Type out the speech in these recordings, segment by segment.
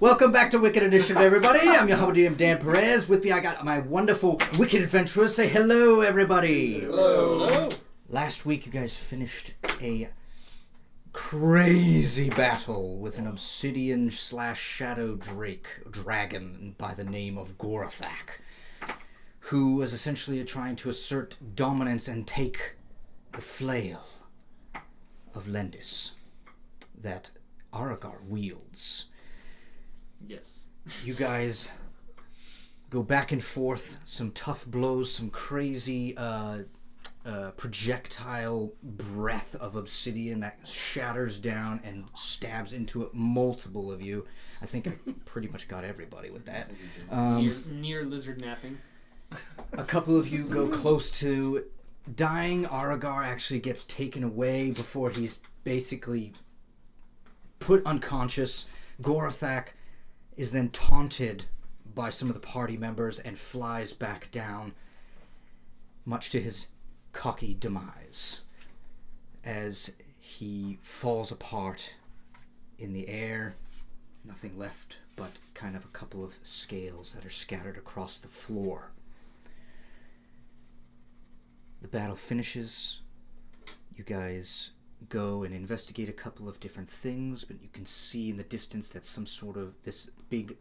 Welcome back to Wicked Initiative, everybody. I'm your humble DM, Dan Perez. With me, I got my wonderful Wicked Adventurers. Say hello, everybody. Hello. Last week, you guys finished a crazy battle with an obsidian/shadow dragon by the name of Gorathak, who was essentially trying to assert dominance and take the flail of Lendis that Aragar wields. Yes. You guys go back and forth, some tough blows, some crazy projectile breath of obsidian that shatters down and stabs into multiple of you. I think I pretty much got everybody with that. Near lizard napping. A couple of you go close to dying. Aragar actually gets taken away before he's basically put unconscious. Gorathak is then taunted by some of the party members and flies back down, much to his cocky demise, as he falls apart in the air. Nothing left but kind of a couple of scales that are scattered across the floor. The battle finishes. You guys go and investigate a couple of different things, but you can see in the distance that some sort of this big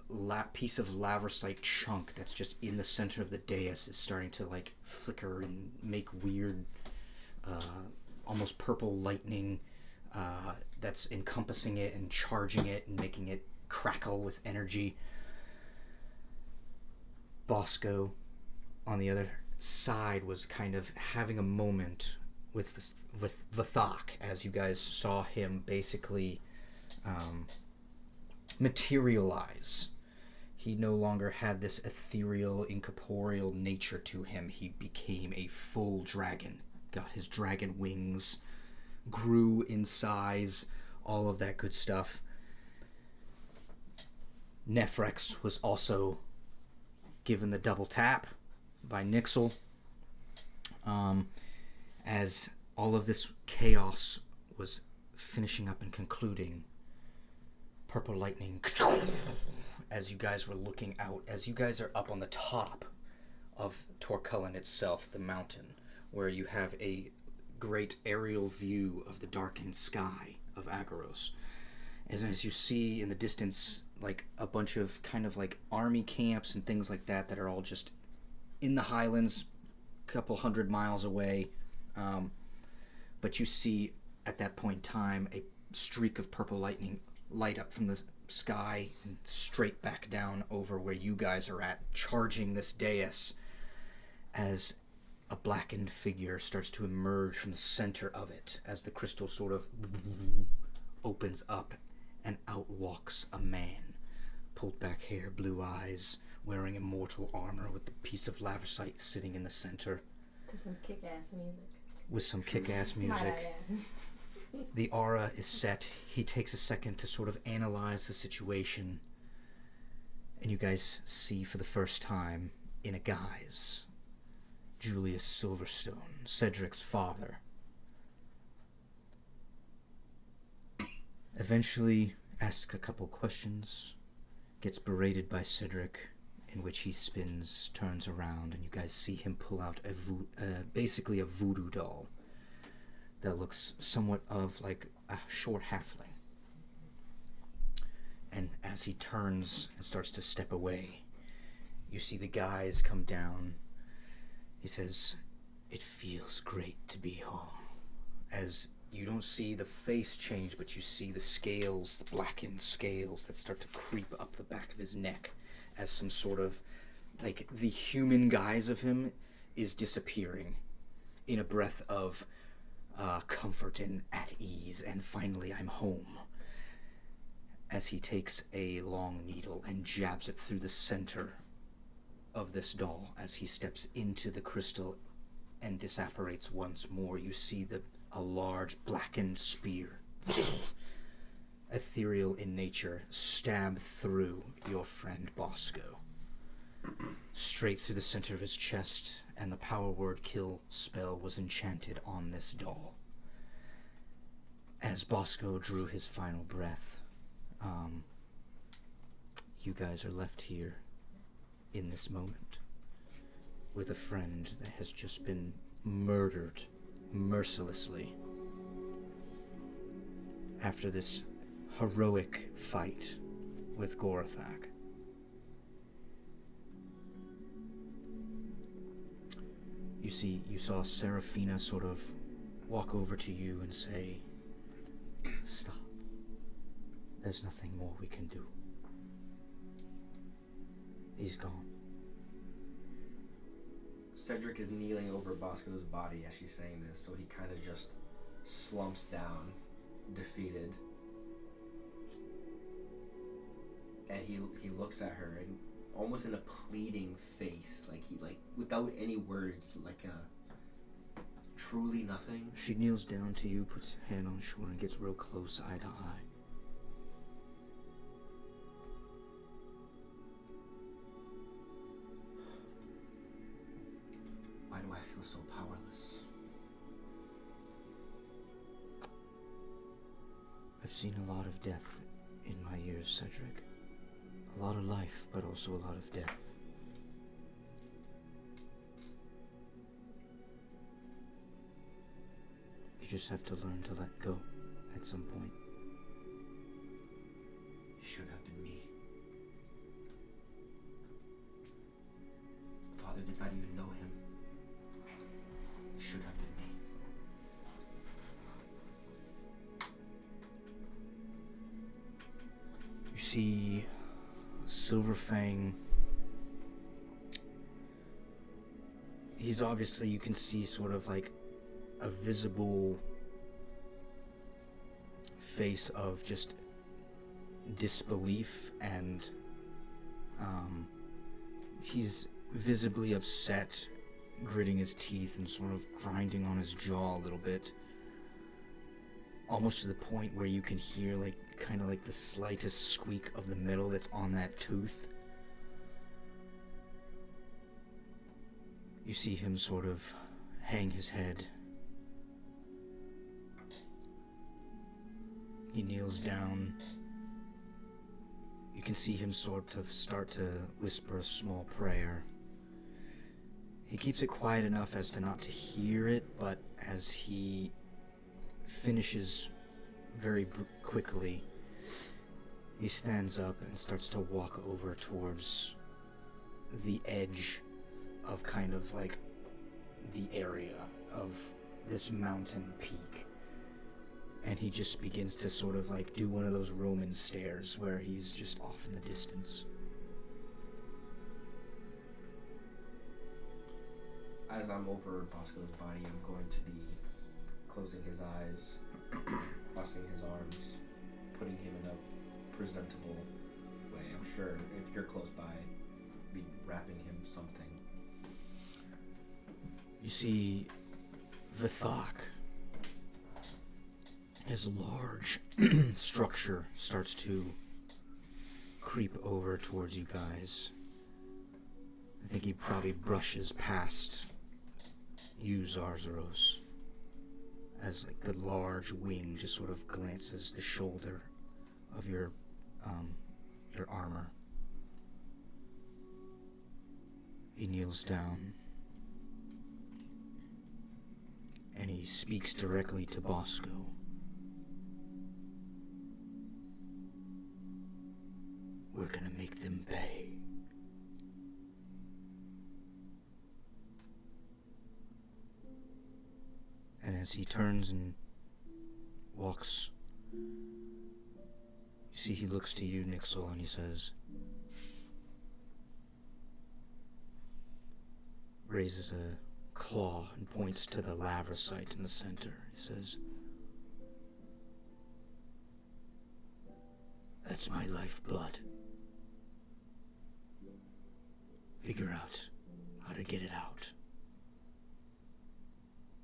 piece of lavrosite chunk that's just in the center of the dais is starting to like flicker and make weird almost purple lightning that's encompassing it and charging it and making it crackle with energy. Bosco on the other side was kind of having a moment with Vathak, as you guys saw him basically materialize. He no longer had this ethereal, incorporeal nature to him. He became a full dragon, got his dragon wings, grew in size, all of that good stuff. Nefrex was also given the double tap by Nixel. As all of this chaos was finishing up and concluding, purple lightning, as you guys were looking out, as you guys are up on the top of Torcullen itself, the mountain, where you have a great aerial view of the darkened sky of Agaros. And as you see in the distance, like a bunch of kind of like army camps and things like that are all just in the highlands, a couple 100 miles away. But you see at that point in time a streak of purple lightning light up from the sky and straight back down over where you guys are at, charging this dais, as a blackened figure starts to emerge from the center of it as the crystal sort of opens up, and out walks a man. Pulled back hair, blue eyes, wearing immortal armor with the piece of lavrosite sitting in the center. To some kick-ass music. With some kick-ass music. The aura is set. He takes a second to sort of analyze the situation. And you guys see for the first time, in a guise, Julius Silverstone, Cedric's father. Eventually asks a couple questions, gets berated by Cedric, in which he spins, turns around, and you guys see him pull out basically a voodoo doll that looks somewhat of like a short halfling. And as he turns and starts to step away, you see the guys come down. He says, "It feels great to be home." As you don't see the face change, but you see the scales, the blackened scales that start to creep up the back of his neck, as some sort of, like, the human guise of him is disappearing in a breath of comfort and at ease, and finally I'm home. As he takes a long needle and jabs it through the center of this doll, as he steps into the crystal and disapparates once more, you see a large blackened spear, ethereal in nature, stab through your friend Bosco, straight through the center of his chest, and the power word kill spell was enchanted on this doll. As Bosco drew his final breath, you guys are left here in this moment with a friend that has just been murdered mercilessly after this heroic fight with Gorathak. You saw Seraphina sort of walk over to you and say, "Stop. There's nothing more we can do. He's gone." Cedric is kneeling over Bosco's body as she's saying this, so he kind of just slumps down, defeated. And he looks at her and almost in a pleading face, like without any words, like a truly nothing. She kneels down to you, puts her hand on her shoulder, and gets real close, eye to eye. Why do I feel so powerless? I've seen a lot of death in my years, Cedric. A lot of life, but also a lot of death. You just have to learn to let go at some point. It should have been me. Father did not even know him. It should have been me. You see Silverfang. He's obviously, you can see sort of like a visible face of just disbelief, and he's visibly upset, gritting his teeth and sort of grinding on his jaw a little bit, almost to the point where you can hear like kind of like the slightest squeak of the metal that's on that tooth. You see him sort of hang his head. He kneels down. You can see him sort of start to whisper a small prayer. He keeps it quiet enough as to not to hear it, but as he finishes very quickly, he stands up and starts to walk over towards the edge of kind of like the area of this mountain peak. And he just begins to sort of like do one of those Roman stares where he's just off in the distance. As I'm over Bosco's body, I'm going to be closing his eyes, crossing his arms, putting him in a presentable way. I'm sure if you're close by, be wrapping him something. You see Vithak. His large structure starts to creep over towards you guys. I think he probably brushes past you, Zarzaros, as like the large wing just sort of glances the shoulder of your armor. He kneels down and he speaks directly to Bosco. We're gonna make them pay. And as he turns and walks, you see he looks to you, Nixel, and he says, raises a claw and points to the laver site in the center. He says, "That's my lifeblood. Figure out how to get it out.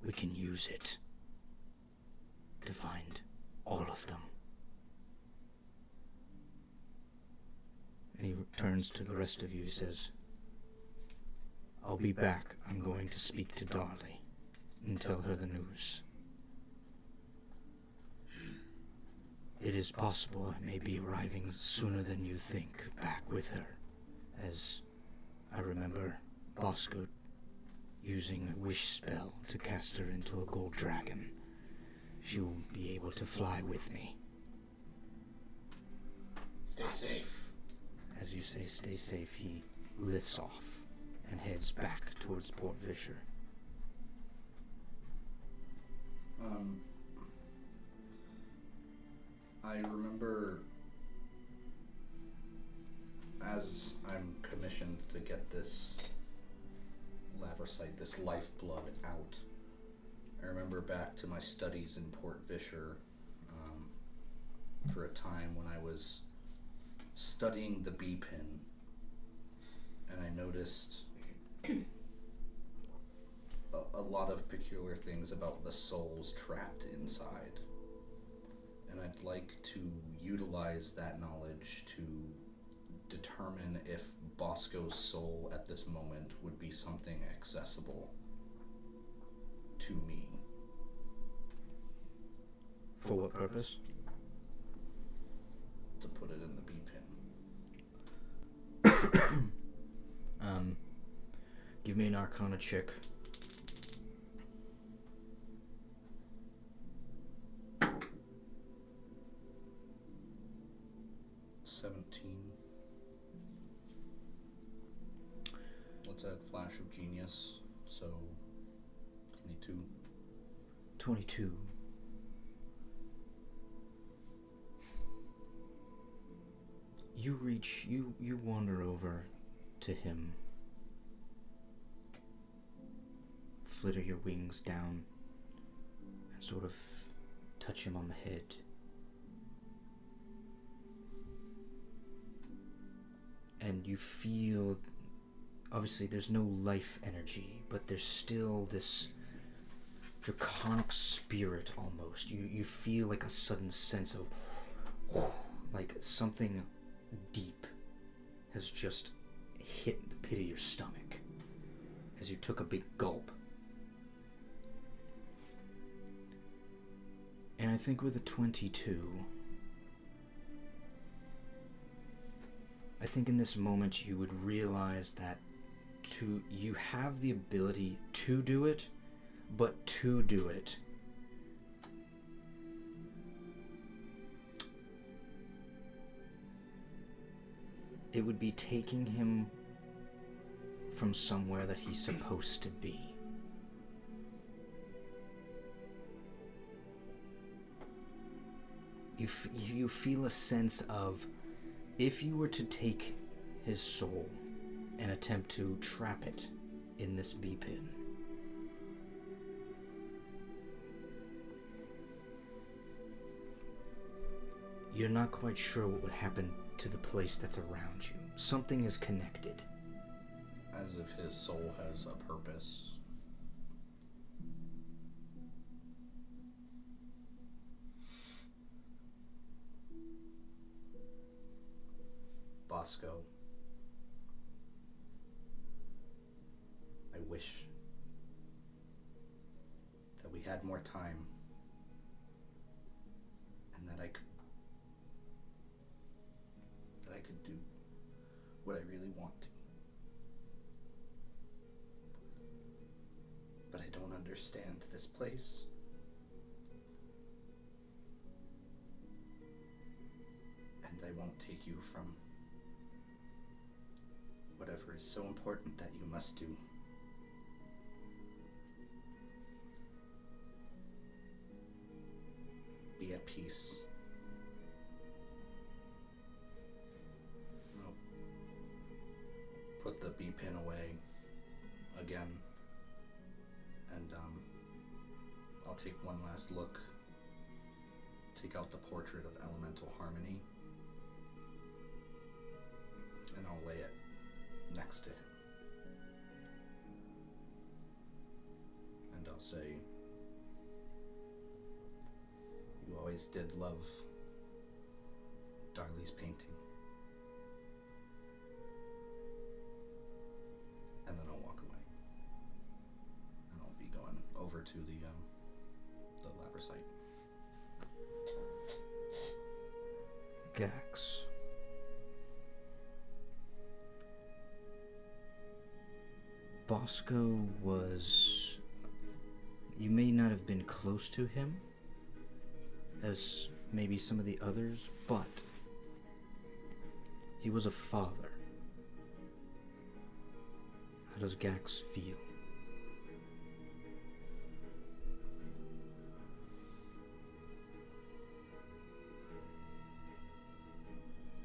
We can use it to find all of them." And he turns to the rest of you. He says, "I'll be back. I'm going to speak to Darley and tell her the news." It is possible I may be arriving sooner than you think back with her, as I remember Bosco using a wish spell to cast her into a gold dragon. She'll be able to fly with me. Stay safe. As you say, stay safe, he lifts off and heads back towards Port Fisher. I remember as I'm commissioned to get this lavrosite, this lifeblood out, I remember back to my studies in Port Fisher for a time when I was studying the bee pin, and I noticed a lot of peculiar things about the souls trapped inside. And I'd like to utilize that knowledge to determine if Bosco's soul at this moment would be something accessible to me. For what purpose? To put it in the bee pin. Give me an Arcana check. 17. Let's add Flash of Genius, so 22. 22. You wander over to him. Flitter your wings down and sort of touch him on the head. And you feel, obviously there's no life energy, but there's still this draconic spirit almost. You feel like a sudden sense of, like something deep has just hit the pit of your stomach as you took a big gulp. And I think with a 22, I think in this moment you would realize that you have the ability to do it, but to do it, it would be taking him from somewhere that he's supposed to be. You feel a sense of, if you were to take his soul and attempt to trap it in this bee pin, you're not quite sure what would happen to the place that's around you. Something is connected. As if his soul has a purpose. Bosco, I wish that we had more time and that I could do what I really want to. But I don't understand this place. And I won't take you from whatever is so important that you must do. Be at peace. I'll put the bee pin away again, and I'll take one last look. Take out the portrait of Elemental Harmony, and I'll lay it next to him. And I'll say, you always did love Darley's painting. And then I'll walk away. And I'll be going over to the lavrosite. Gax. Bosco was... You may not have been close to him, as maybe some of the others, but he was a father. How does Gax feel?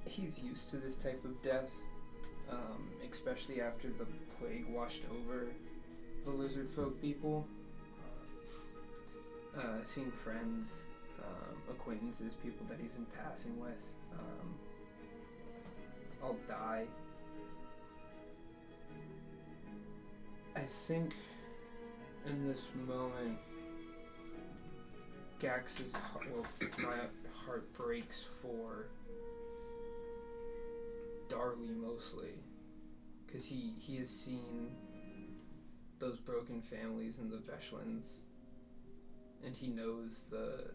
He's used to this type of death, especially after the plague washed over the lizard folk people. Seeing friends, acquaintances, people that he's in passing with, all die. I think in this moment, Gax's my heart breaks for Darley mostly, because he has seen those broken families in the Veshlands, and he knows the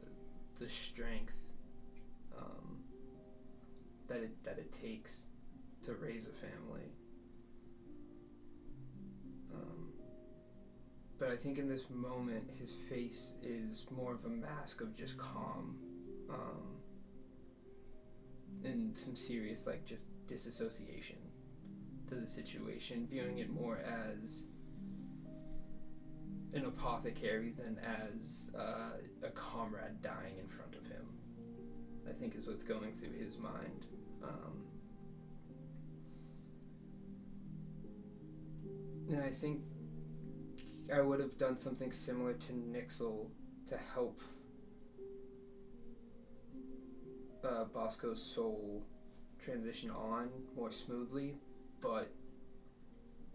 strength that it takes to raise a family. But I think in this moment, his face is more of a mask of just calm, and some serious, like, just disassociation to the situation, viewing it more as an apothecary than as a comrade dying in front of him, I think is what's going through his mind. And I think I would have done something similar to Nixel to help Bosco's soul transition on more smoothly, but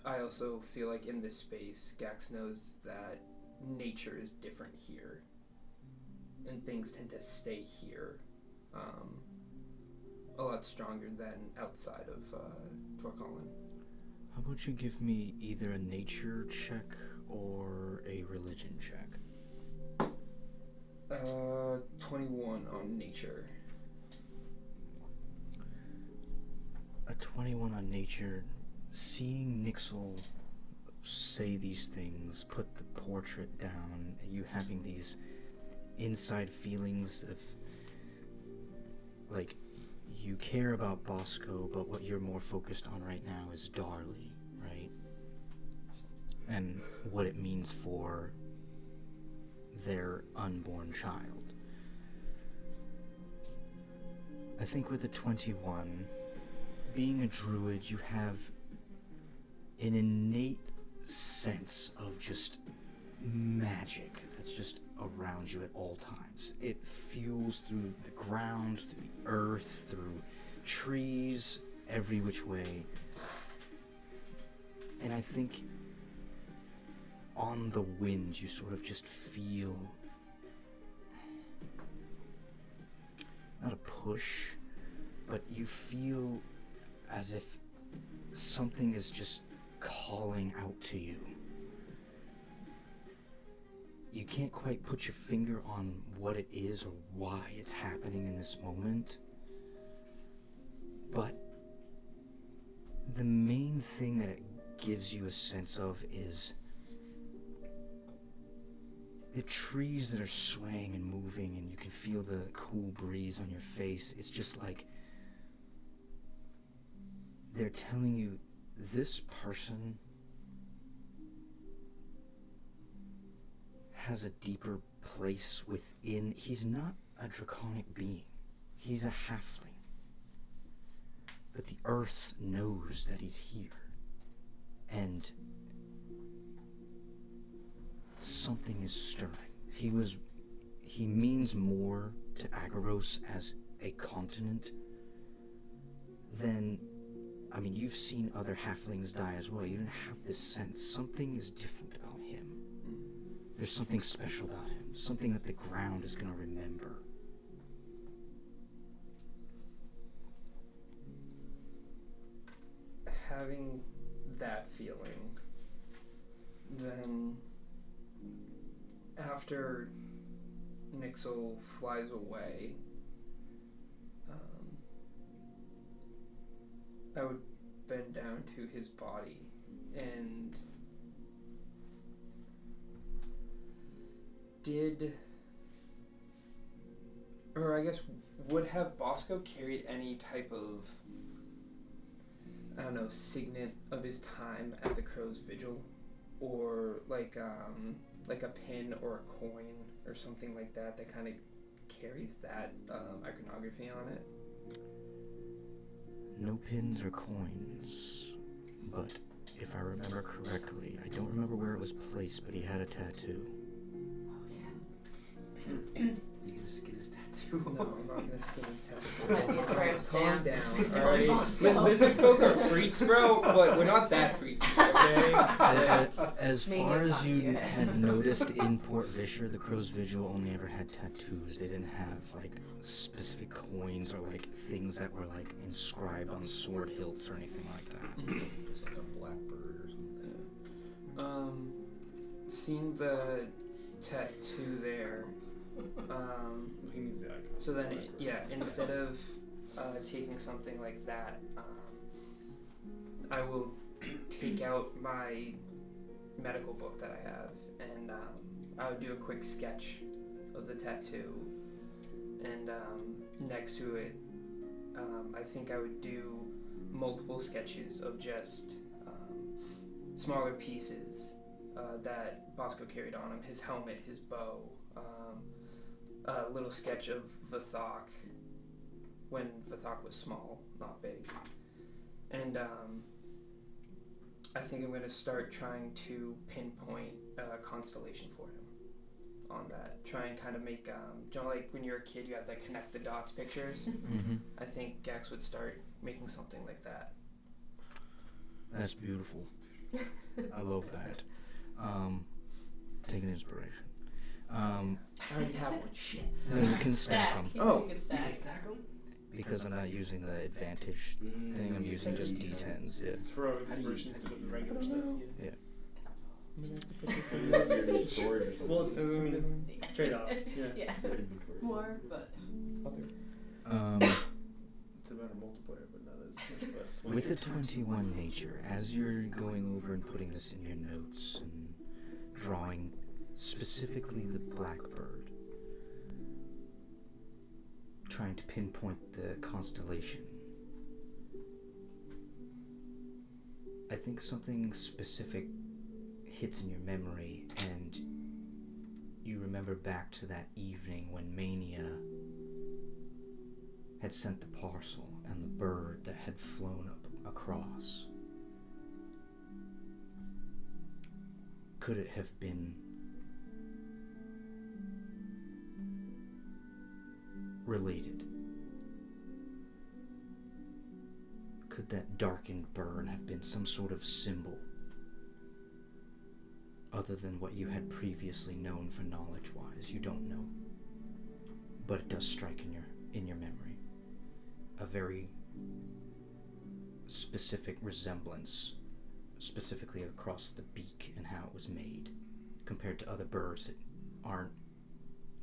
I also feel like in this space, Gax knows that nature is different here, and things tend to stay here a lot stronger than outside of Torcolin. How about you give me either a nature check or a religion check? 21 on nature. A 21 on nature. Seeing Nixel say these things, put the portrait down, you having these inside feelings of, like, you care about Bosco, but what you're more focused on right now is Darley, right? And what it means for their unborn child. I think with a 21, being a druid, you have an innate sense of just magic that's just around you at all times. It fuels through the ground, through the earth, through trees, every which way. And I think on the wind you sort of just feel, not a push, but you feel as if something is just calling out to you. You can't quite put your finger on what it is or why it's happening in this moment, but the main thing that it gives you a sense of is the trees that are swaying and moving, and you can feel the cool breeze on your face. It's just like they're telling you, this person has a deeper place within. He's not a draconic being. He's a halfling. But the earth knows that he's here. And something is stirring. He means more to Agaros as a continent than, I mean, you've seen other halflings die as well. You don't have this sense. Something is different about him. There's something special about him. Something that the ground is going to remember. Having that feeling, then after Nixel flies away, I would bend down to his body and would have Bosco carried any type of, I don't know, signet of his time at the Crow's Vigil, or like a pin or a coin or something like that that kind of carries that iconography on it? No pins or coins, but if I remember correctly, I don't remember where it was placed, but he had a tattoo. You gonna skin his tattoo? No, I'm not gonna skin his Might be a tattoo. tramp Calm stamp. down, Don't alright? Bosco. Lizard folk are freaks, bro, but we're not that freaky, okay? As Maybe far it's as not you yet. had noticed in Port Vischer, the Crow's Vigil only ever had tattoos. They didn't have like specific coins or like things that were like inscribed on sword hilts or anything like that. Just like a blackbird or something. Seeing the tattoo there, He needs the icon. so then, instead of taking something like that, I will take out my medical book that I have, and I would do a quick sketch of the tattoo, and next to it, I think I would do multiple sketches of just smaller pieces that Bosco carried on him, his helmet, his bow, a little sketch of Vathok when Vathok was small, not big. And I think I'm going to start trying to pinpoint a constellation for him on that. Try and kind of make, like when you're a kid, you have that connect the dots pictures. Mm-hmm. I think Gax would start making something like that. That's beautiful. I love that. Taking inspiration. I already have one. Shit. No, you can stack Stack. them. He said Oh. you could stack. Stack them? Because I'm not using the advantage thing, I'm using just D10s, yeah. It's for inspiration instead of the regular stuff. Yeah. I'm going to have to put this in Your new storage or something. Well, it's, I mean, trade-offs. Yeah. Yeah. Inventory. More, but I'll do it. It's a better multiplayer, but not as much less. With a 21 nature, as you're going over and putting this in your notes and drawing specifically the blackbird, trying to pinpoint the constellation, I think something specific hits in your memory, and you remember back to that evening when Mania had sent the parcel and the bird that had flown up across. Could it have been related? Could that darkened bird have been some sort of symbol other than what you had previously known for knowledge-wise? You don't know, but it does strike in your memory. A very specific resemblance, specifically across the beak and how it was made, compared to other birds that aren't,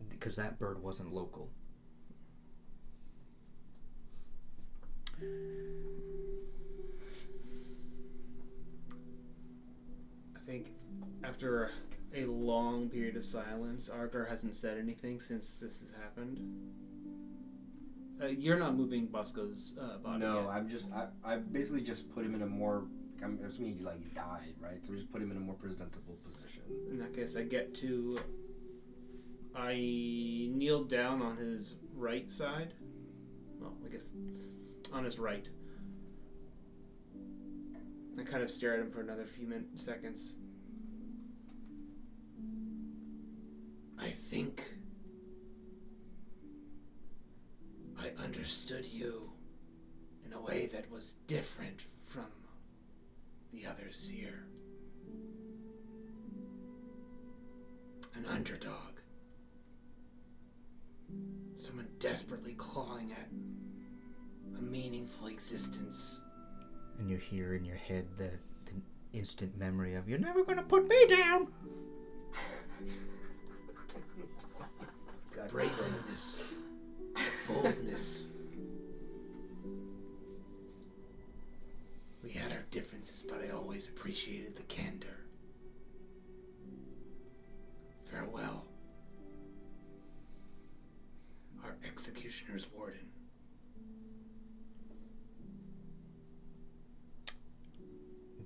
because that bird wasn't local. I think after a long period of silence, Argar hasn't said anything since this has happened. You're not moving Bosco's body No, yet. I've basically just put him in a more, I'm assuming he died, right? So we just put him in a more presentable position. In that case, I kneel down on his right side. Well, I guess on his right. I kind of stare at him for another few seconds. I think I understood you in a way that was different from the others here. An underdog. Someone desperately clawing at a meaningful existence. And you hear in your head the instant memory of, "You're never gonna put me down!" Brazenness, boldness. differences, but I always appreciated the candor. Farewell. Our executioner's warden.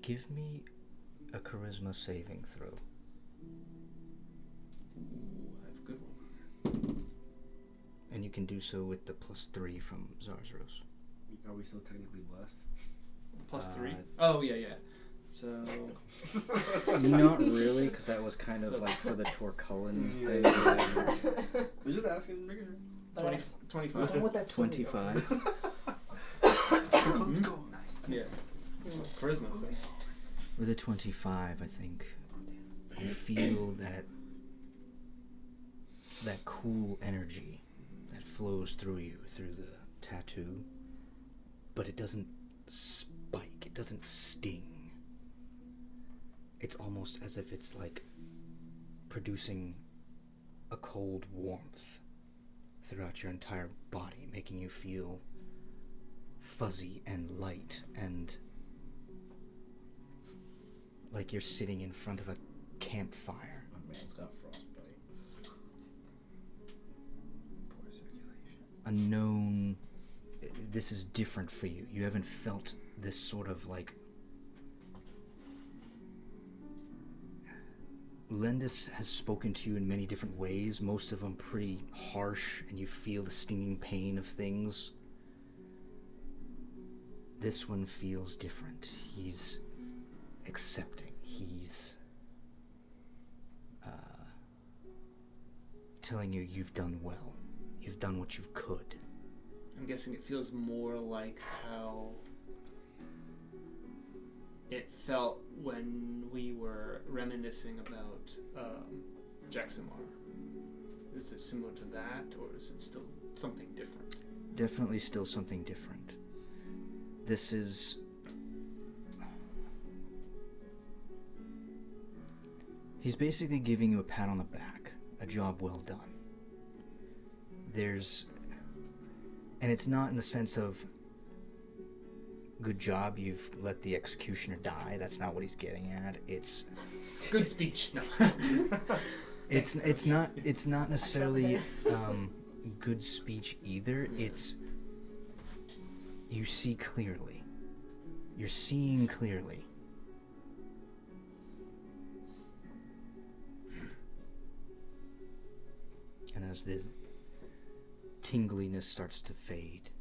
Give me a charisma saving throw. Ooh, I have a good one. And you can do so with the +3 from Zarzaros. Are we still technically blessed? +3? Oh, yeah. So... Not really, because that was kind of like for the Torcullen thing. We're just asking, making sure. 25. With that 25. Let's go. Yeah. Charisma, so. With a 25, I think you feel that cool energy that flows through you, through the tattoo, but it doesn't spike, it doesn't sting. It's almost as if it's like producing a cold warmth throughout your entire body, making you feel fuzzy and light and like you're sitting in front of a campfire. My man's got frostbite. Poor circulation. A known... This is different for you. You haven't felt this sort of like... Lendis has spoken to you in many different ways, most of them pretty harsh, and you feel the stinging pain of things. This one feels different. He's accepting. He's telling you you've done well. You've done what you could. I'm guessing it feels more like how it felt when we were reminiscing about Jacksamar. Is it similar to that, or is it still something different? Definitely still something different. This is... He's basically giving you a pat on the back. A job well done. There's... And it's not in the sense of... Good job, you've let the executioner die. That's not what he's getting at. It's... Good speech. No. It's not necessarily good speech either. It's... You see clearly. You're seeing clearly. And as the tingliness starts to fade,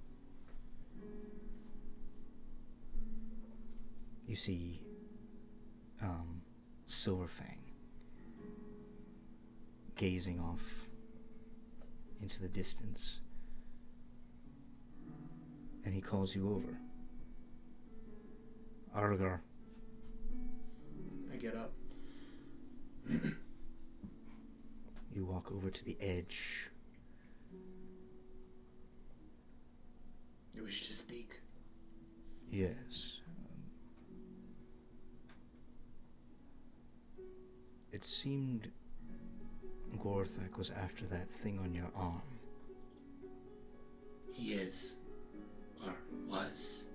you see Silverfang gazing off into the distance, and he calls you over. Argar. I get up. You walk over to the edge. You wish to speak? Yes. It seemed Gorthak was after that thing on your arm. He is. Or was.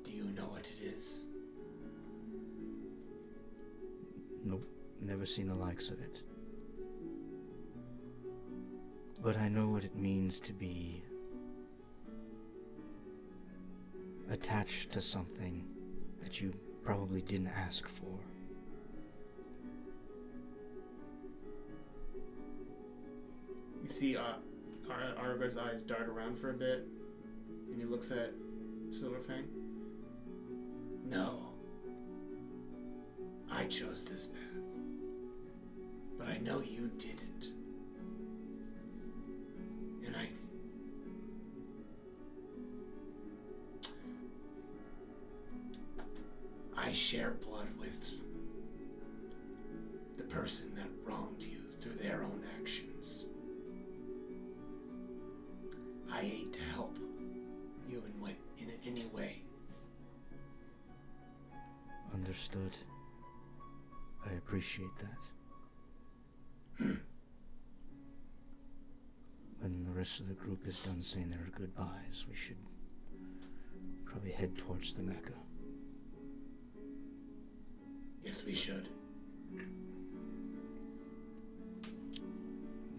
Do you know what it is? Nope, never seen the likes of it. But I know what it means to be attached to something that you probably didn't ask for. You see Argar's eyes dart around for a bit, and he looks at Silverfang. No. I chose this path. But I know you didn't. And I share blood with the person that wronged you through their own actions. I hate to help you in any way. Understood. I appreciate that. When the rest of the group is done saying their goodbyes, we should Probably head towards the Mecca. Yes, we should.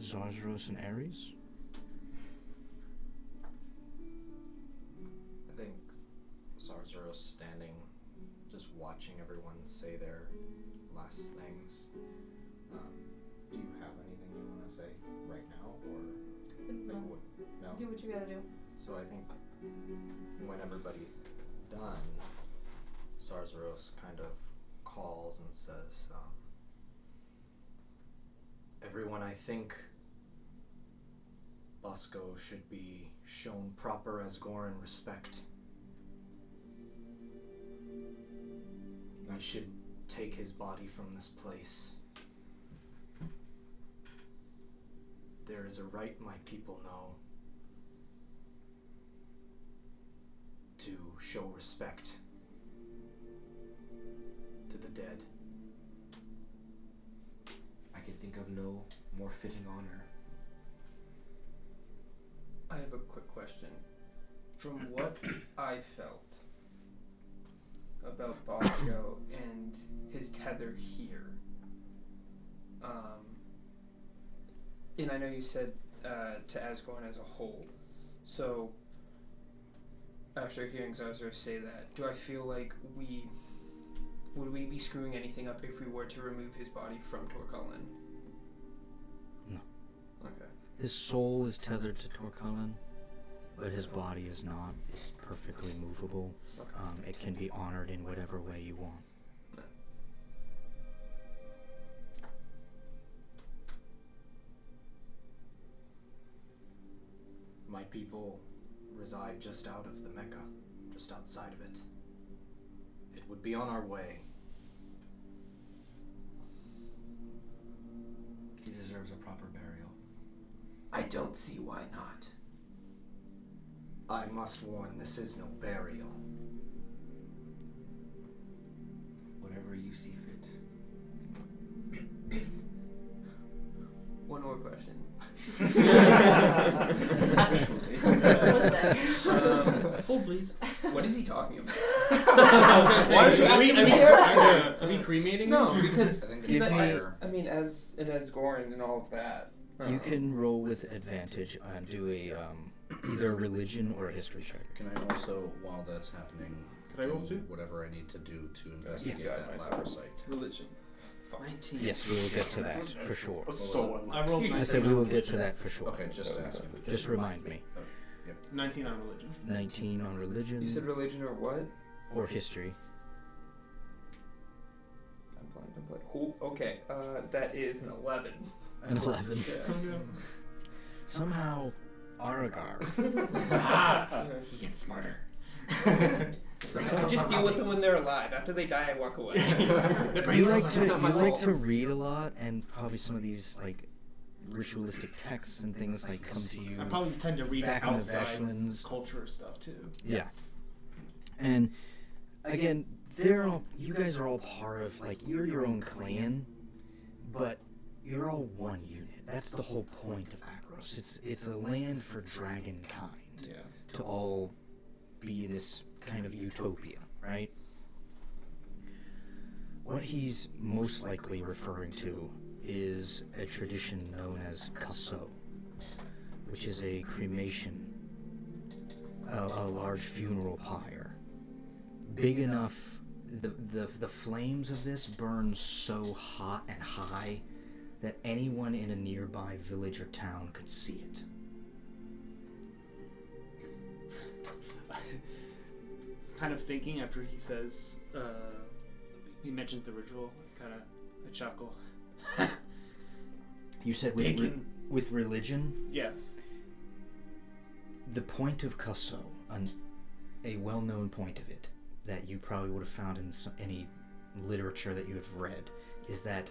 Zarzaros and Ares? I think Zarzaros standing, just watching everyone say their last things. Do you have anything you want to say right now, or No. what? No. Do what you gotta do. So I think when everybody's done, Zarzaros kind of calls and says, "Everyone, I think Bosco should be shown proper Asgoran respect. I should take his body from this place. There is a right my people know to show respect to the dead. I can think of no more fitting honor." I have a quick question. From what I felt about Bosco and his tether here, and I know you said to Asgorn as a whole, so after hearing Zarzaros say that, do I feel like would we be screwing anything up if we were to remove his body from Torcullen? No. Okay. His soul is tethered to Torcullen, but his body is not. It's perfectly movable. Okay. It can be honored in whatever way you want. My people reside just out of the Mecca, just outside of it. It would be on our way. He deserves a proper burial. I don't see why not. I must warn, this is no burial. Whatever you see fit. One more question. Actually. One sec. Hold, please. What is he talking about? I was gonna say, Why did you ask him are we cremating No, him? because I think Give it's me- fire. I mean, as Gorin and all of that. You can roll with advantage and do a either a religion or a history check. Can I also, while that's happening, Can I roll do too? whatever I need to do to investigate Yeah. that Myself. labyrinth? Religion. 19. Yes, we will get to that for sure. I rolled I 19. said we will get to that for sure. Okay, just ask. Just remind me. 19 on religion. 19 on religion You said religion or what? or history. I'm blank. Cool. Okay. That is an 11. An 11. Yeah. Somehow, Aragar. He gets smarter. So just deal with them when they're alive. After they die, I walk away. You like to read a lot, and probably some of these like ritualistic texts and things like come to you. I probably tend to read back in the outside Veshlands. culture stuff too. Yeah. And again, you guys are all part of, like, you're your own clan, but you're all one unit. That's the whole point of Agros. It's a land for dragon kind Yeah. to all be this kind of utopia, right? What he's most likely referring to is a tradition known as Kasso, which is a cremation, a large funeral pyre. Big enough, the flames of this burn so hot and high that anyone in a nearby village or town could see it. Kind of thinking after he says, he mentions the ritual, kind of a chuckle. You said with religion? Yeah. The point of Kasso, a well-known point of it, that you probably would have found in any literature that you have read, is that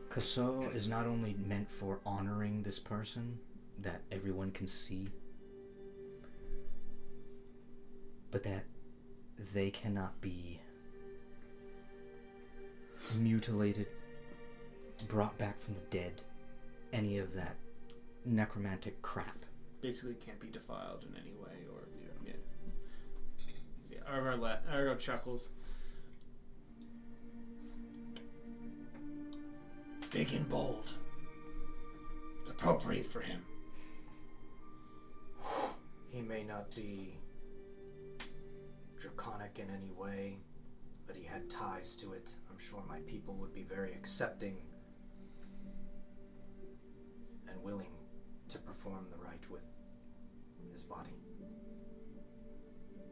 Kasso is not only meant for honoring this person that everyone can see, but that they cannot be mutilated, brought back from the dead, any of that necromantic crap. Basically can't be defiled in any way, or yeah. Argo chuckles. Big and bold. It's appropriate for him. He may not be draconic in any way, but he had ties to it. I'm sure my people would be very accepting and willing to perform the rite with his body.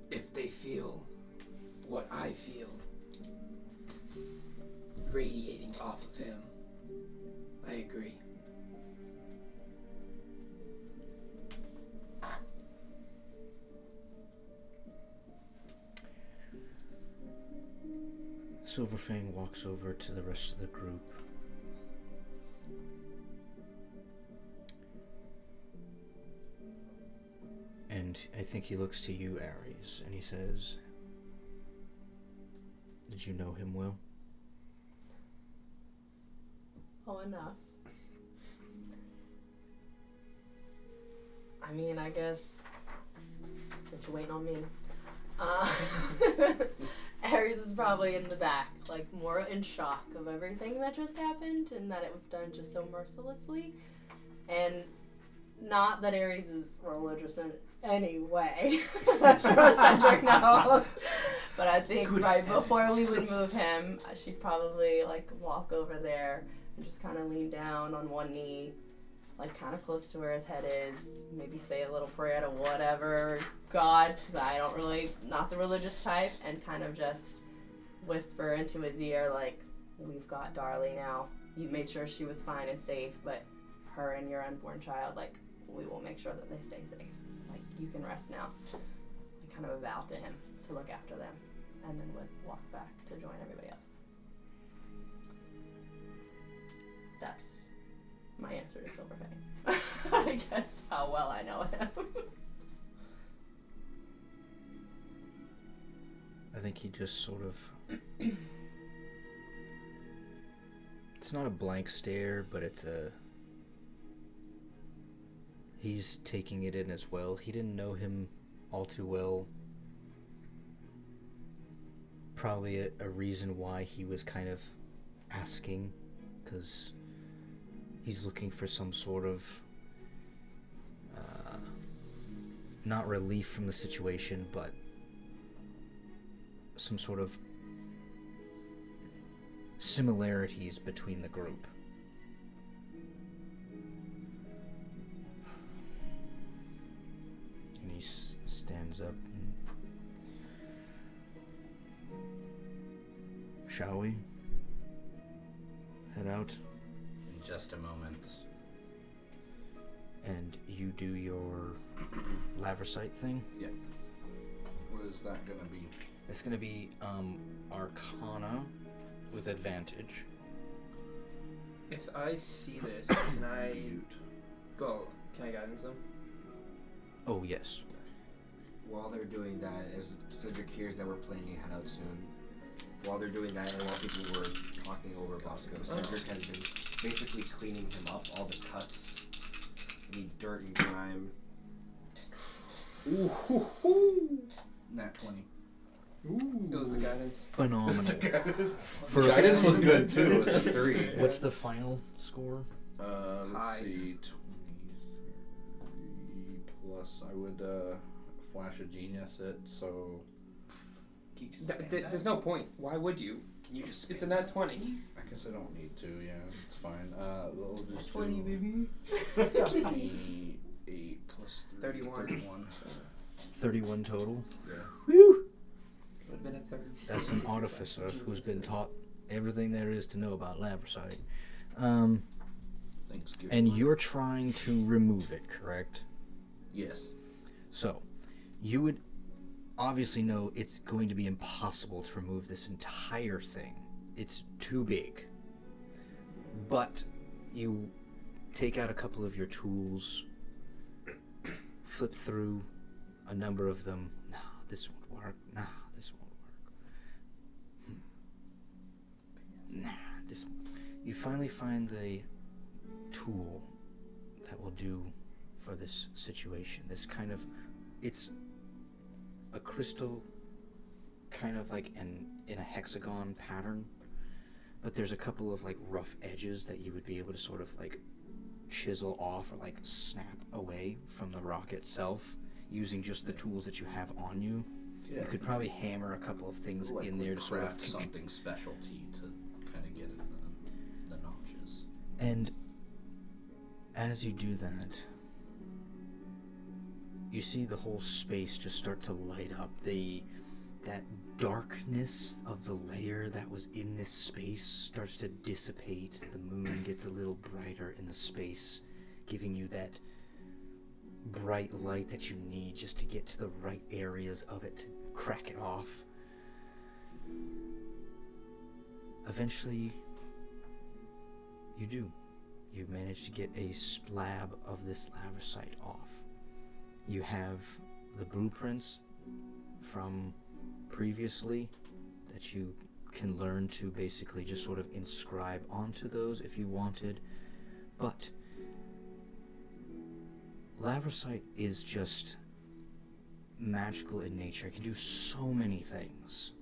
If they feel what I feel radiating off of him, I agree. Silverfang walks over to the rest of the group. And I think he looks to you, Ares, and he says, "Did you know him well?" Oh, enough. I mean, I guess, since you're waiting on me, Ares is probably in the back, like more in shock of everything that just happened and that it was done just so mercilessly. And not that Ares is religious in any way. I'm sure Cedric knows. But I think before we would move him, she'd probably like walk over there and just kind of lean down on one knee, like kind of close to where his head is, maybe say a little prayer to whatever gods, because I don't really, not the religious type, and kind of just whisper into his ear, like, we've got Darlie now. You made sure she was fine and safe, but her and your unborn child, like, we will make sure that they stay safe. Like, you can rest now. I kind of a vow to him to look after them, and then would walk back to join everybody else. That's my answer to Silverfang. I guess how well I know him. I think he just sort of... It's not a blank stare, but it's a... He's taking it in as well. He didn't know him all too well. Probably a reason why he was kind of asking, because he's looking for some sort of not relief from the situation, but some sort of similarities between the group. And he stands up. Shall we head out? In just a moment. And you do your Laversite thing? Yeah. What is that gonna be? It's gonna be Arcana with advantage. If I see this, can I go? Can I guidance them? Oh, yes. While they're doing that, as Cedric hears that we're planning to head out soon, while they're doing that and while people were talking over Bosco, Cedric has been basically cleaning him up, all the cuts, any dirt and grime. Ooh, Nat 20. It was the guidance. Phenomenal. The guidance was good too. It's a 3. What's the final score? Let's High. see. 23 plus. I would flash a genius it. So Can you just spam that? There's no point. Why would you? Can you just It's spam a nat 20. I guess I don't need to. Yeah, it's fine. We'll just 20, do baby. 28 plus 3, 31. 31. 31 total. Yeah. Whew! Would have been a 36. That's an artificer who's been taught everything there is to know about Laversite. Thanksgiving. And you're trying to remove it, correct? Yes. So, you would obviously know it's going to be impossible to remove this entire thing. It's too big. But you take out a couple of your tools, flip through a number of them. No, this won't work. No, this won't work. Nah, this. You finally find the tool that will do for this situation. This kind of, it's a crystal kind of like in a hexagon pattern, but there's a couple of like rough edges that you would be able to sort of like chisel off or like snap away from the rock itself using just the tools that you have on you. Yeah. You could probably hammer a couple of things Like, in there to sort of craft something specialty to kind of get in the notches. And as you do that, you see the whole space just start to light up. That darkness of the layer that was in this space starts to dissipate. The moon gets a little brighter in the space, giving you that bright light that you need just to get to the right areas of it to crack it off. Eventually, you do. You manage to get a slab of this lavisite off. You have the blueprints from previously that you can learn to basically just sort of inscribe onto those if you wanted, but lavisite is just magical in nature. It can do so many things.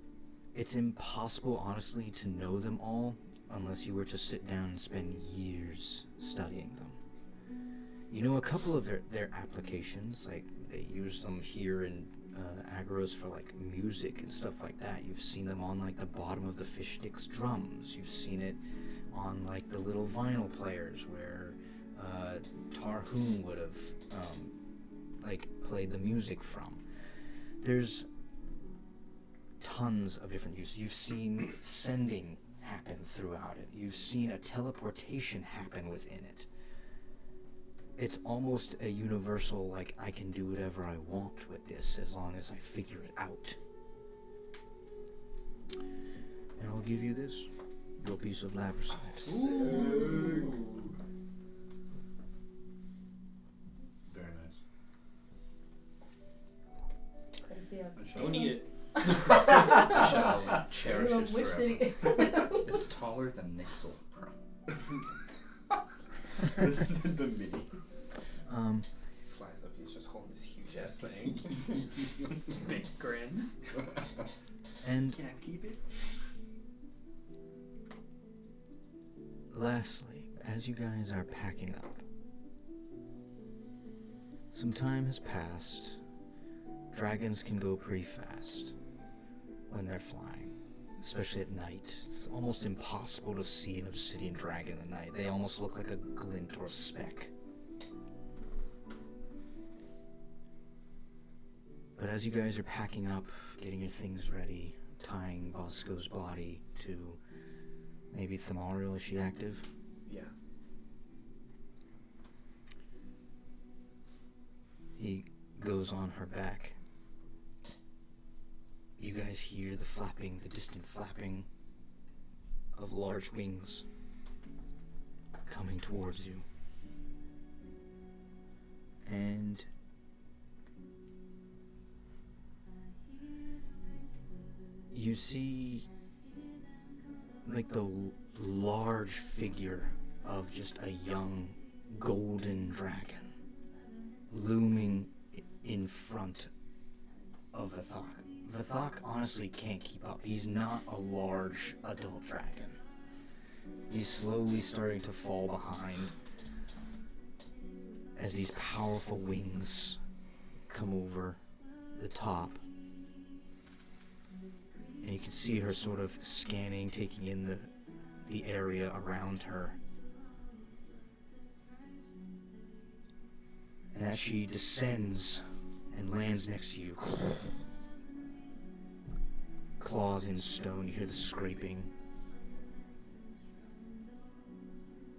It's impossible, honestly, to know them all unless you were to sit down and spend years studying them. You know a couple of their applications, like they use them here in agros for like music and stuff like that. You've seen them on like the bottom of the fish sticks drums. You've seen it on like the little vinyl players where Tarhoon would have like played the music from. There's tons of different uses. You've seen sending happen throughout it. You've seen a teleportation happen within it. It's almost a universal, like, I can do whatever I want with this as long as I figure it out. And I'll give you this, your piece of lavisite. Very nice. Don't eat it. I shall cherish it Which forever. city? It's taller than Nixel, bro. The mini. As he flies up, he's just holding this huge ass thing. Big grin. And Can I keep it? lastly, as you guys are packing up, some time has passed. Dragons can go pretty fast when they're flying, especially at night. It's almost impossible to see an obsidian dragon at night. They almost look like a glint or a speck. But as you guys are packing up, getting your things ready, tying Bosco's body to maybe Thamariel, is she active? Yeah. He goes on her back. You guys hear the flapping, the distant flapping of large wings coming towards you. And you see like the large figure of just a young golden dragon looming in front of Vathak. Vathak honestly can't keep up. He's not a large adult dragon. He's slowly starting to fall behind as these powerful wings come over the top. And you can see her sort of scanning, taking in the area around her. And as she descends and lands next to you, claws in stone, you hear the scraping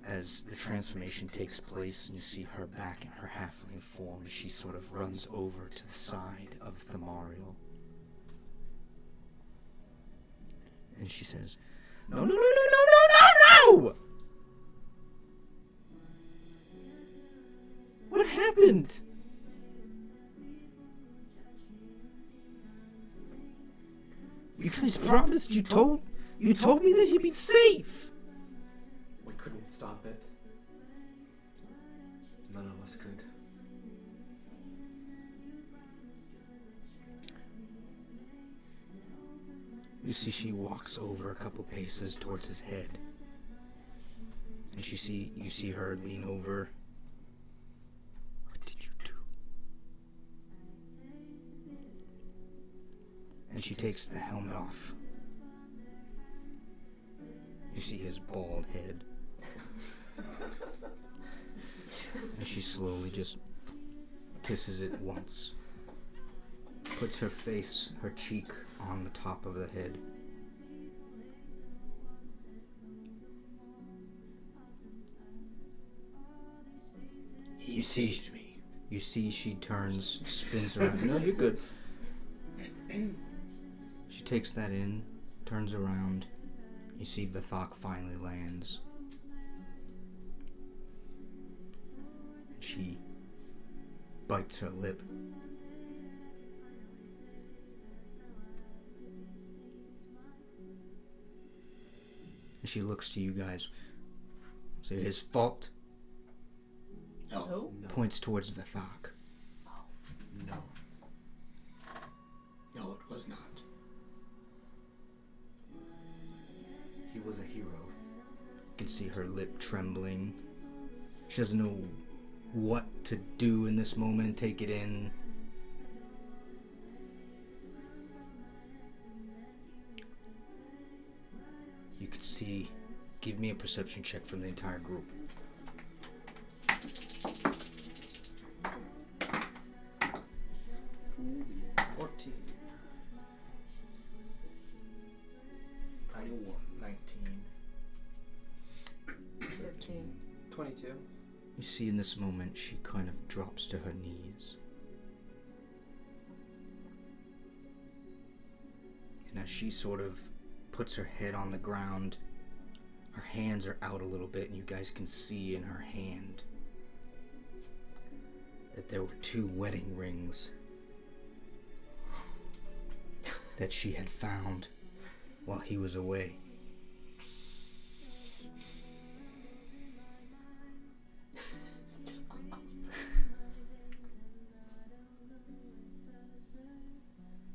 as the transformation takes place, and you see her back in her halfling form as she sort of runs over to the side of Thamariel. And she says, "No, no, no, no, no, no, no, no! What happened? You guys promised, you told me that he'd be safe." We couldn't stop it. None of us could. You see she walks over a couple paces towards his head. And you see her lean over. What did you do? And she takes the helmet off. You see his bald head. And she slowly just kisses it once. Puts her face, her cheek on the top of the head. He seized me. You see she turns, spins around. No, you're good. She takes that in, turns around. You see Vithok finally lands. She bites her lip. And she looks to you guys. Is it his fault? No. No. Points towards Vithok. No. No, it was not. He was a hero. You can see her lip trembling. She doesn't know what to do in this moment, take it in. You could see, give me a perception check from the entire group. 14. 21. 19. 13. 22. You see in this moment, she kind of drops to her knees. And as she sort of puts her head on the ground, her hands are out a little bit, and you guys can see in her hand that there were 2 wedding rings that she had found while he was away.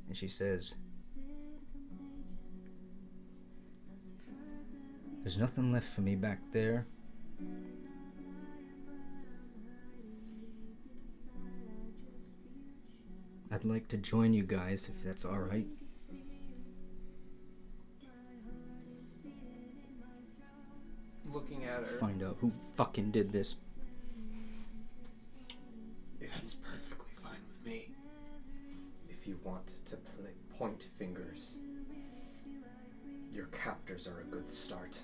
And she says, "There's nothing left for me back there. I'd like to join you guys if that's alright." Looking at her. Find out who fucking did this. That's perfectly fine with me. If you want to point fingers, your captors are a good start.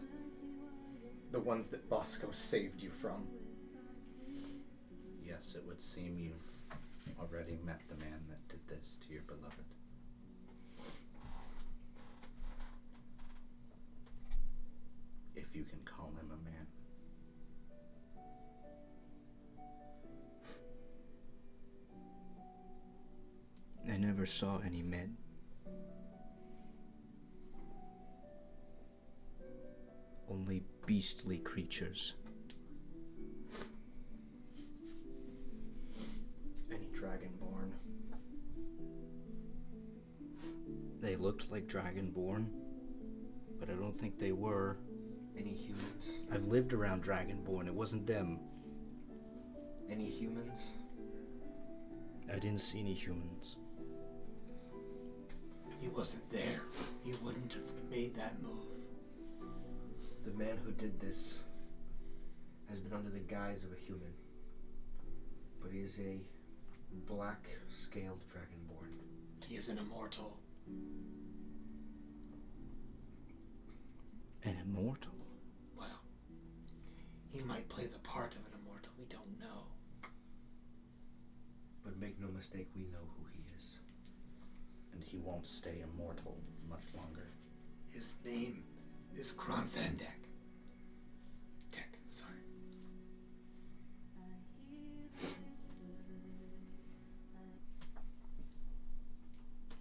The ones that Bosco saved you from. Yes, it would seem you've already met the man that did this to your beloved. If you can call him a man. I never saw any men. Only beastly creatures. Any dragonborn. They looked like Dragonborn, but I don't think they were. Any humans? I've lived around Dragonborn. It wasn't them. Any humans? I didn't see any humans. He wasn't there. He wouldn't have made that move. The man who did this has been under the guise of a human, but he is a black-scaled dragonborn. He is an immortal. An immortal? Well, he might play the part of an immortal. We don't know. But make no mistake, we know who he is. And he won't stay immortal much longer. His name is Kronzandek. Tech, sorry.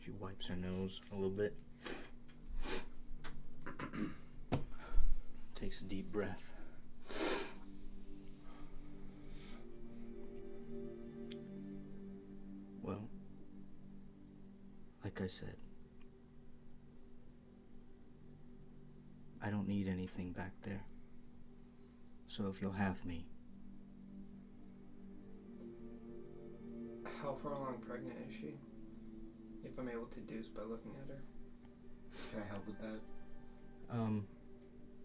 She wipes her nose a little bit. Takes a deep breath. Well, like I said, I don't need anything back there. So if you'll have me. How far along pregnant is she? If I'm able to deduce by looking at her. Can I help with that?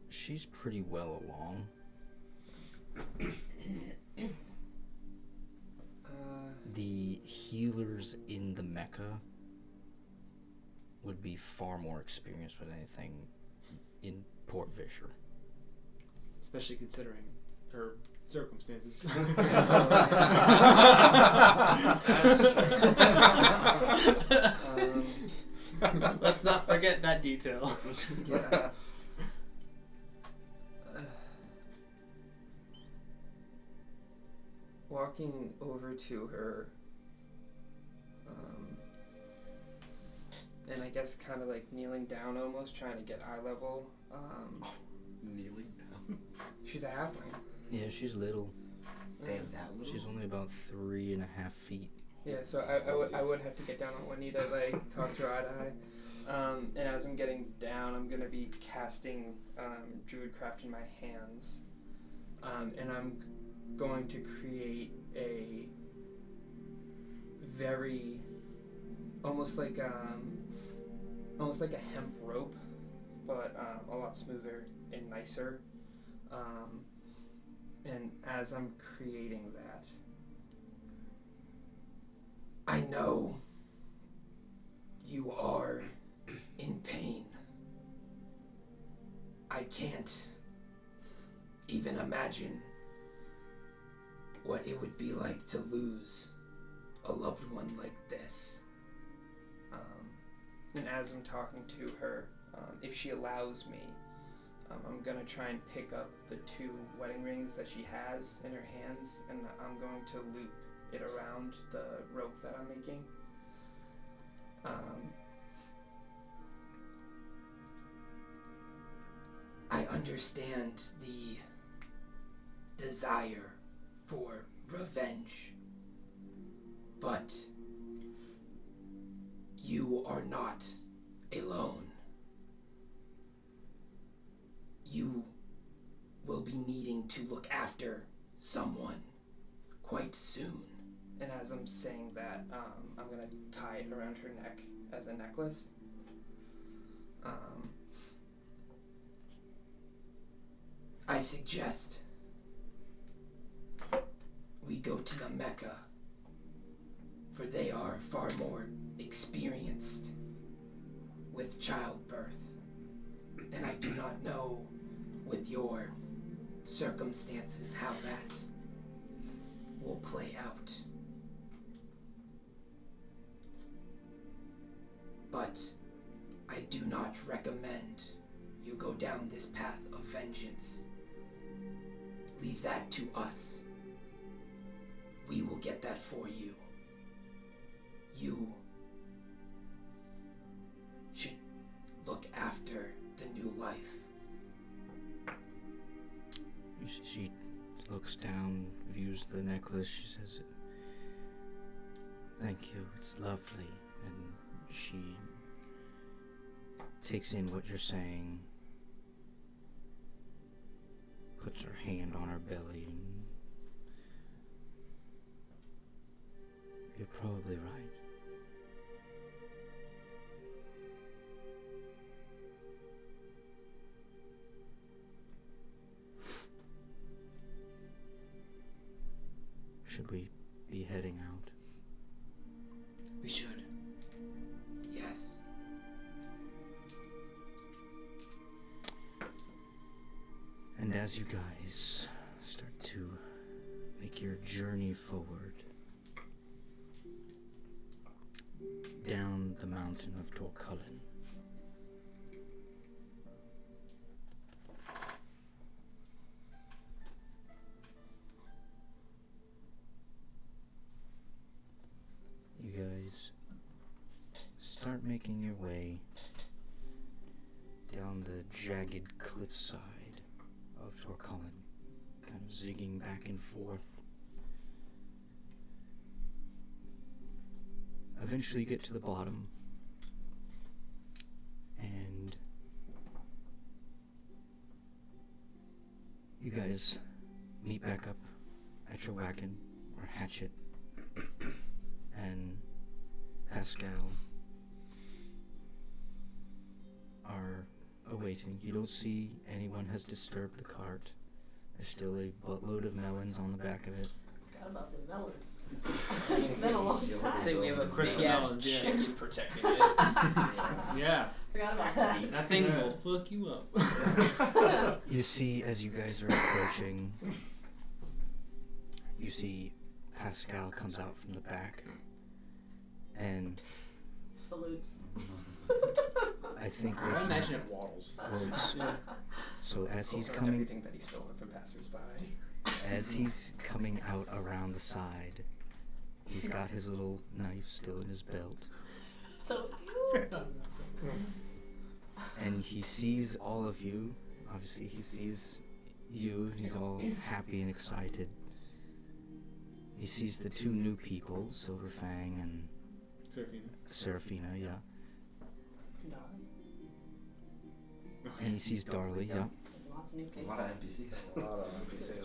She's pretty well along. The healers in the Mecca would be far more experienced with anything in Port Vischer. Especially considering her circumstances. Let's not forget that detail. Yeah. Walking over to her, and I guess kind of like kneeling down almost, trying to get eye level. Kneeling down. She's a halfling. Yeah, she's little. Damn, that little. She's only about 3.5 feet. Yeah, so I would have to get down on one knee to like talk to her eye to eye. And as I'm getting down, I'm gonna be casting Druidcraft in my hands, and I'm going to create a very almost like a hemp rope, but a lot smoother and nicer. And as I'm creating that, I know you are in pain. I can't even imagine what it would be like to lose a loved one like this. And as I'm talking to her, if she allows me, I'm gonna try and pick up the 2 wedding rings that she has in her hands, and I'm going to loop it around the rope that I'm making. I understand the desire for revenge, but you are not alone. You will be needing to look after someone quite soon. And as I'm saying that, I'm gonna tie it around her neck as a necklace. I suggest we go to the Mecca, for they are far more experienced with childbirth. And I do not know, with your circumstances, how that will play out. But I do not recommend you go down this path of vengeance. Leave that to us. We will get that for you. You should look after the new life. She looks down, views the necklace, she says, "Thank you, it's lovely." And she takes in what you're saying, puts her hand on her belly, and you're probably right. Should we be heading out? We should. Yes. And as you guys start to make your journey forward down the mountain of Torcullen, you guys start making your way down the jagged cliffside of Torcullen, kind of zigging back and forth. Eventually you get to the bottom, and You guys meet back up at your wagon, or hatchet, and Pascal are awaiting. You don't see anyone has disturbed the cart. There's still a buttload of melons on the back of it. Forgot about the melons. It's been a long time. Say we have a Crystal big ass melons, yeah. chicken protecting it. Yeah. Forgot about that. That thing will fuck you up. You see, as you guys are approaching, you see Pascal comes out from the back, and Salutes. I think I imagine it waddles. so as he's Stolen coming, everything that he's stolen from passersby. as he's coming out around the side, he's got his little knife still in his belt, So and he sees all of you. Obviously, he sees you. He's all happy and excited. He sees the two new people, Silver Fang and Seraphina, yeah. And he sees Darley, yeah. Lots of new A faces. lot of NPCs. A lot of NPCs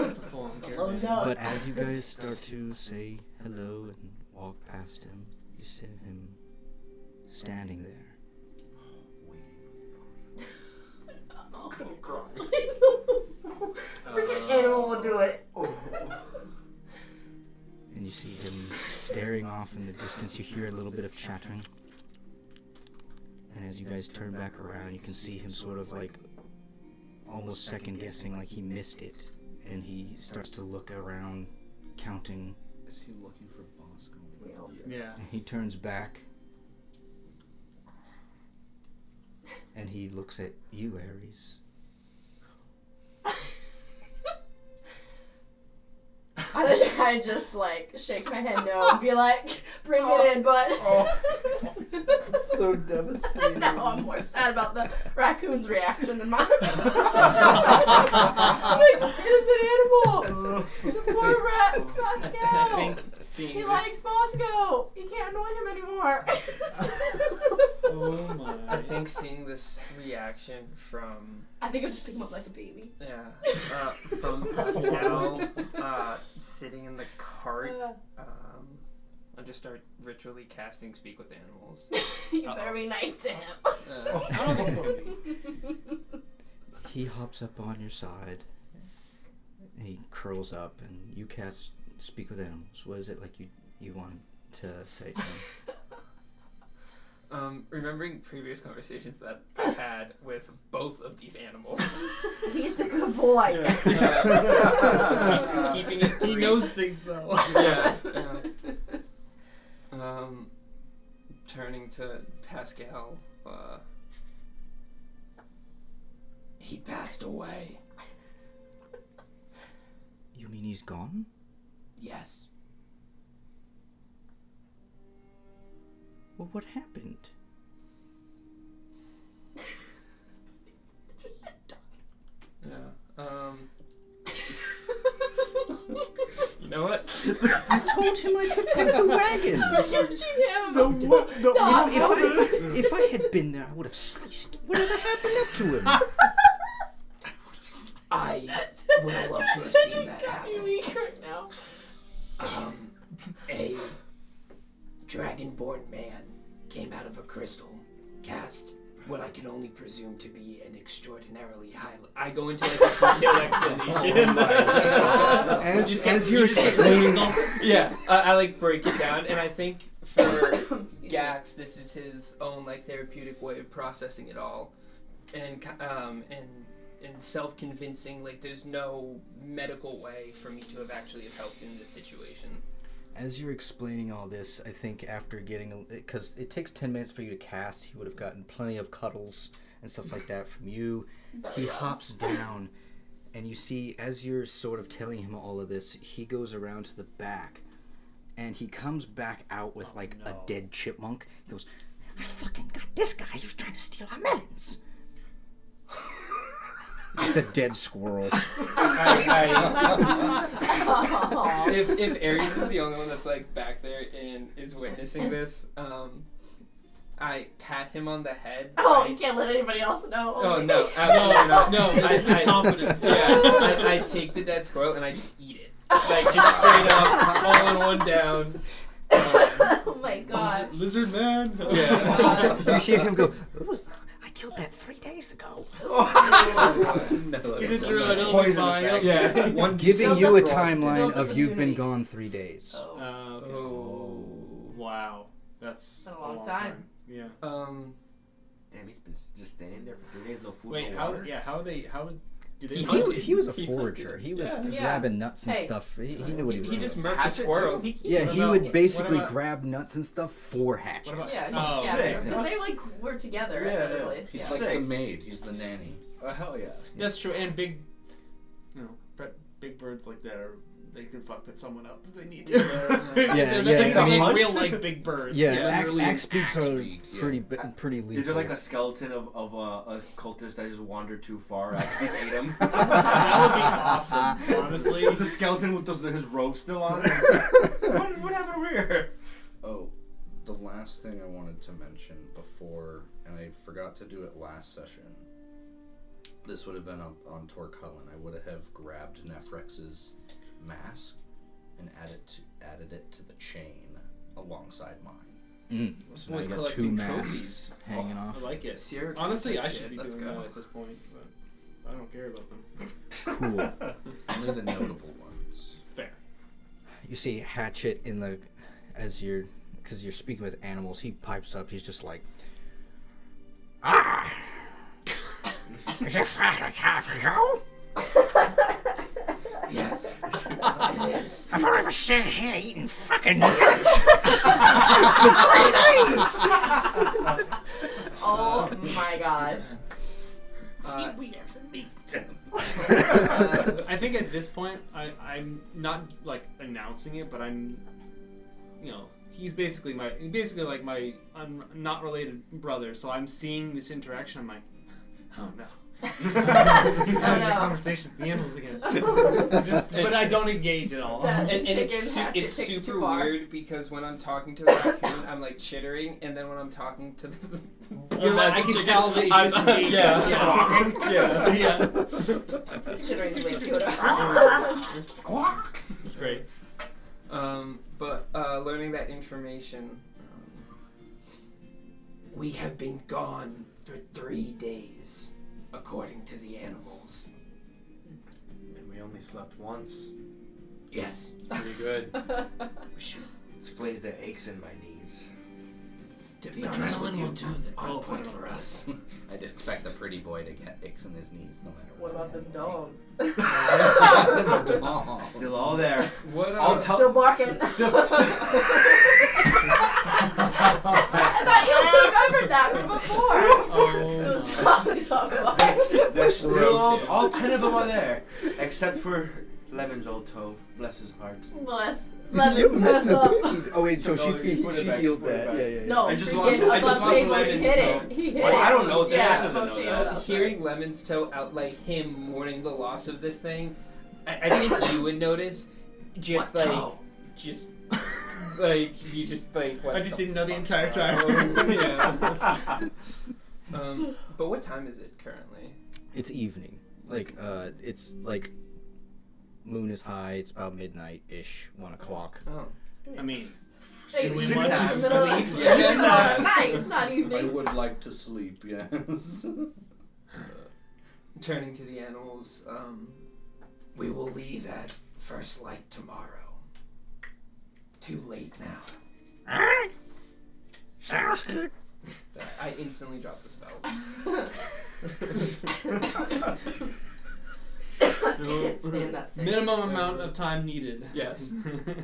It's a full-on Load character. up. But as you guys start to say hello and walk past him, you see him standing there. I'm gonna cry. Freaking animal will do it. And you see him staring off in the distance. You hear a little bit of chattering. And as you guys turn back around, you can see him sort of like almost second guessing, like he missed it. And he starts to look around, counting. Is he looking for Bosco? Yeah. And he turns back. And he looks at you, Ares. I think I just like shake my head no and be like, bring it in, bud. So devastating. No, I'm more sad about the raccoon's reaction than mine. I'm like, this innocent animal. The poor rat, Pascal. I think seeing He this, likes Bosco. You can't annoy him anymore. Oh my. I think seeing this reaction from I think I'll just pick him up like a baby. from Pascal sitting in the cart, I'll just start ritually casting Speak with Animals. You better be nice to him. I don't think it's gonna be. He hops up on your side. And he curls up, and you cast Speak with Animals. What is it like you wanted to say to him? Remembering previous conversations that I had with both of these animals. He's a good boy. Keeping it He brief. knows things though. Yeah. Turning to Pascal, he passed away. You mean he's gone? Yes. Well, what happened? Yeah. You know what? I told him I could take the wagon. If I had been there, I would have sliced whatever happened up to him. I would have loved to have seen that happen. Weak right now. A dragonborn man came out of a crystal, cast what I can only presume to be an extraordinarily high. I go into like a detailed explanation. As you're explaining, Yeah, I like break it down, and I think for Gax, this is his own like therapeutic way of processing it all, and self-convincing. Like, there's no medical way for me to have actually have helped in this situation. as you're explaining all this, I think after getting, because it takes 10 minutes for you to cast, he would have gotten plenty of cuddles and stuff like that from you. He hops down, and you see, as you're sort of telling him all of this, he goes around to the back, and he comes back out with a dead chipmunk. He goes, I fucking got this guy. He was trying to steal our melons. Just a dead squirrel. If Ares is the only one that's like back there and is witnessing this, I pat him on the head. Oh, you can't let anybody else know. Oh no, absolutely not. No, this is confidence. Yeah, I take the dead squirrel and I just eat it. Like just straight up, all in one down. Oh my god. Lizard man. Yeah. You hear him go, "Ooh, I killed that 3 days ago." Is it true? I don't Poison fine. effect. Yeah. One giving Builds you up- a it timeline builds up of you've been immunity. gone 3 days. Oh. Okay. Oh. Wow. That's Been a long time. Yeah. Damn, he's been just standing there for 3 days, no food, Wait, no how? water. Yeah. How did they? He was a He forager. hunted. He was Yeah. grabbing nuts and Hey. stuff. He knew what he was He doing. just murked the Hatchet squirrels. too? Yeah, What he about- would basically what about- grab nuts and stuff for hatchet. What about? Yeah, he's Oh, yeah, sick. because they like were together Yeah, at the yeah. place. He's Yeah. like Sick. the maid. He's the nanny. Hell yeah. That's true. And big, big birds like that are. They can fuck with someone up if they need to. Yeah, They're I mean- real like big birds. Yeah, literally axe an beaks axe are beak, yeah. pretty lethal. Is there like a skeleton of a cultist that just wandered too far after he ate him? That would be awesome. Honestly, Is the skeleton with his robe still on? what happened over here? Oh, the last thing I wanted to mention before, and I forgot to do it last session. This would have been up on Torcullen. I would have grabbed Nephrex's mask and added it to the chain alongside mine. So now Boys you got 2 collecting masks trophies. hanging I off. like it. Sierra Honestly, can't I touch should it. be Let's doing go. that at this point, but I don't care about them. Cool. Only the notable ones. Fair. You see Hatchet in the because you're speaking with animals. He pipes up. He's just like, is it finally time to go? Yes. I've only been sitting here eating fucking nuts for 3 days. Oh my god. We have to meet them. I think at this point, I'm not like announcing it, but I'm, he's basically like my not related brother. So I'm seeing this interaction. I'm like, oh no. He's having a conversation with the animals again. But I don't engage at all. That And chicken it's hatchet it's takes super too far. weird because when I'm talking to the raccoon, I'm like chittering, and then when I'm talking to the You're like, I can chicken, tell that you I'm- disengage. yeah. Yeah. Considering the way cute. It's great. But learning that information, we have been gone for 3 days, according to the animals. And we only slept once. Yes. Pretty good. Explains the aches in my knees. To be honest with you, on Oh, point for us. I'd expect a pretty boy to get aches in his knees no matter What about the dogs? Oh. Still all there. What I'll tell. Still barking. I thought you remembered that from before. It was probably not fun. There's still all 10 of them are there, except for Lemon's old toe. Bless his heart. Bless. You missed the Lemon. pinky. Oh wait, so No, you put it back, healed put it that. back. Yeah. No, I just freaking lost- I just above lost table, he Lemon's hit toe. it. He hit Well, it. I don't know. The Yeah, app doesn't above know table, that. that's Hearing Lemon's toe out like him mourning the loss of this thing, I think you would notice. Just What like, toe? just like you just like. What I just the didn't know the fuck? entire time. Yeah. But what time is it currently? It's evening. Like it's like moon is high. It's about midnight-ish, 1 o'clock. Oh. I mean, Hey, do we it's want to the sleep? middle of- Yeah. It's not night. It's not I evening. would like to sleep, yes. Turning to the animals, we will leave at first light tomorrow. Too late now. Sounds good. I instantly dropped the spell. I can't stand that thing. minimum amount of time needed. Yes.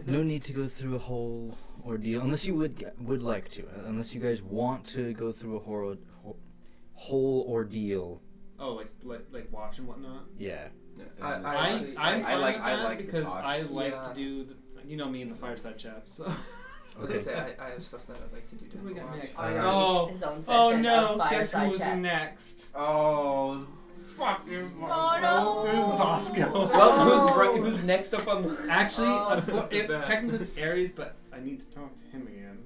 No need to go through a whole ordeal unless you would like to. Unless you guys want to go through a whole ordeal. Oh, like watch and whatnot. Yeah. I'm I fine like- with I that like the because talks. I like Yeah. to do me in the fireside chats. So. I was gonna say, I have stuff that I'd like to do Who we during the got watch. next? Oh, yeah, Oh. his own session Oh no! of Guess fireside who's chats. next? Oh, fucking. Oh no! Who's Bosco? Well, who's next up on the... Actually, Oh. technically it's Aries, but I need to talk to him again.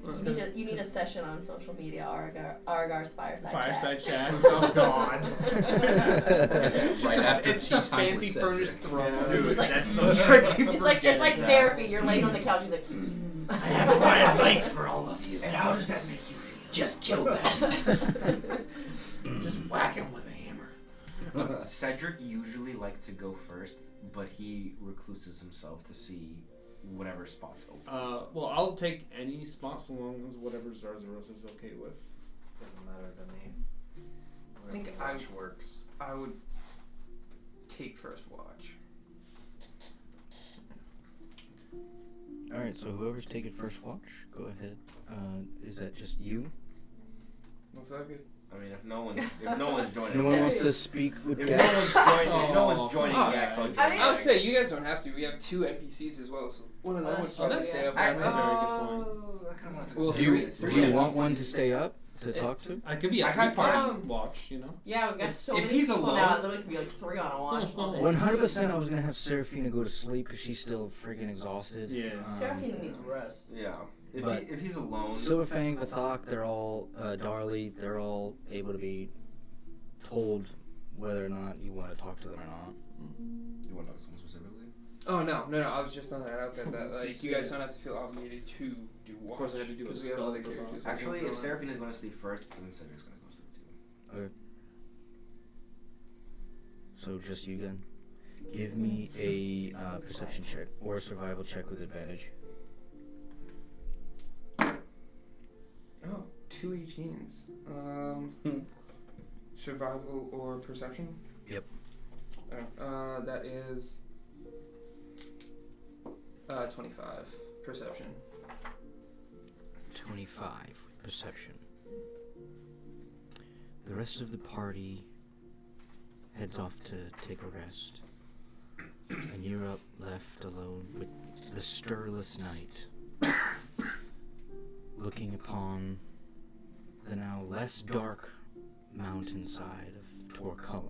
You need a session on social media. Argar's fireside Fireside chats. chats. Oh God. Right after it's tea the time fancy with furnished Cedric. throne. Dude, It's like- that's so tricky. It's like therapy. You're laying on the couch. He's like, I have my advice for all of you. And how does that make you feel? Just kill them. Just whack him with a hammer. Cedric usually likes to go first, but he recluses himself to see whatever spot's open. Well, I'll take any spot so long as whatever Zarzaros is okay with. Doesn't matter to me. I think Watch works. I would take first watch. All right, so whoever's taking first watch, go ahead. Is that just you? Looks like it. I mean, if no one's joining, No one wants to speak with if Gax? no one's joining Oh, Gax, I'll I mean, I would say you guys don't have to. We have 2 NPCs as well, so one of them would That's probably true. stay up. That's a and- very good point. I kind of want to. Well, Do you, three do you NPCs. want one to stay up to Yeah. talk to? I could be. I I could be got part time. of watch. You know. yeah, we got If- so if many he's people alone- now. It literally could be like 3 on a watch. all day. 100% I was going to have Seraphina go to sleep because she's still freaking exhausted. Yeah. Seraphina needs rest. Yeah. But- If he's alone. Silverfang, Vathok, they're all, Darley, they're all able to be told whether or not you want to talk to them or not. You want to know someone specifically? Oh no. I was just throwing that out there. That So like you you guys said- don't have to feel obligated to do watch. Of course, I had to do a because we have spell other for characters. boss. we can Actually, throw if in. Seraphina's going to sleep first, then Cedric's going to go sleep too. So just you then. Give me a perception check or a survival check with advantage. Oh, 2 18s. Survival or perception? Yep. Oh, that is 25 perception. 25 with perception. The rest of the party heads off to take a rest. And you're up left alone with the stirless night, looking upon the now less dark mountainside of Torcullen.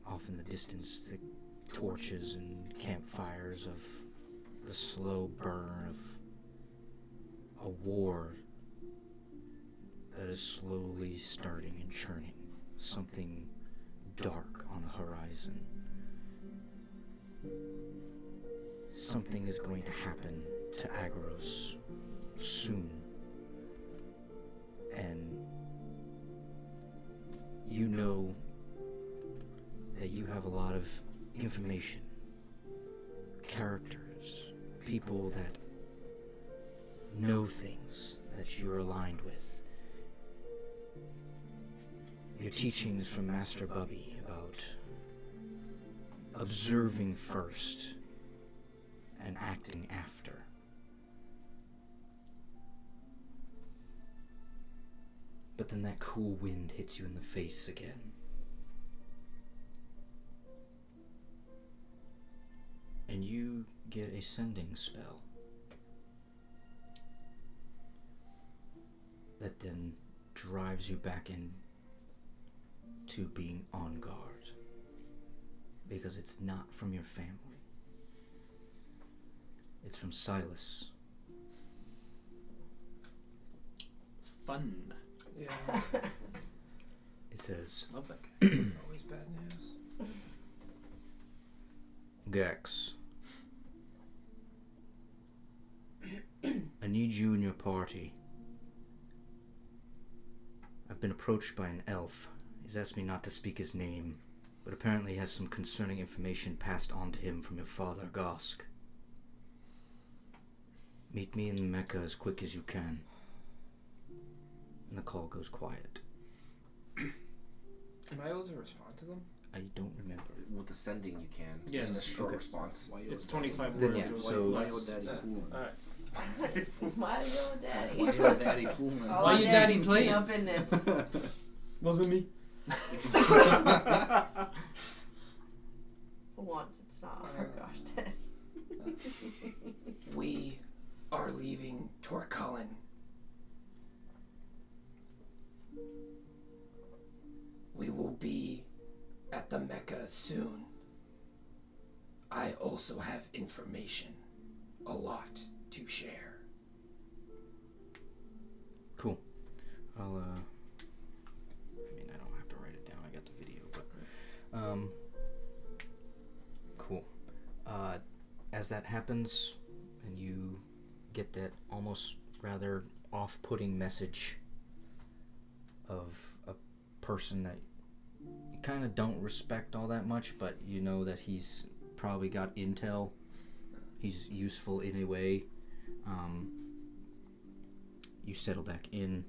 Off in the distance, the torches and campfires of the slow burn of a war that is slowly starting and churning. Something dark on the horizon. Something is going to happen to Agros soon. And you know that you have a lot of information, characters, people that know things that you're aligned with. Your teachings from Master Bubby about observing first and acting after. But then that cool wind hits you in the face again. And you get a sending spell that then drives you back in to being on guard, because it's not from your family. It's from Silas. Fun. Yeah, It says, Love that guy. always bad news. Gax, I need you and your party. I've been approached by an elf. He's asked me not to speak his name, but apparently he has some concerning information passed on to him from your father, Gosk. Meet me in Mecca as quick as you can. And the call goes quiet. Am I able to respond to them? I don't remember. With the sending, you can. Yes. It's a short Okay. response. It's 25 Then, words. yeah, or so- like Why less. your daddy fooling? Alright. Why your daddy? Why your daddy fooling? Oh, Why your daddy daddy's playing? up in this. Wasn't me. For once, it's not. Oh gosh, daddy. We are leaving Torcullen. We will be at the Mecca soon. I also have information. A lot to share. Cool. I'll, I mean, I don't have to write it down. I got the video, but, cool. As that happens, and you get that almost rather off-putting message of a person that you kind of don't respect all that much, but you know that he's probably got intel. He's useful in a way. You settle back in,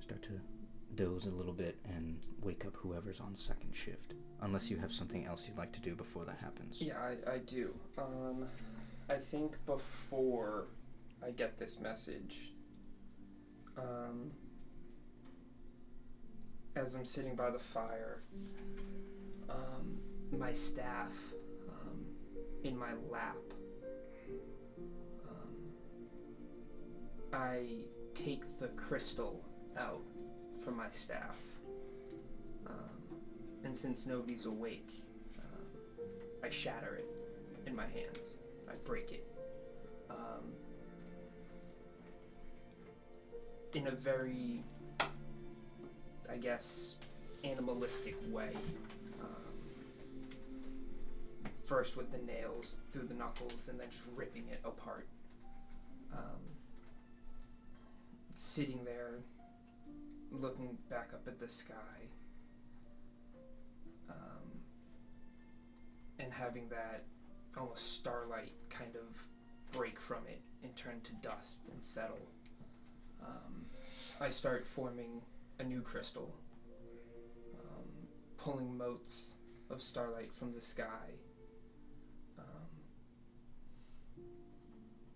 start to doze a little bit, and wake up whoever's on second shift. Unless you have something else you'd like to do before that happens. Yeah, I do. I think before I get this message, as I'm sitting by the fire, my staff in my lap, I take the crystal out from my staff, and since nobody's awake, I shatter it in my hands. I break it. In a very, I guess, animalistic way. First with the nails through the knuckles and then just ripping it apart. Sitting there, looking back up at the sky, and having that almost starlight kind of break from it and turn to dust and settle. I start forming a new crystal, pulling motes of starlight from the sky.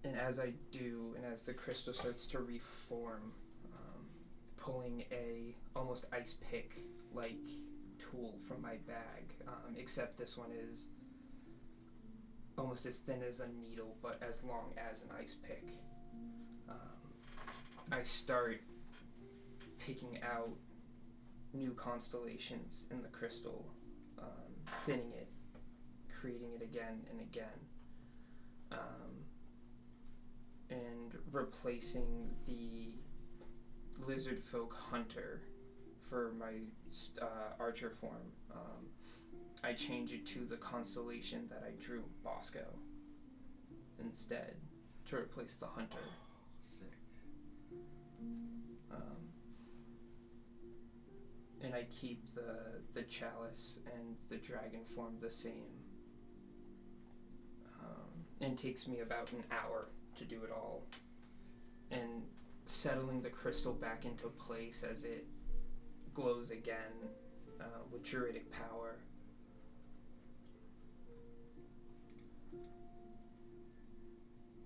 And as I do, and as the crystal starts to reform, pulling a almost ice pick like tool from my bag, except this one is almost as thin as a needle but as long as an ice pick. I start picking out new constellations in the crystal, thinning it, creating it again and again, and replacing the lizard folk hunter for my archer form. I change it to the constellation that I drew Bosco instead to replace the hunter. Sick. And I keep the chalice and the dragon form the same. And it takes me about an hour to do it all. And settling the crystal back into place as it glows again with druidic power.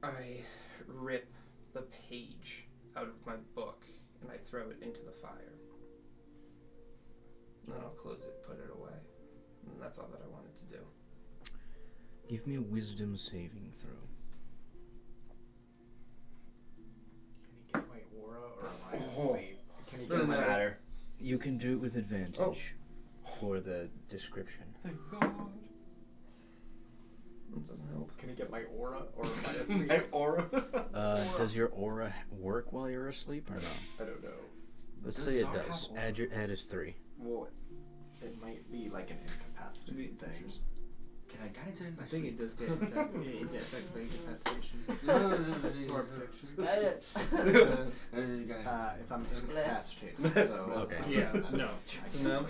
I rip the page out of my book and I throw it into the fire. And then I'll close it, put it away. And that's all that I wanted to do. Give me a wisdom saving throw. Can you get my aura or am I asleep? Can you get Doesn't my matter. You can do it with advantage for the description. Thank God. It doesn't help. Can you get my aura or am I asleep? My aura. Does your aura work while you're asleep or no? I don't know. Let's Does say it Zara does. have aura? Add his 3. Well, it might be like an incapacitating thing. Can I guide it in my I think sleep? it does get affects by incapacitation. Or protection. If I'm incapacitated, so Okay. Yeah, no. No.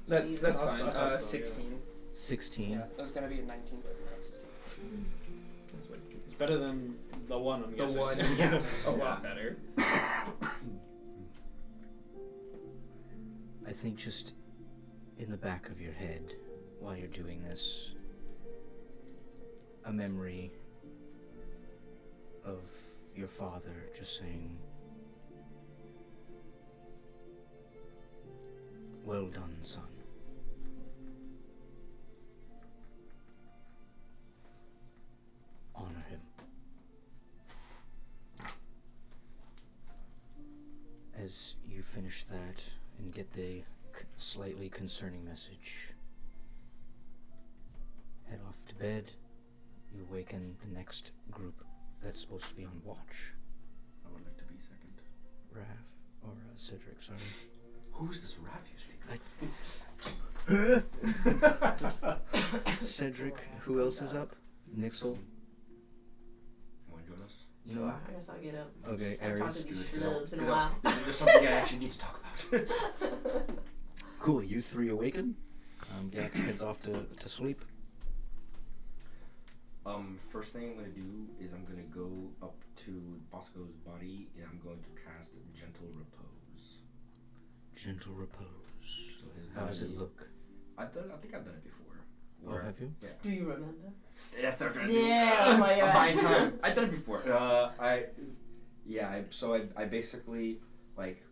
That's fine. That's fine. 16. 16. Yeah, it was gonna be a 19, but that's a 16. That's what It's better than the one, I'm the guessing. one, yeah, a lot better. I think just in the back of your head while you're doing this, a memory of your father just saying, "Well done, son." Honor him. As you finish that and get the slightly concerning message, head off to bed. You awaken the next group that's supposed to be on watch. I would like to be second. Raph, or Cedric, sorry. Who's this Raph you speak of? Cedric, who else is up? Nixel? You want to join us? Sure, I guess I'll get up. Okay, I haven't talked Aries. to these schlubs in a while. There's something I actually need to talk about. Cool, you three awaken. Gax heads off to sleep. First thing I'm gonna do is I'm gonna go up to Bosco's body and I'm going to cast Gentle Repose. Gentle repose. So his How does it body- look? I think I've done it before. Oh, have you? Do you remember? That's what I'm trying to Yeah, do. oh my God. I'm buying time. I've done it before. I basically like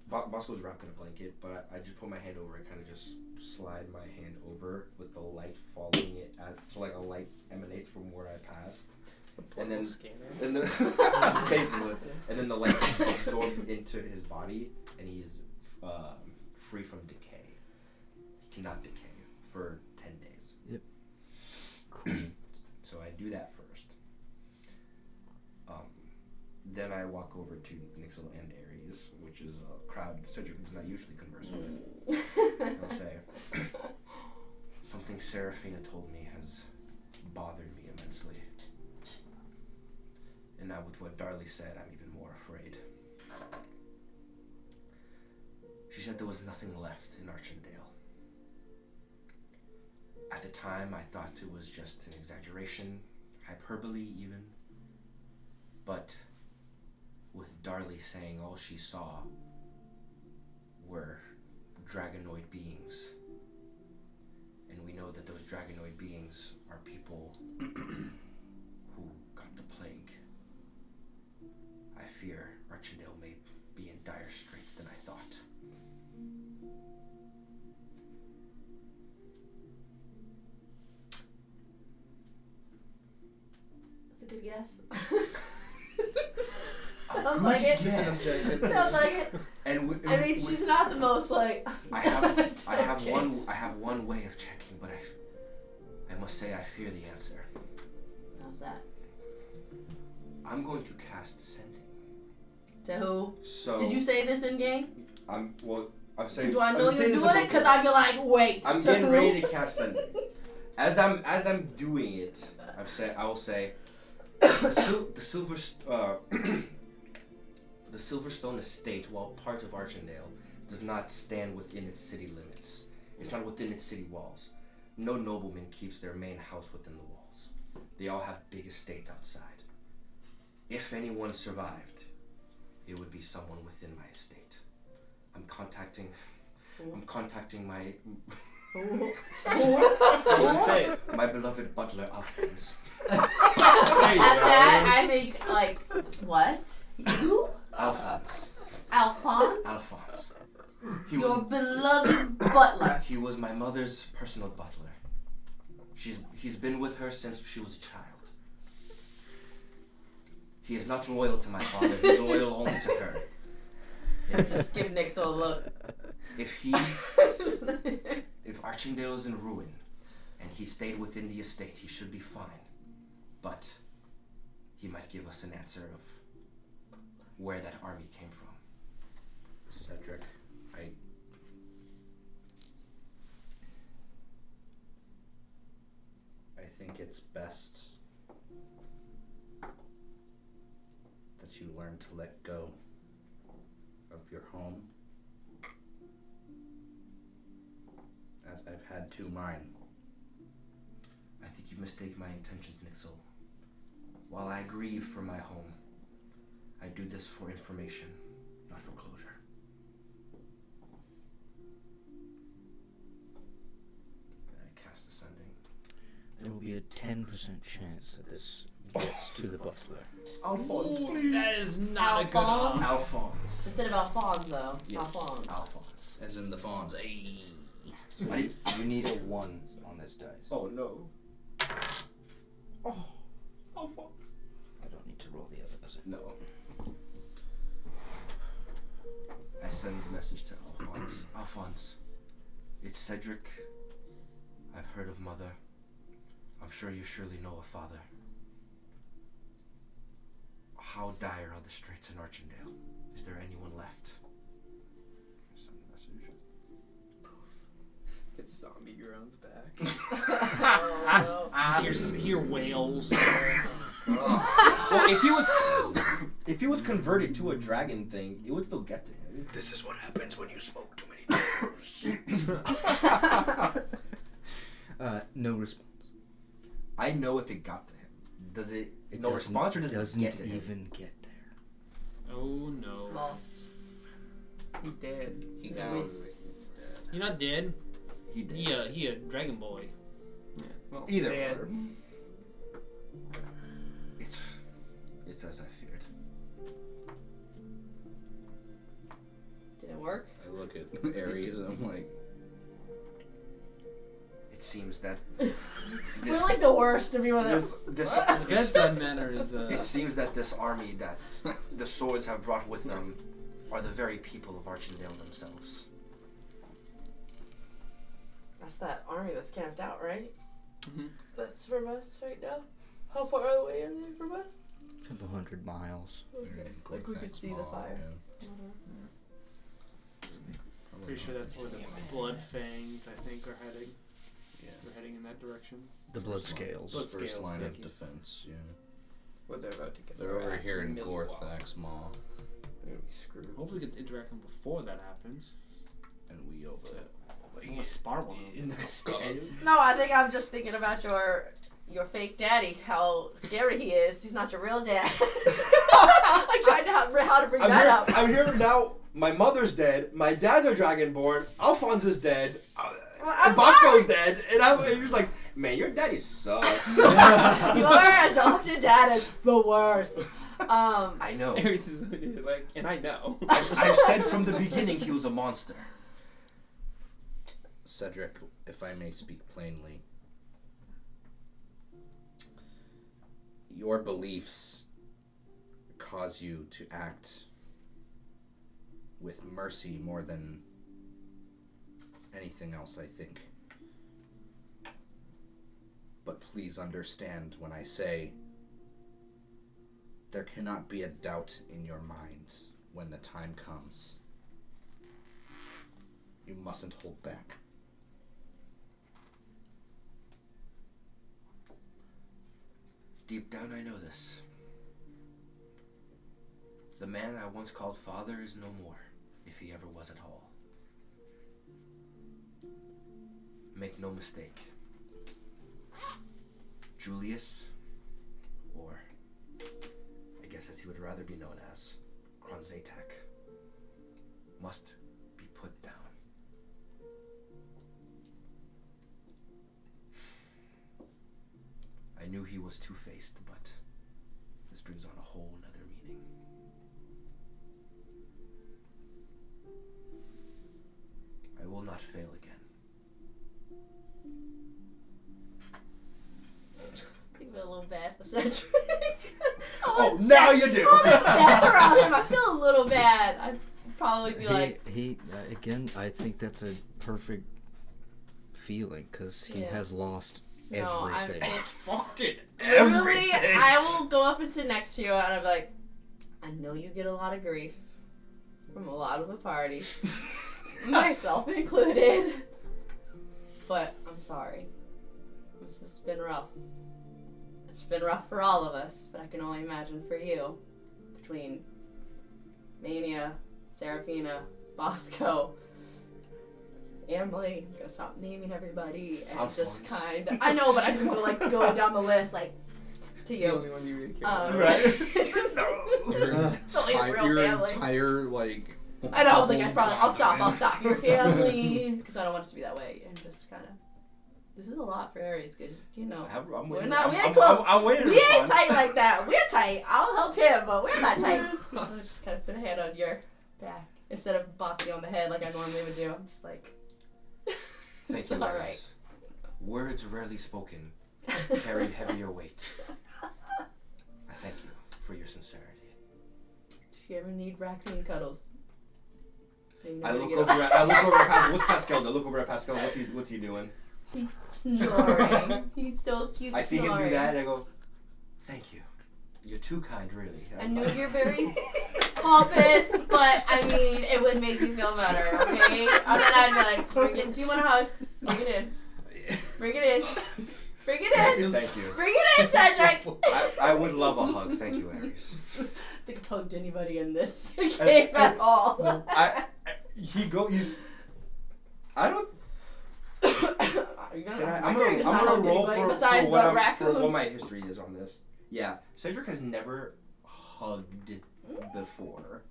Bosco's wrapped in a blanket, but I just put my hand over it, kind of just slide my hand over with the light following it, so like a light emanates from where I pass, and then basically, and then the light is absorbed into his body, and he's free from decay. He cannot decay for 10 days. Yep. Cool. So I do that first. Then I walk over to Nixel and Aries, which is a crowd Cedric does not usually converse with. I'll say, something Seraphina told me has bothered me immensely. And now with what Darley said, I'm even more afraid. She said there was nothing left in Archendale. At the time, I thought it was just an exaggeration, hyperbole even. But with Darley saying all she saw were dragonoid beings, and we know that those dragonoid beings are people who got the plague, I fear Archendale may be in dire straits than I thought. That's a good guess. Sounds like it. Yes. Sounds like it. And I mean, she's not the most like. I have Okay. one way of checking, but I must say I fear the answer. How's that? I'm going to cast Sending. To who? So Did you say this in game? I'm saying. Do I know I'm saying you're this doing it? Because I'd be like, wait. I'm to getting who? ready to cast Sending. As I'm doing it, I will say the Silverstone estate, while part of Archendale, does not stand within its city limits. It's not within its city walls. No nobleman keeps their main house within the walls. They all have big estates outside. If anyone survived, it would be someone within my estate. I'm contacting my Let's say it. my beloved butler Alphonse. There you At go. that, I think, like, what? You? Alphonse. Alphonse? He Your was beloved butler. he was my mother's personal butler. He's been with her since she was a child. He is not loyal to my father. He's loyal only to her. Just give Nixel a look. If Archendale is in ruin and he stayed within the estate, he should be fine. But he might give us an answer of where that army came from. Cedric, I think it's best that you learn to let go of your home, as I've had to mine. I think you mistake my intentions, Nixel. While I grieve for my home, I do this for information, not for closure. I cast Ascending. There will be a 10% chance that this gets to the butler. Alphonse, That is not a good Alphonse? odds. Alphonse. Instead of Alphonse, though. Yes, Alphonse. Alphonse. As in the fawns. Ayy. You need a 1 on this dice. Oh no. Alphonse. I don't need to roll the other percent. No. I send the message to Alphonse. Alphonse, it's Cedric. I've heard of Mother. I'm sure you surely know a father. How dire are the straits in Archendale? Is there anyone left? Send a message. It's zombie groans back. Oh, Hear whales. Well, if he was converted to a dragon thing, it would still get to him. This is what happens when you smoke too many tobacos. No response. I know if it got to him. Does it? No doesn't- response, or does it doesn't get to him? even get there. Oh no. Lost. He dead. He The down. wisps. You're not dead. He did. He a dragon boy. Yeah. Well, Either dead. or. It's as I feared. Didn't work. I look at Ares and I'm like, It seems that We're like the worst to be with this, them. this, Bedside manner is. it seems that this army that the swords have brought with them are the very people of Archendale themselves. That's that army that's camped out, right? Mhm. That's from us right now. How far away are they from us? A couple 100 miles. Okay. Like we could see the fire. Pretty sure that's where the blood fangs, I think, are heading. yeah. We're heading in that direction. The blood scales. Blood First scales, line thank of you. defense, yeah. What they're about to get. They're their over ass here in milli Gorthax Maw, They're gonna be screwed. Hopefully we get to interact with them before that happens. and we over I want to spar one of them. No, I think I'm just thinking about your fake daddy. How scary he is. He's not your real dad. I tried to how to bring that up. I'm here now. My mother's dead. My dad's a dragonborn. Alphonse's dead. I'm Bosco's sorry. dead. And I'm just like, man, your daddy sucks. Your adopted dad is the worst. I know. Ares is like, and I know. I've said from the beginning he was a monster. Cedric, if I may speak plainly, your beliefs cause you to act with mercy more than anything else, I think. But please understand when I say there cannot be a doubt in your mind when the time comes. You mustn't hold back. Deep down I know this. The man I once called father is no more, if he ever was at all. Make no mistake. Julius, or I guess as he would rather be known as, Kronzatak, must be put down. I knew he was two-faced, but this brings on a whole nother meaning. I will not fail again. I feel a little bad for Cedric. Oh, now you do. All this death around him, I feel a little bad. I'd probably be like, He again, I think that's a perfect feeling because he Yeah. has lost no, everything. Fucking Literally, I will go up and sit next to you and I'll be like, I know you get a lot of grief from a lot of the party, myself included, but I'm sorry. This has been rough. It's been rough for all of us, but I can only imagine for you, between Mania, Serafina, Bosco, Emily. I'm gonna stop naming everybody and just Alphonse. kind of. I know, but I just want to like go down the list like to It's the you. only one you really care Um, about. Right. It's only his real your family. entire, like... I know. I was like, I probably. I'll stop. man. I'll stop. Your family, because I don't want it to be that way, and just kind of. This is a lot for Aries, because you know I'm we're waiting. not. We ain't I'm close. waiting to We ain't respond. tight like that. We're tight. I'll help him, but we're not tight. So I just kind of put a hand on your back instead of bopping you on the head like I normally would do. I'm just like. Thank It's you, all Ares. right. Words rarely spoken carry heavier weight. I thank you for your sincerity. If you ever need raccoon cuddles. you know I where to look get over. 'em. At, I look over at Pascal. What's Pascal? I look over at Pascal. What's he doing? He's snoring. He's so cute. I see snoring. him do that, and I go, "Thank you. You're too kind, really." I know you're very pompous, but I mean, it would make you feel better, okay? And then I'd be like, bring it. Do you want a hug? Bring it in. Bring it in. Bring it in. Thank you. Bring it in, Cedric. I would love a hug. Thank you, Aries. I think I've hugged anybody in this game at all. I don't. I'm I'm gonna roll for besides what the I'm- raccoon. for what my history is on this. Yeah, Cedric has never hugged before.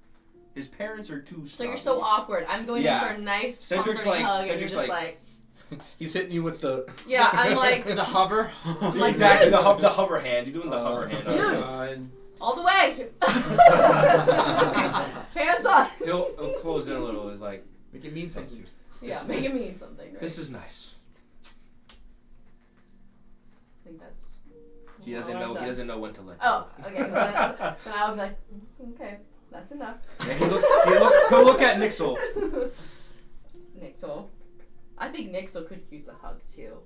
His parents are too. So you're so awkward. I'm going in for a nice, Cedric's comforting hug, and Cedric's you're just like, He's hitting you with the. yeah, I'm like, The hover. like, exactly dude. the hover hand. You're doing the hover hand. Dude. all the way. Hands on. He'll close in a little. He's like, Make it mean something. Yeah, make it mean something, right? "This is nice." I think that's. He doesn't what know. I've He done. doesn't know when to let. Oh, go. okay. Then I would be like, okay, that's enough. And he'll look at Nixel. Nixel. I think Nixel could use a hug too.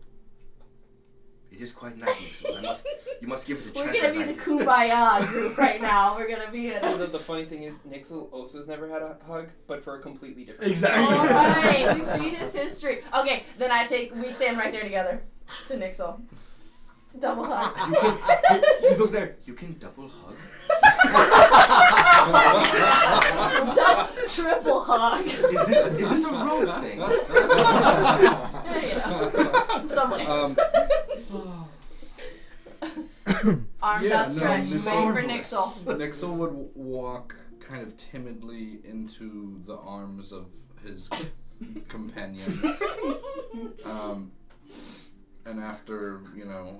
It is quite nice, Nixel. You must give it a We're chance. gonna as be I the did. Kumbaya group right now. We're gonna be in So a... the funny thing is, Nixel also has never had a hug, but for a completely different Exactly. Alright, we've seen his history. Okay, then we stand right there together to Nixel. Double hug. You look there. You can double hug. Triple hug. Is this a road thing? Yeah, you know. Some ways. Arms Yeah, outstretched, no, ready for marvelous. Nixel. Nixel would walk kind of timidly into the arms of his companions. And after, an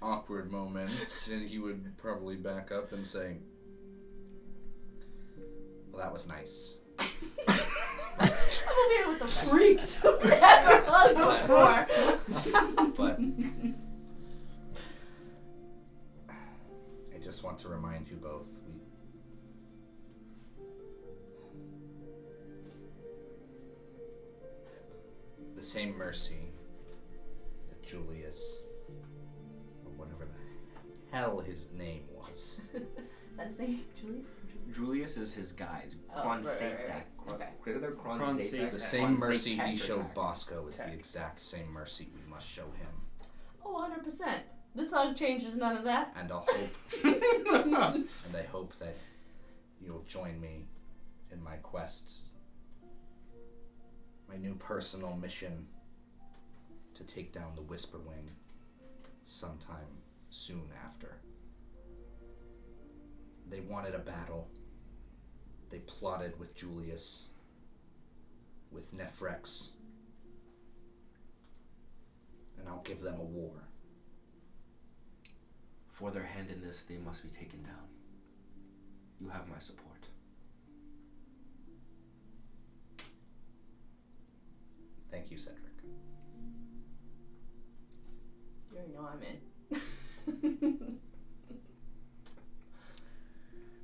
awkward moment, then he would probably back up and say, "Well, that was nice." I'm over here with the freaks who never hugged before. But I just want to remind you both, the same mercy that Julius, or whatever the hell his name was, Is that his name? Julius? Julius is his guys. Oh, right. Okay. the same mercy he showed Bosco is the exact same mercy we must show him. Oh, 100%. This hug changes none of that. And I hope that you'll join me in my quest, my new personal mission to take down the Whisperwing sometime soon after. They wanted a battle. They plotted with Julius, with Nephrex, and I'll give them a war. For their hand in this, they must be taken down. You have my support. Thank you, Cedric. You already know I'm in.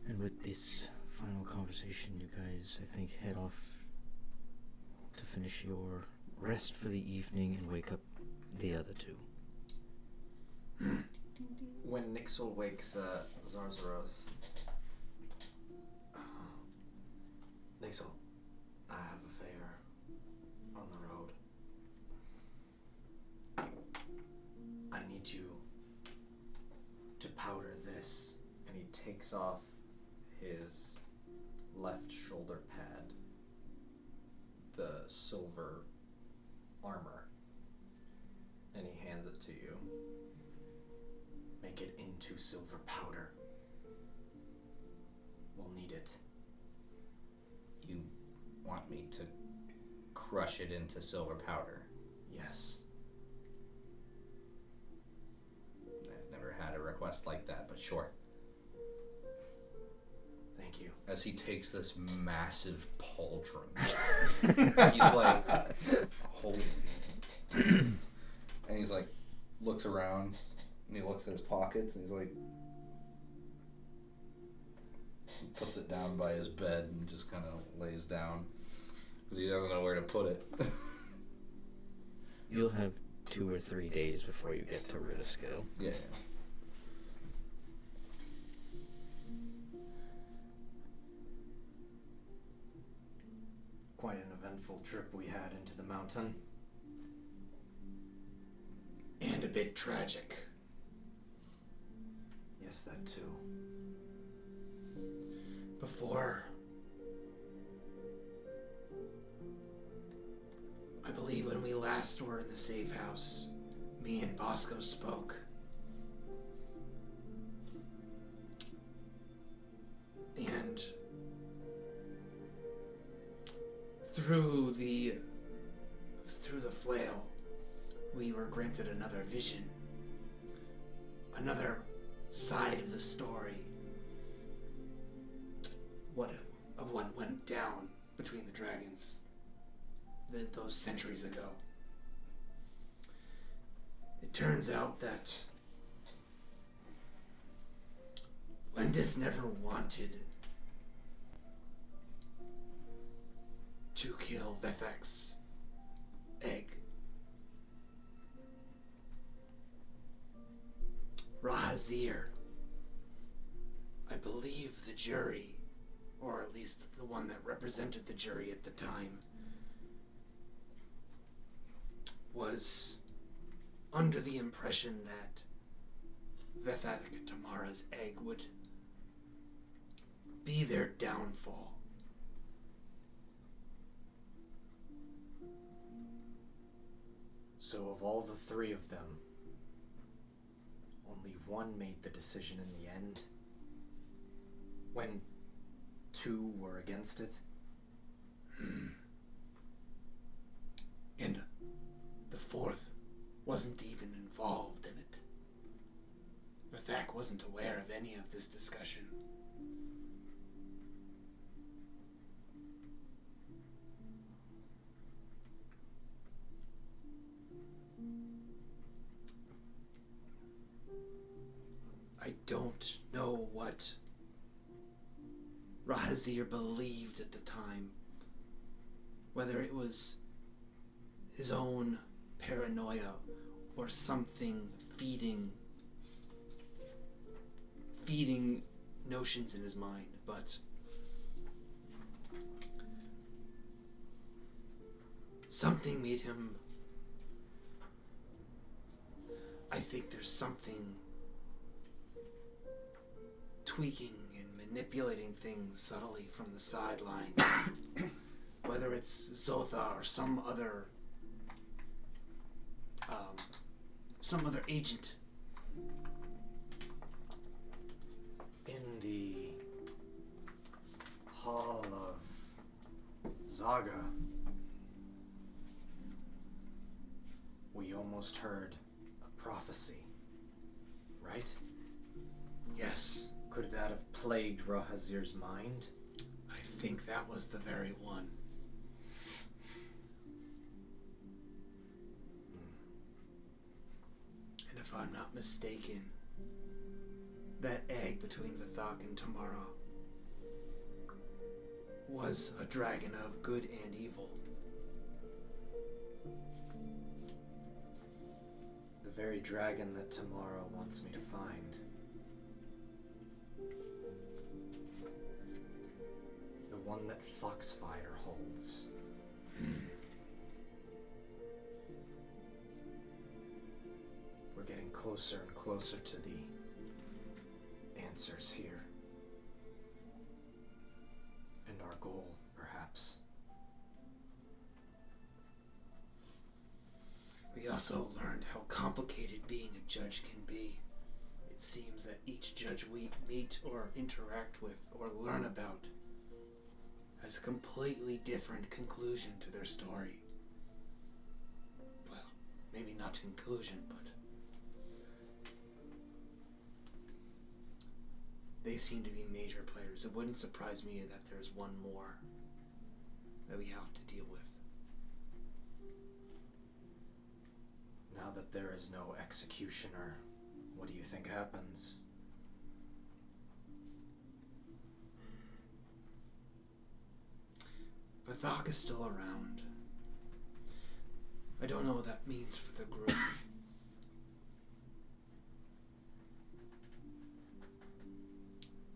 And with this final conversation, you guys, I think, head off to finish your rest for the evening and wake up the other two. When Nixel wakes Zarzaros, Nixel, I have a favor on the road. I need you to powder this. And he takes off his left shoulder pad, the silver armor, and he hands it to you. Make it into silver powder. We'll need it. You want me to crush it into silver powder? Yes. I've never had a request like that, but sure. Thank you. As he takes this massive pauldron, he's like, holy. And he's like, looks around, and he looks at his pockets, and he's like, he puts it down by his bed and just kind of lays down because he doesn't know where to put it. You'll have 2 or 3 days before you get to Ridiscale. Yeah. Quite an eventful trip we had into the mountain. And a bit tragic. Yes, that too. Before, I believe when we last were in the safe house, me and Bosco spoke. And through the flail, we were granted another vision, another side of the story. Of what went down between the dragons those centuries ago. It turns out that Lendis never wanted to kill Vethek's egg. Rahazir, I believe the jury, or at least the one that represented the jury at the time, was under the impression that Vethek Tamara's egg would be their downfall. So of all the three of them, only one made the decision in the end? When two were against it? And the fourth wasn't even involved in it. Vethek wasn't aware of any of this discussion. I don't know what Rahazir believed at the time. Whether it was his own paranoia or something feeding notions in his mind, but something made him. I think there's something tweaking and manipulating things subtly from the sidelines. Whether it's Zotha or some other agent. In the Hall of Zaga, we almost heard a prophecy, right? Yes, Could that have plagued Rahazir's mind? I think that was the very one. And if I'm not mistaken, that egg between Vethak and Tamara was a dragon of good and evil. The very dragon that Tamara wants me to find. The one that Foxfire holds. We're getting closer and closer to the answers here. And our goal, perhaps. We also learned how complicated being a judge can be. It seems that each judge we meet or interact with or learn about has a completely different conclusion to their story. Well, maybe not conclusion, but they seem to be major players. It wouldn't surprise me that there's one more that we have to deal with. Now that there is no executioner, what do you think happens? Vethak is still around. I don't know what that means for the group.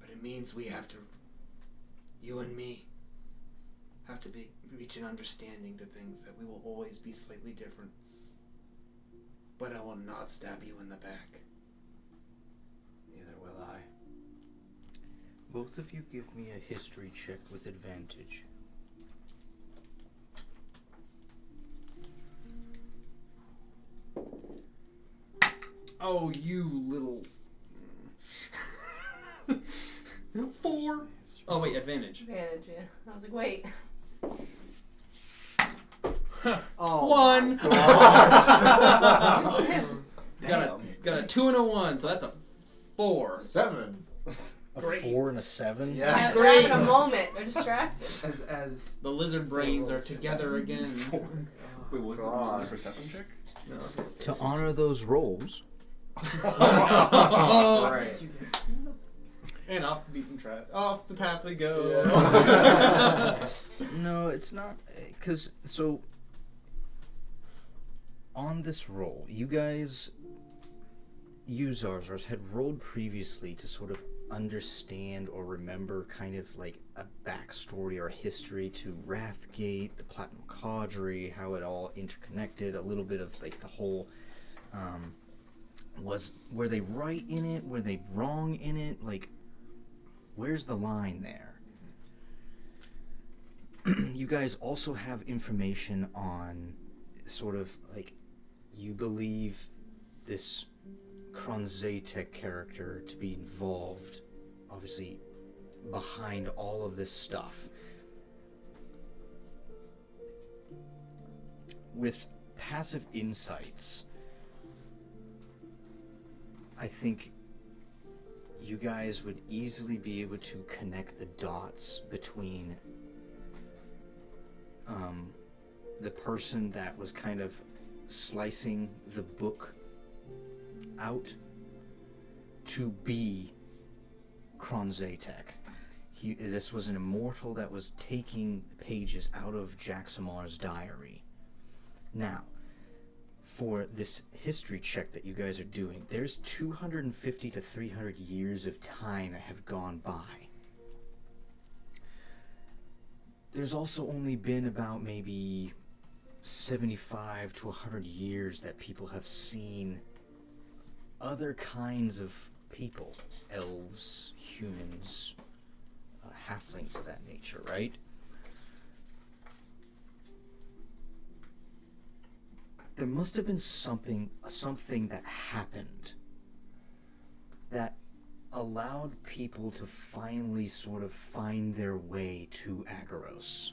But it means we have to, you and me, have to reach an understanding to things that we will always be slightly different. But I will not stab you in the back. Neither will I. Both of you give me a history check with advantage. Oh, you little. 4. Oh wait, advantage. Advantage, yeah. I was like, wait. Oh, 1. Damn. Got a 2 and a 1, so that's a 4. 7. A Great. 4 and a 7? Yeah. We're having a moment. They're distracted. As The lizard brains are together again. Wait, was God. it a perception check? no, To honor those rolls, Oh, Right. and off the beaten track. Off the path we go. no, it's not. Because, so, on this roll, you guys, Zarzars, had rolled previously to sort of understand or remember kind of like a backstory or history to Wrathgate, the Platinum Cadre, how it all interconnected, a little bit of like the whole, were they right in it? Were they wrong in it? Like, where's the line there? You guys also have information on sort of like, you believe this Kronzatek character to be involved, obviously, behind all of this stuff. With passive insights, I think you guys would easily be able to connect the dots between the person that was kind of slicing the book out to be Kronzatek. This was an immortal that was taking pages out of Jaxamar's diary. Now, for this history check that you guys are doing, there's 250 to 300 years of time that have gone by. There's also only been about maybe 75 to 100 years that people have seen other kinds of people, elves, humans, halflings of that nature, right? There must have been something that happened that allowed people to finally sort of find their way to Agaros.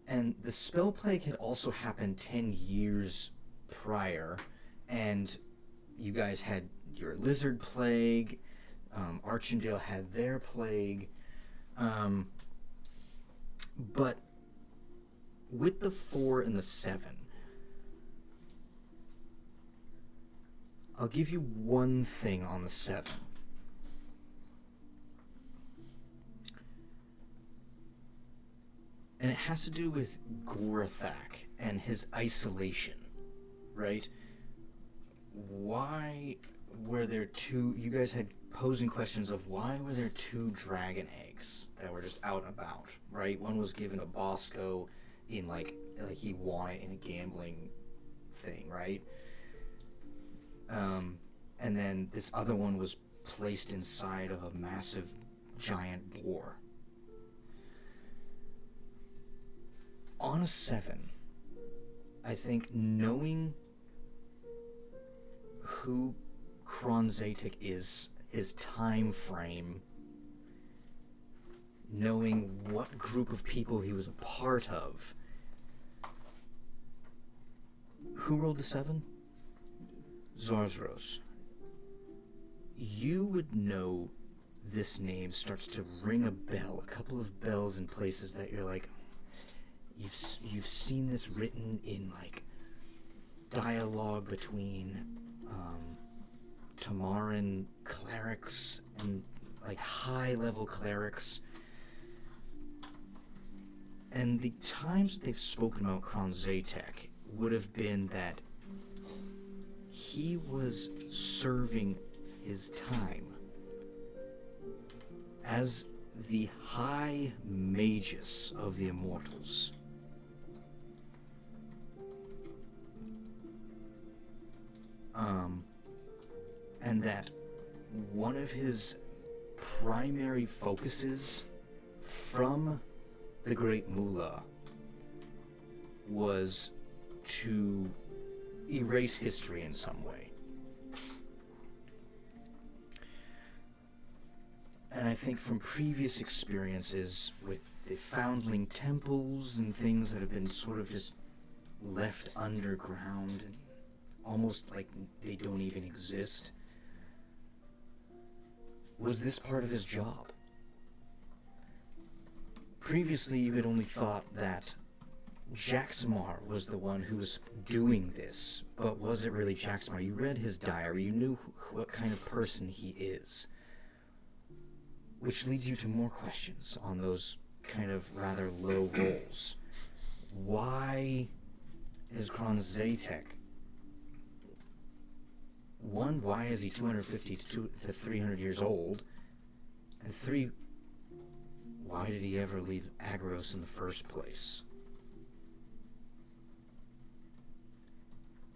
And the spell plague had also happened 10 years prior, and you guys had your lizard plague, Archendale had their plague, but with the 4 and the 7, I'll give you one thing on the 7. And it has to do with Gorathak and his isolation, right? Why were there two... You guys had posing questions of why were there 2 dragon eggs that were just out and about, right? One was given to Bosco in like he won it in a gambling thing, right? And then this other one was placed inside of a massive giant boar. On a 7, I think knowing who Kronzatek is, his time frame, knowing what group of people he was a part of. Who rolled the 7? Zarzros. You would know this name starts to ring a bell, a couple of bells in places that you're like, you've seen this written in like dialogue between Tamaran clerics and like high level clerics. And the times that they've spoken about Kron Zatek would have been that he was serving his time as the High Magus of the Immortals. And that one of his primary focuses from the Great Mullah was to erase history in some way. And I think from previous experiences with the foundling temples and things that have been sort of just left underground and almost like they don't even exist, was this part of his job? Previously, you had only thought that Jaxmar was the one who was doing this, but was it really Jaxmar? You read his diary, you knew what kind of person he is. Which leads you to more questions on those kind of rather low roles. Why is Kron Zatek? One, why is he 250 to 300 years old? And three, why did he ever leave Agros in the first place?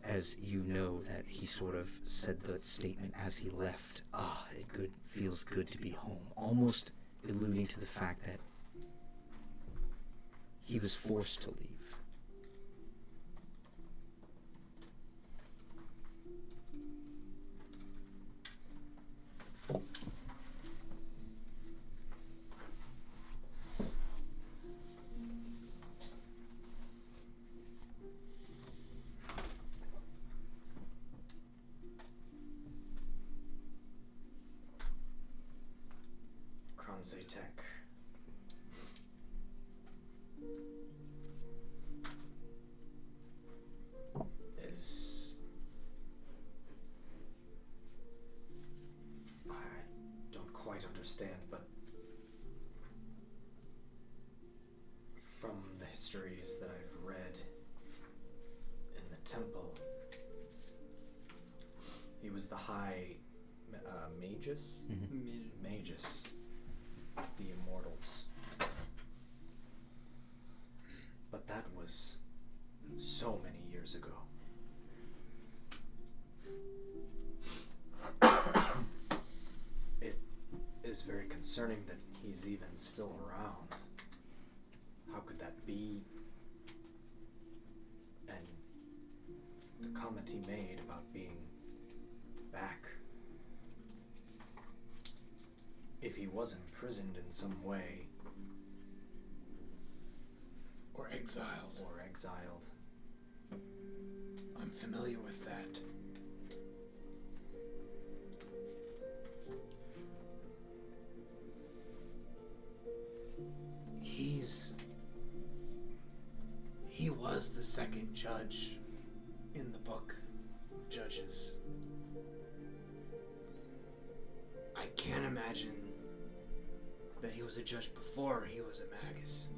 As you know that he sort of said the statement as he left, it feels good to be home, almost alluding to the fact that he was forced to leave. Kron Zatek is... I don't quite understand, but from the histories that I've read in the temple, he was the High Magus? Magus of the Immortals. But that was so many years ago. It is very concerning that he's even still around. How could that be? And the comment he made about being back. If he was imprisoned in some way. Or exiled. I'm familiar with that. He was the second judge in the book of Judges. I can't imagine that he was a judge before he was a magus.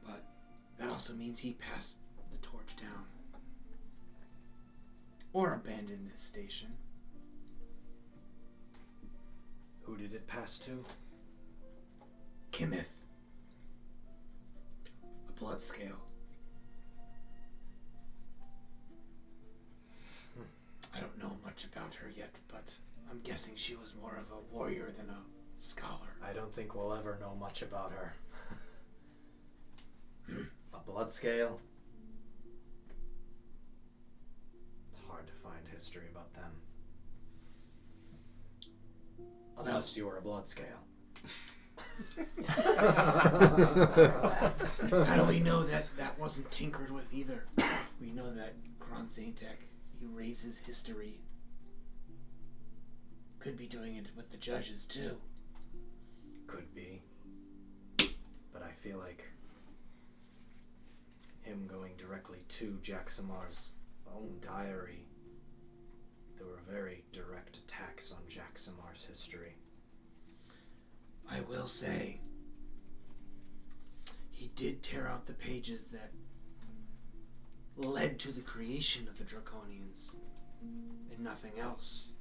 But that also means he passed the torch down. Or abandoned his station. Who did it pass to? Kimith. A blood scale. I don't know much about her yet, but I'm guessing she was more of a warrior than a scholar. I don't think we'll ever know much about her. A blood scale? It's hard to find history about them. Unless you were a blood scale. How do we know that that wasn't tinkered with either? We know that Kron Zatek erases history. Could be doing it with the judges too. Could be. But I feel like him going directly to Jaxamar's own diary, there were very direct attacks reflects on Jacksamar's history. I will say, he did tear out the pages that led to the creation of the Draconians, and nothing else.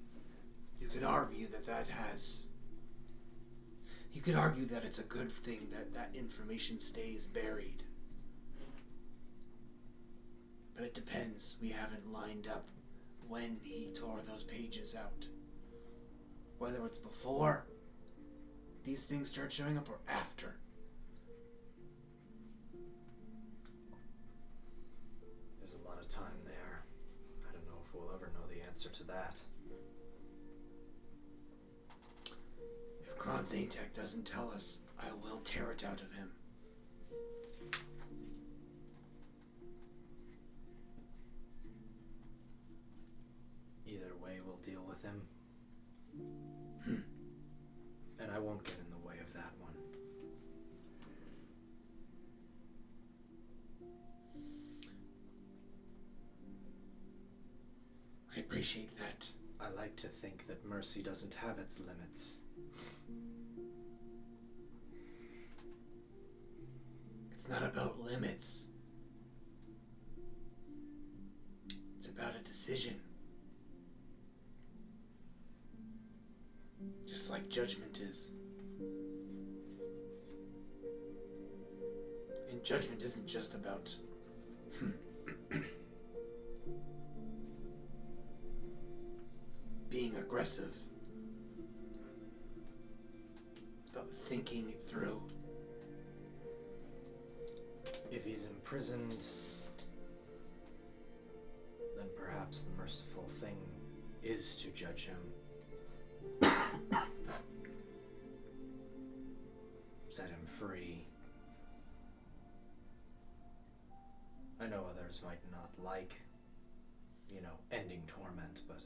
You could argue that it's a good thing that that information stays buried. But it depends. We haven't lined up when he tore those pages out. Whether it's before these things start showing up or after. There's a lot of time there. I don't know if we'll ever know the answer to that. If Kron Zatek doesn't tell us, I will tear it out of him. Either way, we'll deal with him. And I won't get in the way of that one. I appreciate that. I like to think that mercy doesn't have its limits. It's not about limits. It's about a decision. Just like judgment is. And judgment isn't just about being aggressive. It's about thinking it through. If he's imprisoned, then perhaps the merciful thing is to judge him. Set him free. I know others might not like, ending torment, but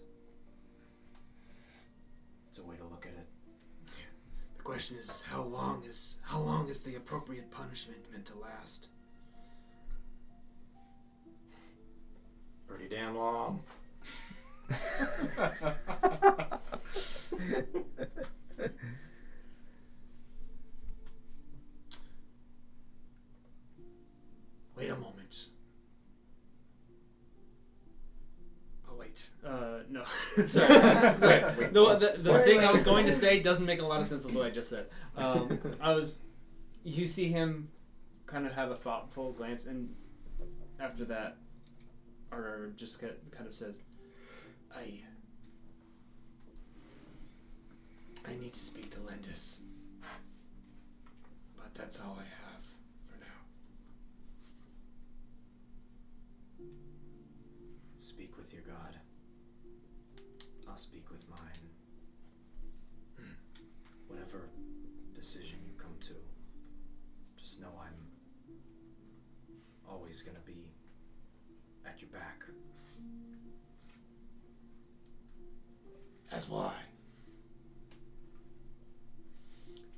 it's a way to look at it. The question is how long is the appropriate punishment meant to last? Pretty damn long. Wait a moment. Oh, wait. No. Sorry. The thing I was going to say doesn't make a lot of sense with what I just said. You see him kind of have a thoughtful glance, and after that, or just kind of says, I need to speak to Lendis. But that's all I have for now. Speak with your God. I'll speak with mine. Whatever decision you come to, just know I'm always gonna be at your back. As will I.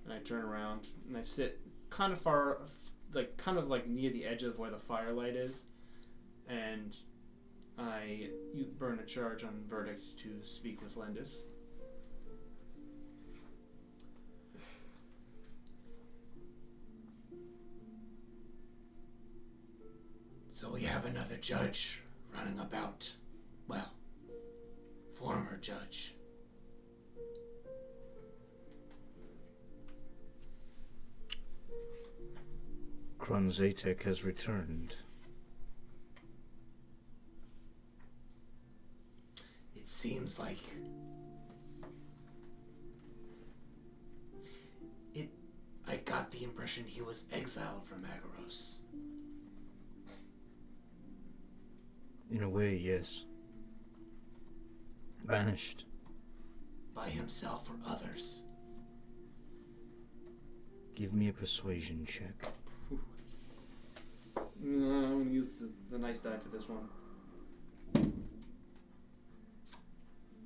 and I turn around and I sit kind of far, like near the edge of where the firelight is, and you burn a charge on verdict to speak with Lendis. So we have another judge running about. Well, former judge. Kronzatek has returned. It seems like I got the impression he was exiled from Agaros. In a way, yes. Banished. By himself or others. Give me a persuasion check. No, I'm going to use the nice die for this one.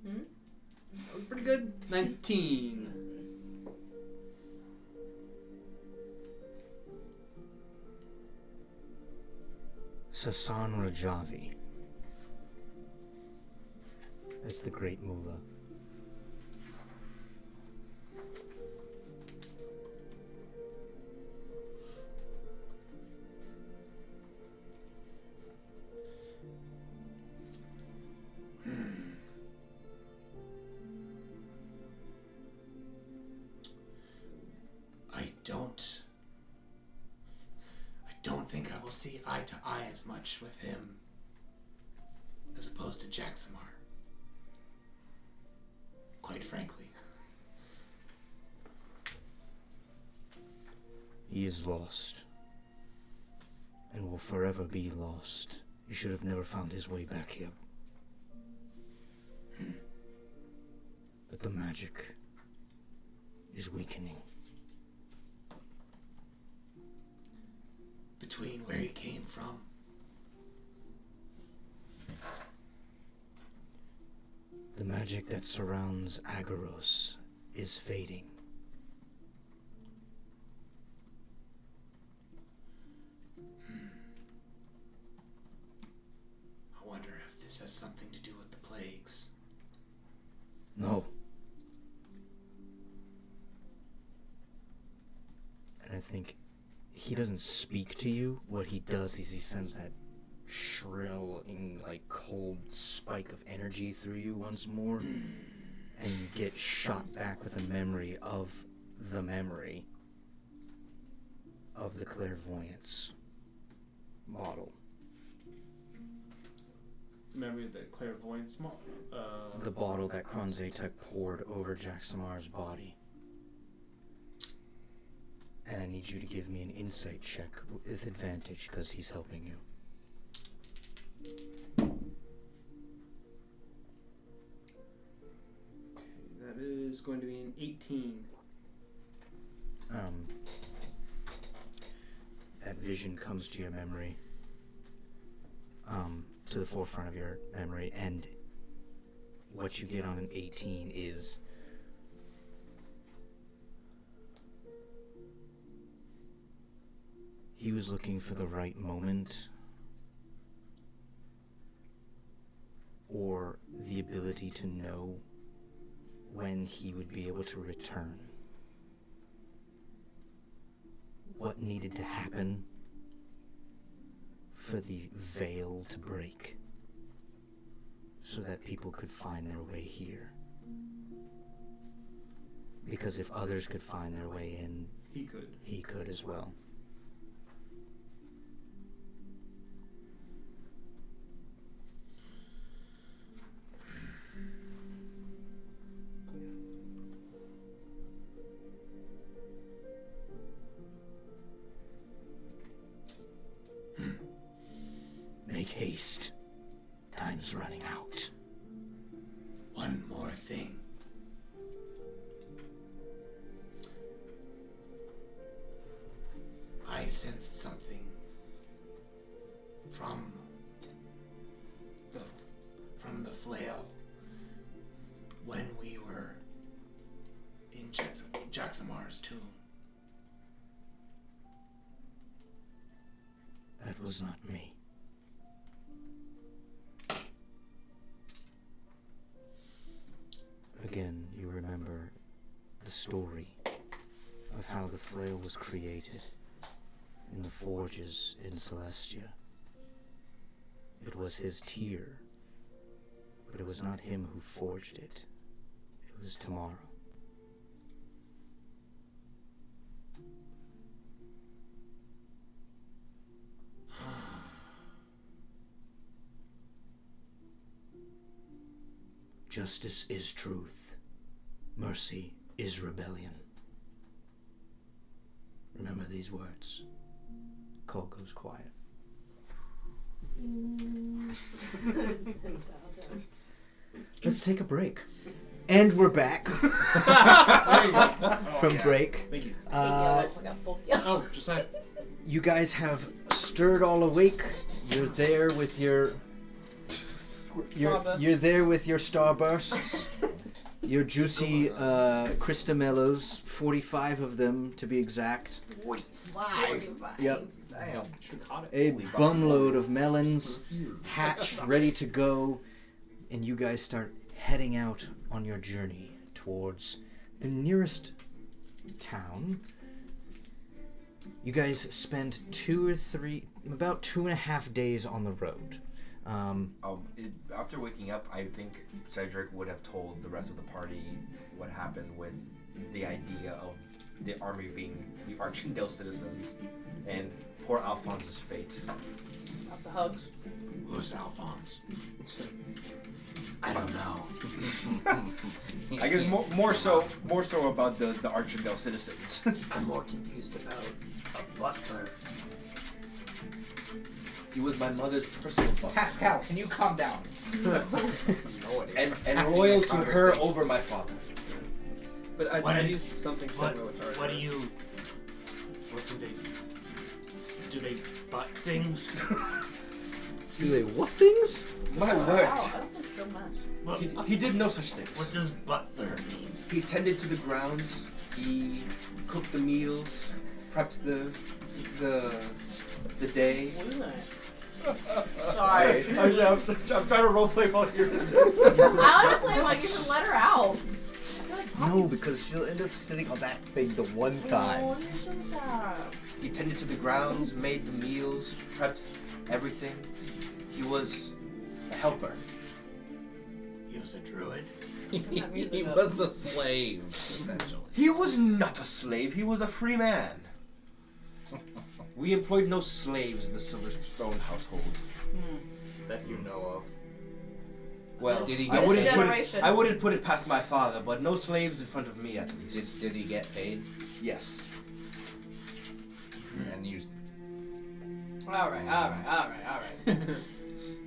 That was pretty good. 19. Sasan Rajavi. That's the great mullah. don't think I will see eye to eye as much with him as opposed to Jaxamar. Quite frankly. He is lost. And will forever be lost. You should have never found his way back here. But the magic is weakening. Between where he came from. The magic that surrounds Agaros is fading. I wonder if this has something to do with the plagues. No. And I think he doesn't speak to you. What he does is he sends that shrill and cold spike of energy through you once more, and you get shot back with a memory of the clairvoyance bottle. Memory of the clairvoyance The bottle that Kronzatek poured over Jaxamar's body. And I need you to give me an insight check with advantage because he's helping you. That is going to be an 18. That vision comes to your memory, to the forefront of your memory, and what you get on an 18 is he was looking for the right moment or the ability to know when he would be able to return. What needed to happen for the veil to break so that people could find their way here. Because if others could find their way in, he could as well. Make haste. Time's running out. One more thing. I sensed something from the flail when we were in Jaxamar's tomb. That was not me. Again, you remember the story of how the flail was created in the forges in Celestia. It was his tear, but it was not him who forged it. It was tomorrow. Justice is truth. Mercy is rebellion. Remember these words. Call goes quiet. Let's take a break. And we're back from break. Thank you. Oh, Just like You guys have stirred all awake. You're there with your you're there with your starbursts. Your juicy Cristamellos, 45 of them to be exact. 45. Yep. Damn. should have caught it. A bumload of melons, hatched, ready to go, and you guys start heading out on your journey towards the nearest town. You guys spend about 2.5 days on the road. After waking up, I think Cedric would have told the rest of the party what happened with the idea of the army being the Archendale citizens, and poor Alphonse's fate. Got the hugs. Who's Alphonse? I don't know. I guess more so about the Archendale citizens. I'm more confused about a butler. He was my mother's personal butler. Pascal, can you calm down? and loyal to her over my father. But I What do do- something What, similar with her. what do you... What do they... Do they butt things? Do they what things? My word. Wow, I don't think so much. What, He did no such things. what does butler mean? He tended to the grounds. He cooked the meals, prepped the day. What is that? Sorry. I'm trying to roleplay while you're in this. I honestly am like, you should let her out. I feel like No, Poppy's- because she'll end up sitting on that thing the one Oh, time. you're so sad. He tended to the grounds, made the meals, prepped everything. He was a helper. He was a druid. That music He up. was a slave, essentially. He was not a slave. He was a free man. We employed no slaves in the Silverstone household. That you know of. Well, Did he I get wouldn't paid? put generation. it. I wouldn't put it past my father, but no slaves in front of me, at least. Did he get paid? Yes. And you... Alright.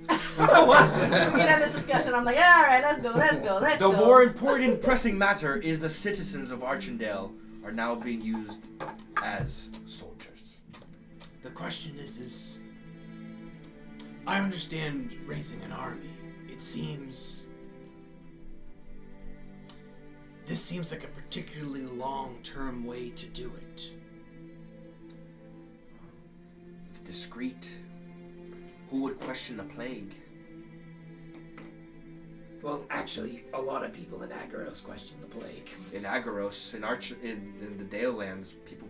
What? We can have this discussion. I'm like, alright, let's go. The go. more important, pressing matter is the citizens of Archendale are now being used as soldiers. The question is I understand raising an army. It seems... This seems like a particularly long-term way to do it. It's discreet. Who would question a plague? Well, actually, a lot of people in Agaros question the plague. In Agaros, in the Dale lands, people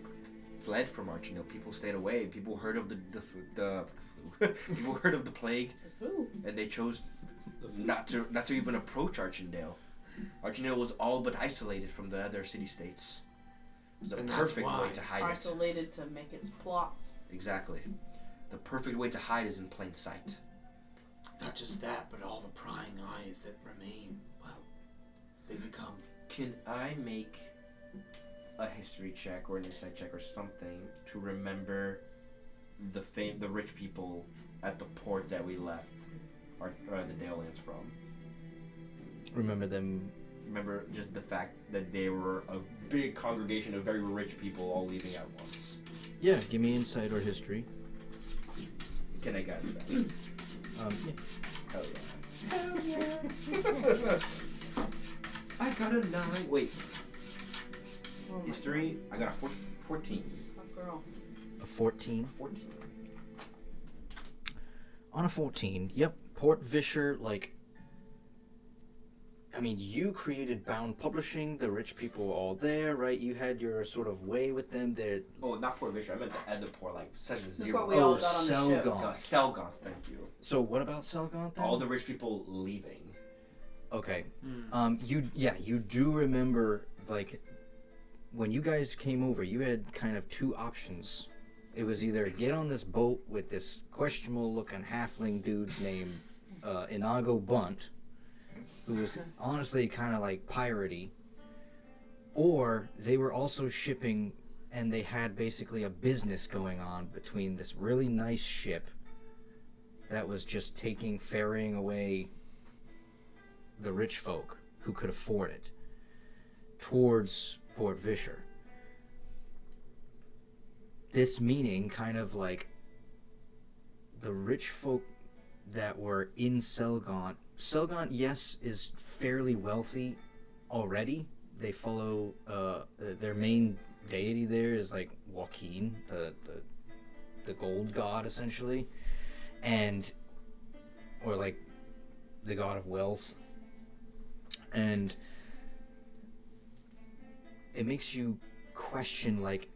fled from Archendale. People stayed away. People heard of the flu. People heard of the plague, Ooh. and they chose not to even approach Archendale. Archendale was all but isolated from the other city-states. It was a And that's perfect why. way to hide it. Isolated to make its plots. Exactly. The perfect way to hide is in plain sight. Not just that, but all the prying eyes that remain. Well, they become... Can I make a history check or an insight check or something to remember the rich people at the port that we left the Dale lands from? Remember them. Remember just the fact that they were a big congregation of very rich people all leaving at once. Yeah, give me insight or history. Can I guide that? Yeah. Hell yeah. I got a 9. Wait, Oh my history? I got a 14. God, girl. A 14. 14. On a 14, yep. Port Vischer, like... I mean, you created Bound Publishing, the rich people were all there, right? You had your sort of way with them. They're... Oh, not Port Vischer. I meant the other port, like Session The 0. port we all got on the ship. Selgon. Selgon, thank you. So what about Selgon then? All the rich people leaving. Okay. You do remember, like, when you guys came over, you had kind of two options. It was either get on this boat with this questionable-looking halfling dude named Inago Bunt, who was honestly kind of like piratey, or they were also shipping, and they had basically a business going on between this really nice ship that was just ferrying away the rich folk who could afford it towards Port Vischer. This meaning kind of like the rich folk that were in Selgon. Selgon, yes, is fairly wealthy already. They follow their main deity there is like Joaquin, the gold god essentially, or like the god of wealth, and it makes you question, like,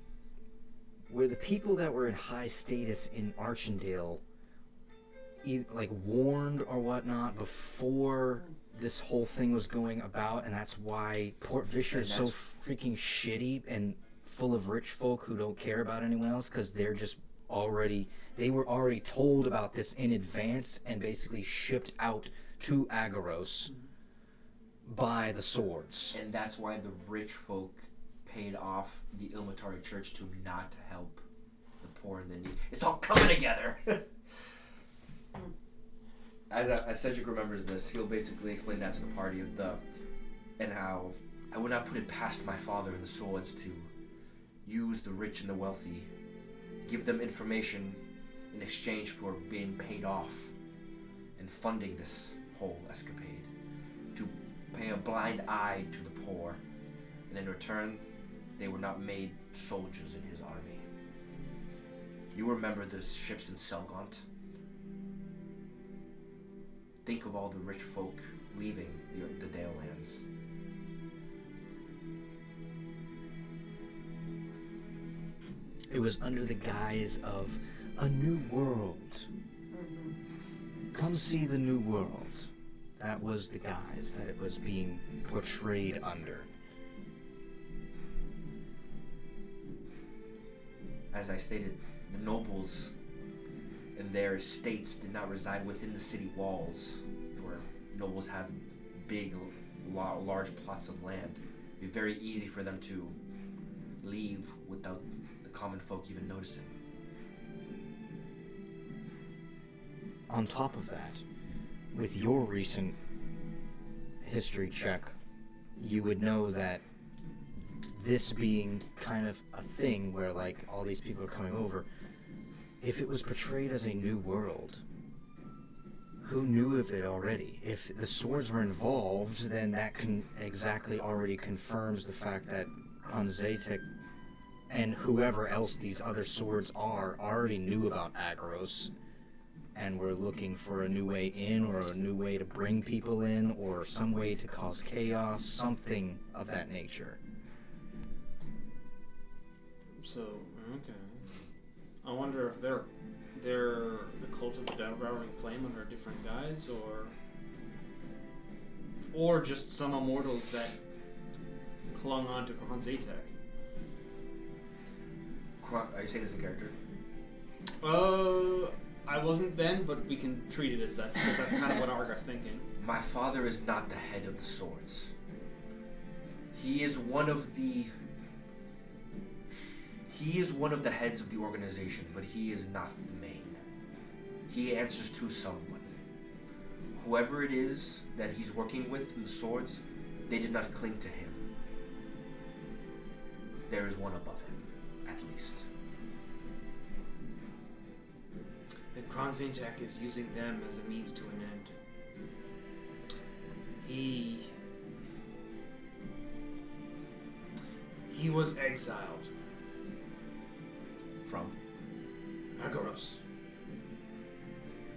were the people that were in high status in Archendale like warned or whatnot before this whole thing was going about, and that's why Port Vischer is so freaking shitty and full of rich folk who don't care about anyone else because they were already told about this in advance and basically shipped out to Agaros by the swords. And that's why the rich folk paid off the Ilmatari church to not help the poor and the needy. It's all coming together. As Cedric remembers this, he'll basically explain that to the party and how I would not put it past my father and the swords to use the rich and the wealthy, give them information in exchange for being paid off and funding this whole escapade, to pay a blind eye to the poor, and in return, they were not made soldiers in his army. You remember the ships in Selgaunt? Think of all the rich folk leaving the Dale lands. It was under the guise of a new world. Come see the new world. That was the guise that it was being portrayed under. As I stated, the nobles and their estates did not reside within the city walls, where nobles have big, large plots of land. It'd be very easy for them to leave without the common folk even noticing. On top of that, with your recent history check, you would know that this being kind of a thing where, like, all these people are coming over, if it was portrayed as a new world, who knew of it already? If the swords were involved, then that exactly already confirms the fact that Kronzatek and whoever else these other swords are already knew about Agros and were looking for a new way in, or a new way to bring people in, or some way to cause chaos, something of that nature. So, okay. I wonder if they're the cult of the devouring flame under a different guise, or just some immortals that clung on to Kronzatek. Are you saying this in character? I wasn't then, but we can treat it as that, because that's kind of what Argar's thinking. My father is not the head of the swords. He is one of the heads of the organization, but he is not the main. He answers to someone. Whoever it is that he's working with in the swords, they did not cling to him. There is one above him, at least. And Kronzatek is using them as a means to an end. He was exiled From? Agaros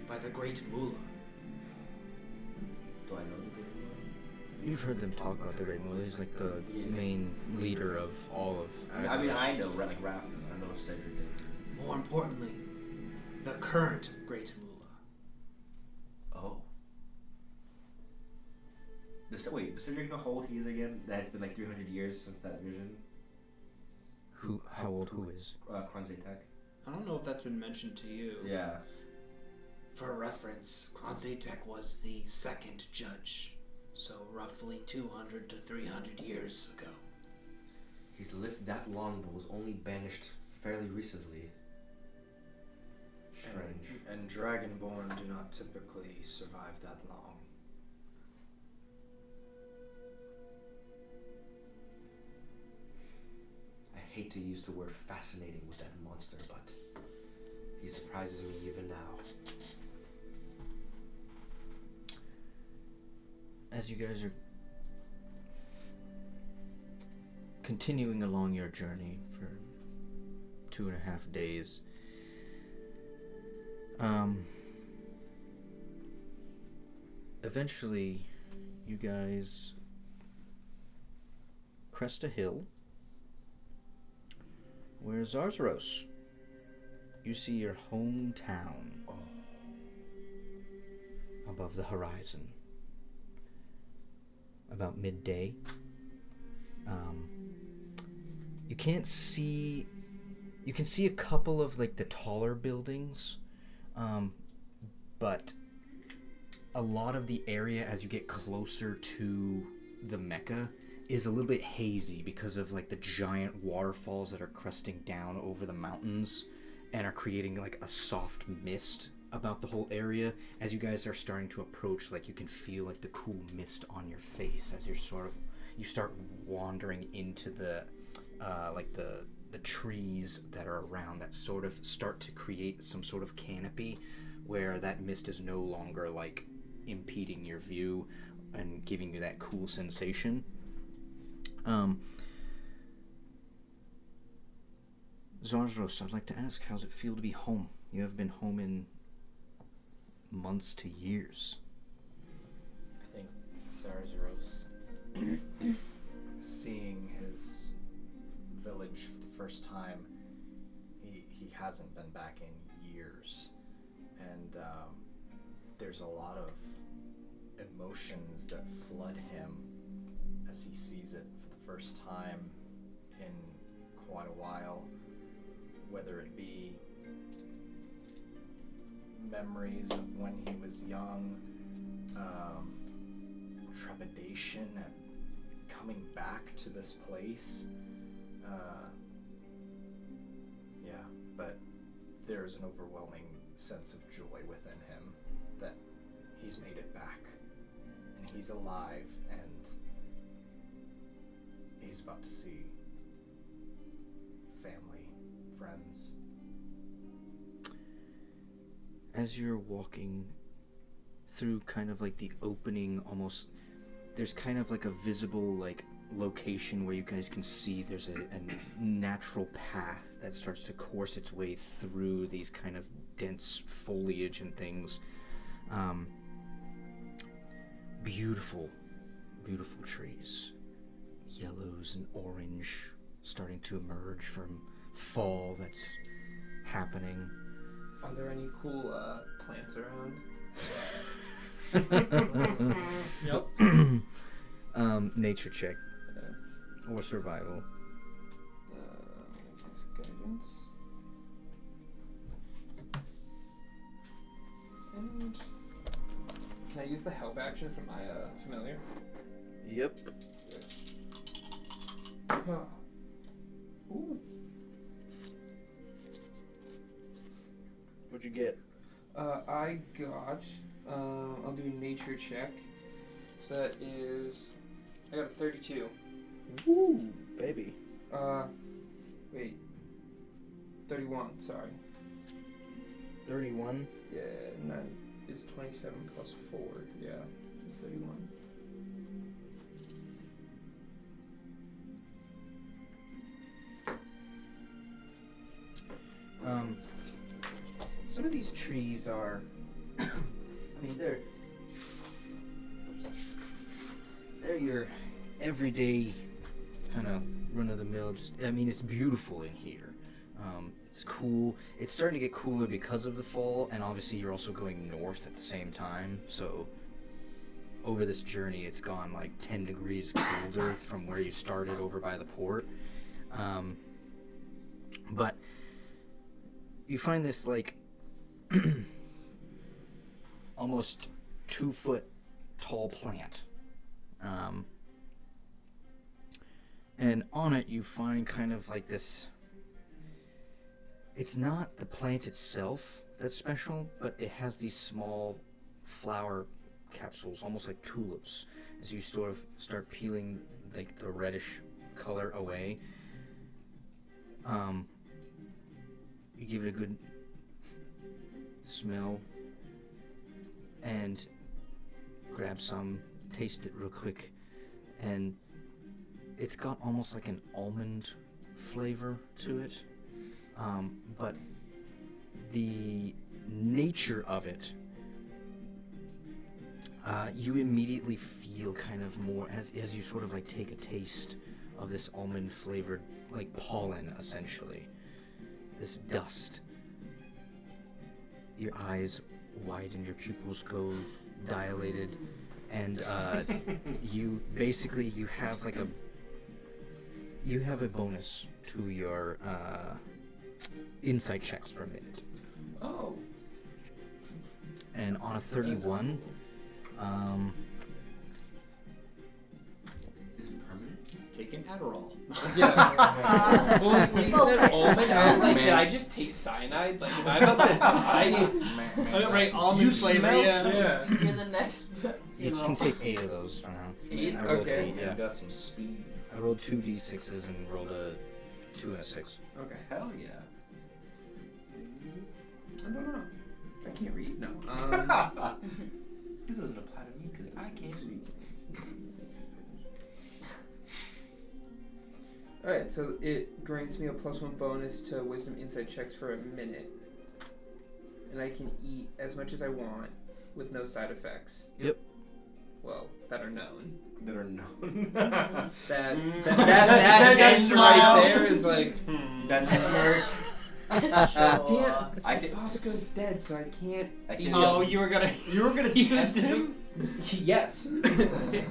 by the Great Mullah. Do I know the Great Mullah? You've heard them talk about the Great Mullah. He's like the main leader of all of Agros. I mean, I know, like Raph. I know Cedric did. More importantly, the current Great Mullah. Oh. Does Cedric know how old he is again? That's been like 300 years since that vision. How old who is? Kronzatek. I don't know if that's been mentioned to you. Yeah. For reference, Kronzatek was the second judge, so roughly 200 to 300 years ago. He's lived that long, but was only banished fairly recently. Strange. And Dragonborn do not typically survive that long. I hate to use the word fascinating with that monster, but he surprises me even now. As you guys are continuing along your journey for 2.5 days, eventually you guys crest a hill where Zarzaros, you see your hometown above the horizon. About midday, You can't see. You can see a couple of like the taller buildings, but a lot of the area as you get closer to the Mecca is a little bit hazy because of like the giant waterfalls that are cresting down over the mountains and are creating like a soft mist about the whole area. As you guys are starting to approach, like you can feel like the cool mist on your face as you start wandering into the like the trees that are around that sort of start to create some sort of canopy where that mist is no longer like impeding your view and giving you that cool sensation. Zarzros, I'd like to ask, how's it feel to be home? You have been home in months to years. I think Zarzaros, seeing his village for the first time, he hasn't been back in years, and there's a lot of emotions that flood him as he sees it for the first time in quite a while, whether it be memories of when he was young, trepidation at coming back to this place. Yeah, but there's an overwhelming sense of joy within him that he's made it back, and he's alive, and he's about to see family, friends. As you're walking through kind of like the opening, almost there's kind of like a visible like location where you guys can see there's a natural path that starts to course its way through these kind of dense foliage and things. Beautiful trees, yellows and orange starting to emerge from fall that's happening. Are there any cool plants around? Yep. Nature check or survival. Guidance. And can I use the help action from my familiar? Yep. Oh. Ooh. What'd you get? I got. I'll do a nature check. So that is. I got a 32. Woo, baby. Wait. 31. Sorry. 31. Yeah, 9 is 27 plus 4. Yeah, it's 31. Some of these trees are, I mean, they're your everyday kind of run-of-the-mill. I mean, it's beautiful in here. It's cool. It's starting to get cooler because of the fall, and obviously you're also going north at the same time. So over this journey, it's gone like 10 degrees colder from where you started over by the port. But you find this like almost 2 foot tall plant. And on it you find kind of like this, it's not the plant itself that's special, but it has these small flower capsules, almost like tulips, as you sort of start peeling like the reddish color away. You give it a good smell and grab some, taste it real quick, and it's got almost like an almond flavor to it, but the nature of it, you immediately feel kind of more as you sort of like take a taste of this almond flavored like pollen, essentially this dust. Your eyes widen, your pupils go dilated, and you have like You have a bonus to your insight checks for a minute. Oh. And on a 31, Is it permanent? Take an Adderall. Yeah. Well, when he said almond, I was like, Man. did I just take cyanide? Like, am I about to die? Right, almond flavor, yeah. Yeah. You're the next. you can take 8 of those for now. 8? I rolled Okay. 8, yeah. You got some speed. I rolled 2 d6s and rolled a 2 and a 6. Okay. Hell yeah. I don't know. I can't read. No. This doesn't apply to me because I can't read. Alright, so it grants me a +1 bonus to wisdom insight checks for a minute. And I can eat as much as I want with no side effects. Yep. Well, that are known. That are known. That That smile. right there is like, That's smart. damn, I can. Bosco's dead, so I can't. I feed can. Oh, him. you were gonna use test him? Yes.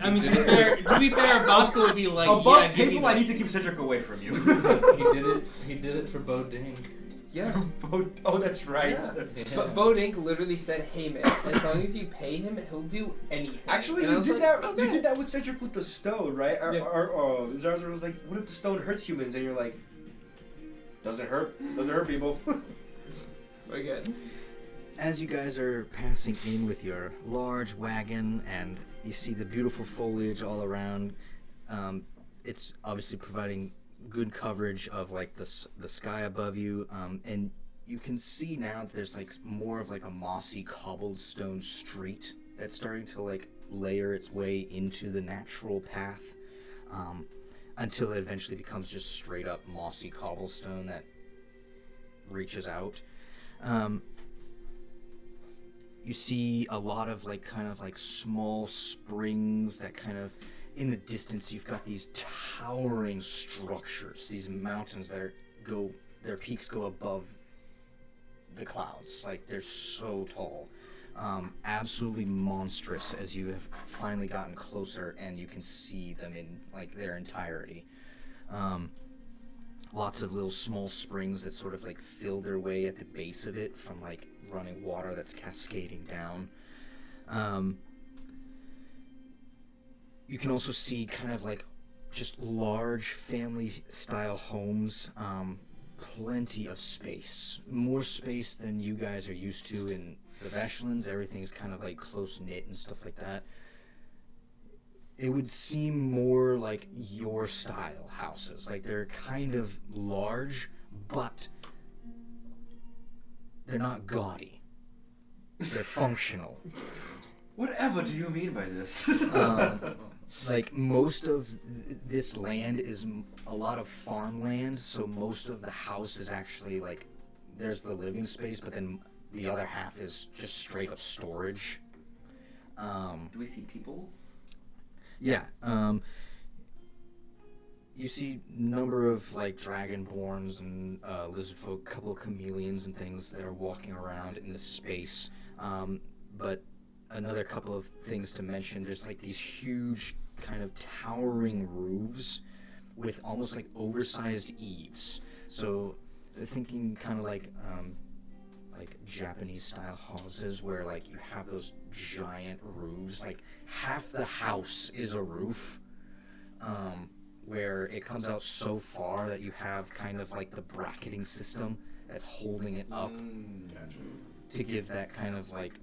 I mean, to be fair, Bosco would be like, Above yeah, give me table, I need this. to keep Cedric away from you. He did it for Bo Dink. Yeah. Oh, that's right. Yeah. But Bodink literally said, "Hey man, as long as you pay him, he'll do anything." Actually, And I you was did like, that. "Okay." You did that with Cedric with the stone, right? Yeah. Or Zarzar was like, "What if the stone hurts humans?" And you're like, "Doesn't hurt. Doesn't hurt people." We're good. As you guys are passing in with your large wagon and you see the beautiful foliage all around, it's obviously providing good coverage of like the sky above you, and you can see now that there's like more of like a mossy cobblestone street that's starting to like layer its way into the natural path, until it eventually becomes just straight up mossy cobblestone that reaches out. You see a lot of like kind of like small springs that kind of in the distance you've got these towering structures, these mountains that their peaks go above the clouds. Like they're so tall. Absolutely monstrous as you have finally gotten closer and you can see them in like their entirety. Lots of little small springs that sort of like fill their way at the base of it from like running water that's cascading down. You can also see kind of like just large family style homes, plenty of space, more space than you guys are used to in the Vashlands. Everything's kind of like close knit and stuff like that. It would seem more like your style houses. Like they're kind of large, but they're not gaudy. They're functional. Whatever do you mean by this? Like most of this land is a lot of farmland, so most of the house is actually like there's the living space, but then the other half is just straight up storage. Do we see people? Yeah. You see number of like dragonborns and lizard folk, couple of chameleons and things that are walking around in this space. But another couple of things to mention, there's like these huge kind of towering roofs with almost like oversized eaves. So they're thinking kind of like Japanese style houses where like you have those giant roofs, like half the house is a roof, where it comes out so far that you have kind of like the bracketing system that's holding it up to give that kind of like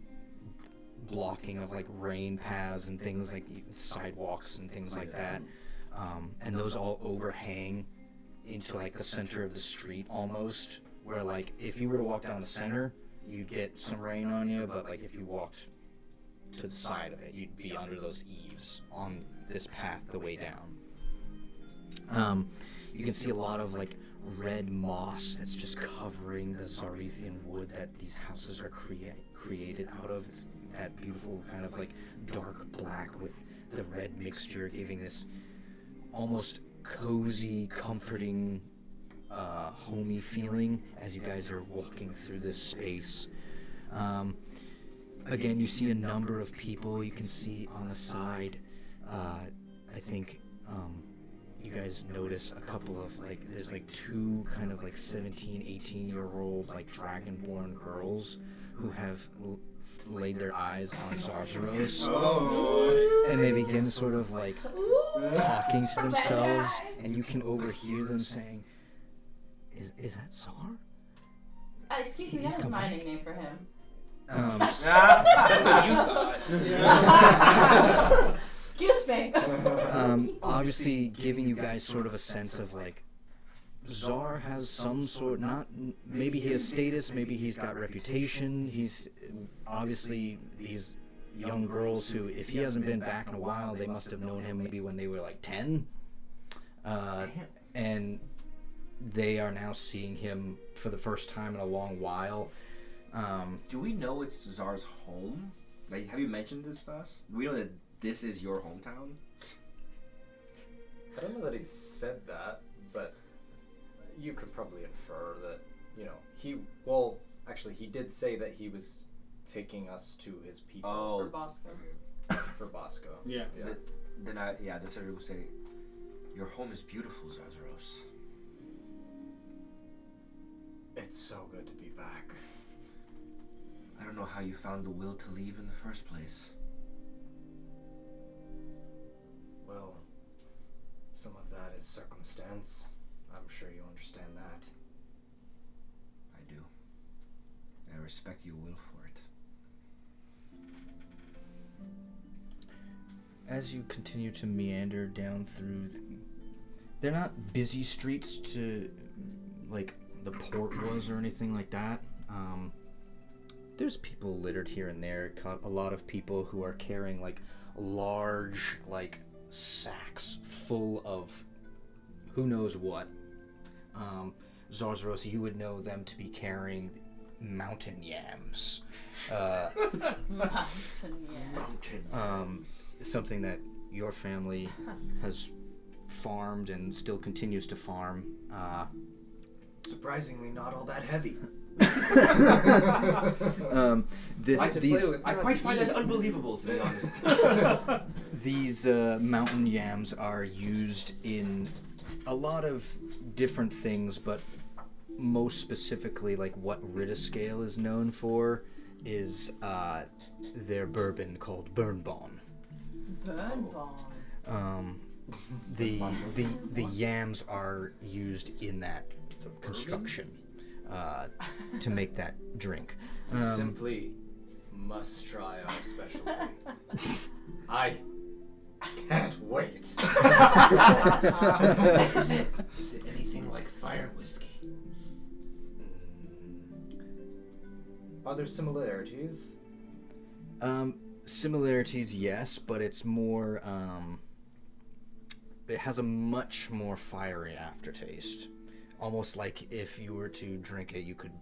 blocking of like rain paths and things like sidewalks and things like that, and those all overhang into like the center of the street almost, where like if you were to walk down the center you'd get some rain on you, but like if you walked to the side of it you'd be under those eaves on this path the way down. You can see a lot of like red moss that's just covering the Zarethian wood that these houses are created out of. It's that beautiful kind of like dark black with the red mixture, giving this almost cozy, comforting, homey feeling as you guys are walking through this space. Again, you see a number of people. You can see on the side, I think you guys notice a couple of there's two kind of 17, 18-year-old dragonborn girls who have laid their eyes on Zarzaros. And they begin sort of talking to themselves, and you can overhear them saying, "Is that Zar?" Excuse me, He's that was come my back. nickname for him. That's what you thought. Excuse me. Obviously giving you guys sort of a sense of Zar has some sort, maybe he has status, maybe he's got reputation. He's obviously these young girls who, if he hasn't been back in a while, they must have known him maybe when they were 10. And they are now seeing him for the first time in a long while. Do we know it's Zar's home? Have you mentioned this to us? Do we know that this is your hometown? I don't know that he said that, but you could probably infer that, he did say that he was taking us to his people. For Bosco. For Bosco. Yeah. That's what I would say. Your home is beautiful, Zarzaros. It's so good to be back. I don't know how you found the will to leave in the first place. Well, some of that is circumstance. I'm sure you understand that. I do. I respect your will for it. As you continue to meander down through, they're not busy streets to the port was or anything like that. There's people littered here and there. A lot of people who are carrying large sacks full of who knows what. Zarzaros, you would know them to be carrying mountain yams. Something that your family has farmed and still continues to farm. Surprisingly, not all that heavy. I quite find that unbelievable, to be honest. These mountain yams are used in a lot of different things, but most specifically, what Ridiscale is known for is their bourbon called Burnbon. Burnbon. The yams are used in that construction to make that drink. Simply must try our specialty. I can't wait. Is it anything like fire whiskey? Are there similarities? Similarities, yes, but it's more. It has a much more fiery aftertaste. Almost like if you were to drink it, you could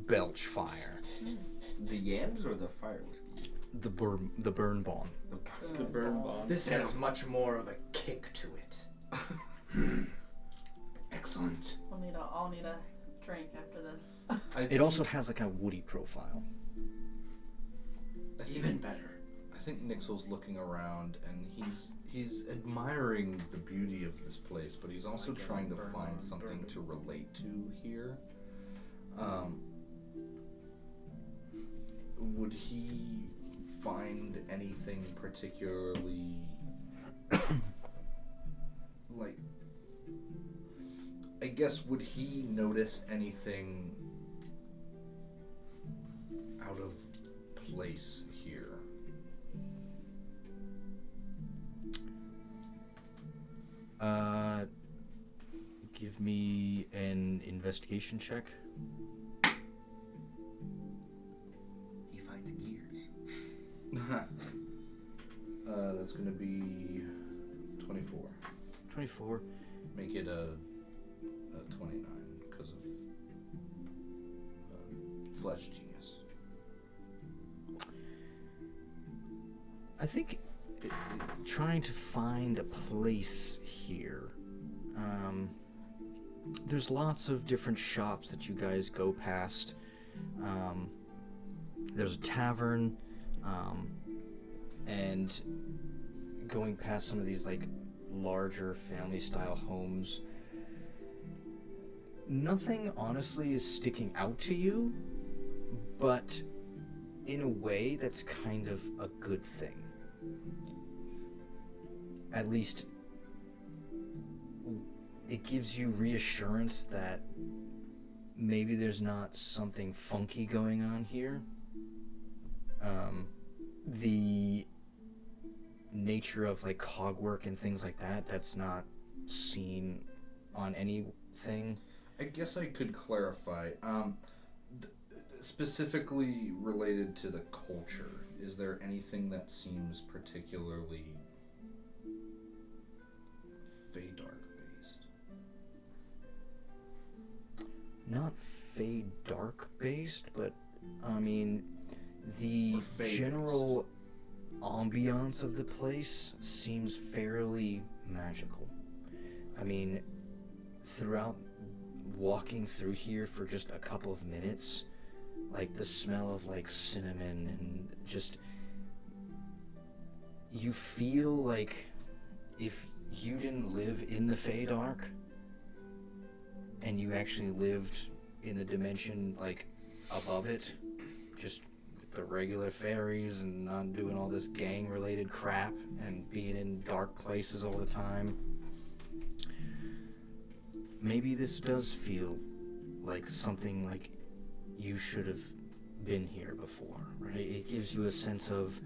belch fire. The yams or the fire whiskey? The Burnbon. The burn bomb. This has much more of a kick to it. Excellent. I'll need a drink after this. It also has a woody profile. Even better. I think Nixel's looking around and he's admiring the beauty of this place, but he's also trying to find something to relate to here. Would he find anything particularly I guess, would he notice anything out of place here? Give me an investigation check. He finds gears. That's gonna be 24. 24. Make it a 29 because of flesh genius. I think trying to find a place here. There's lots of different shops that you guys go past. There's a tavern, and going past some of these larger family-style homes. Nothing, honestly, is sticking out to you, but in a way that's kind of a good thing. At least it gives you reassurance that maybe there's not something funky going on here. The nature of like cog work and things like that, that's not seen on anything. I guess I could clarify. Specifically related to the culture, is there anything that seems particularly Feydark based? Not Feydark based, but I mean, the Or Fey general ambiance of the place seems fairly magical. I mean, throughout walking through here for just a couple of minutes, like the smell of like cinnamon and just, you feel like if you didn't live in the Feydark and you actually lived in the dimension like above it, just with the regular fairies and not doing all this gang related crap and being in dark places all the time, maybe this does feel like something like you should have been here before, right? It gives you a sense of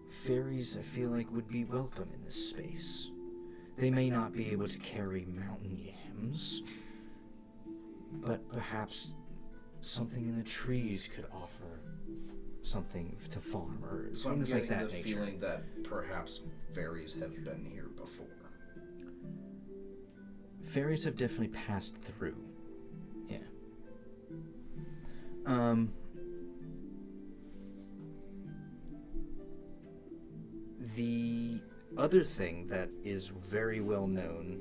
fairies, I feel like, would be welcome in this space. They may not be able to carry mountain yams, but perhaps something in the trees could offer something to farm or So I'm things getting like that the nature. feeling that perhaps fairies have been here before. Fairies have definitely passed through. Yeah. The other thing that is very well known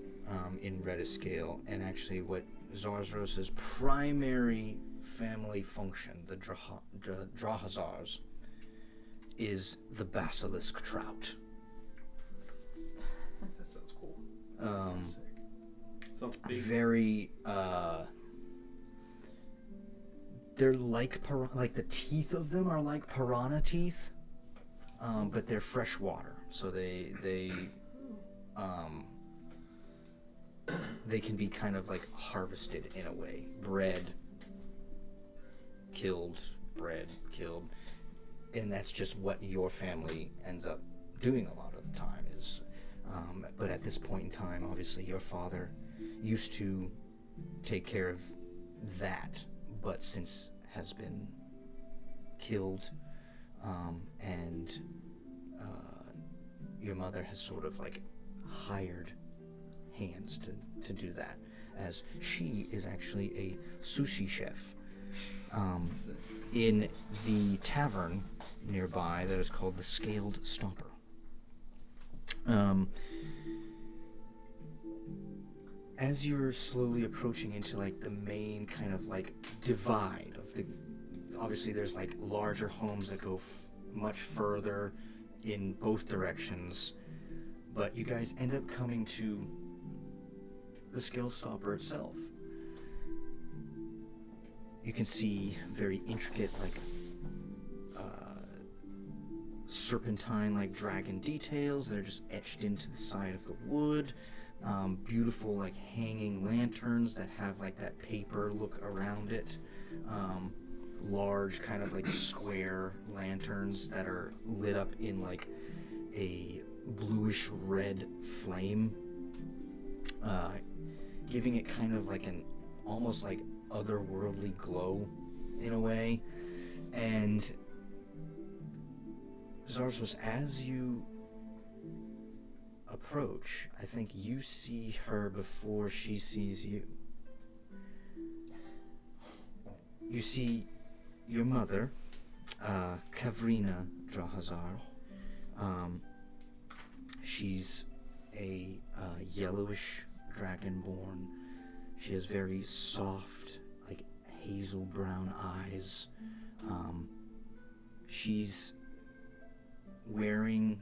in Ridiscale, and actually what Zarzros's primary family function, the Drahazars, is the basilisk trout. That sounds cool. Sounds big. Very they're like like the teeth of them are like piranha teeth, but they're freshwater, so they can be kind of like harvested in a way, bred, killed, and that's just what your family ends up doing a lot of the time is. But at this point in time, obviously your father used to take care of that, but since has been killed, and your mother has sort of like hired hands to do that, as she is actually a sushi chef in the tavern nearby that is called the Scaled Stopper. As you're slowly approaching into like the main kind of like divide of the, obviously there's like larger homes that go much further in both directions, but you guys end up coming to the Scaled Stopper itself. You can see very intricate like serpentine like dragon details that are just etched into the side of the wood. Beautiful like hanging lanterns that have like that paper look around it. Large kind of like square lanterns that are lit up in like a bluish red flame, giving it kind of like an almost like otherworldly glow in a way. And Zarzros, as you approach, I think you see her before she sees you. You see your mother, Kavrina Drahazar. She's a yellowish dragonborn. She has very soft, like hazel brown eyes. She's wearing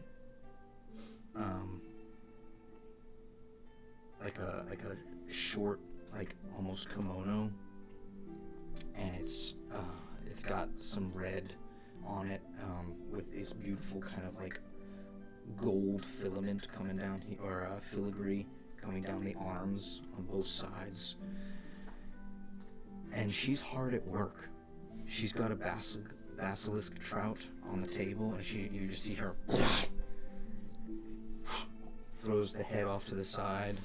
like a short, like almost kimono, and it's got some red on it, with this beautiful kind of like gold filament coming down here, or filigree coming down the arms on both sides. And she's hard at work. She's got a basilisk trout on the table, and you just see her throws the head off to the side,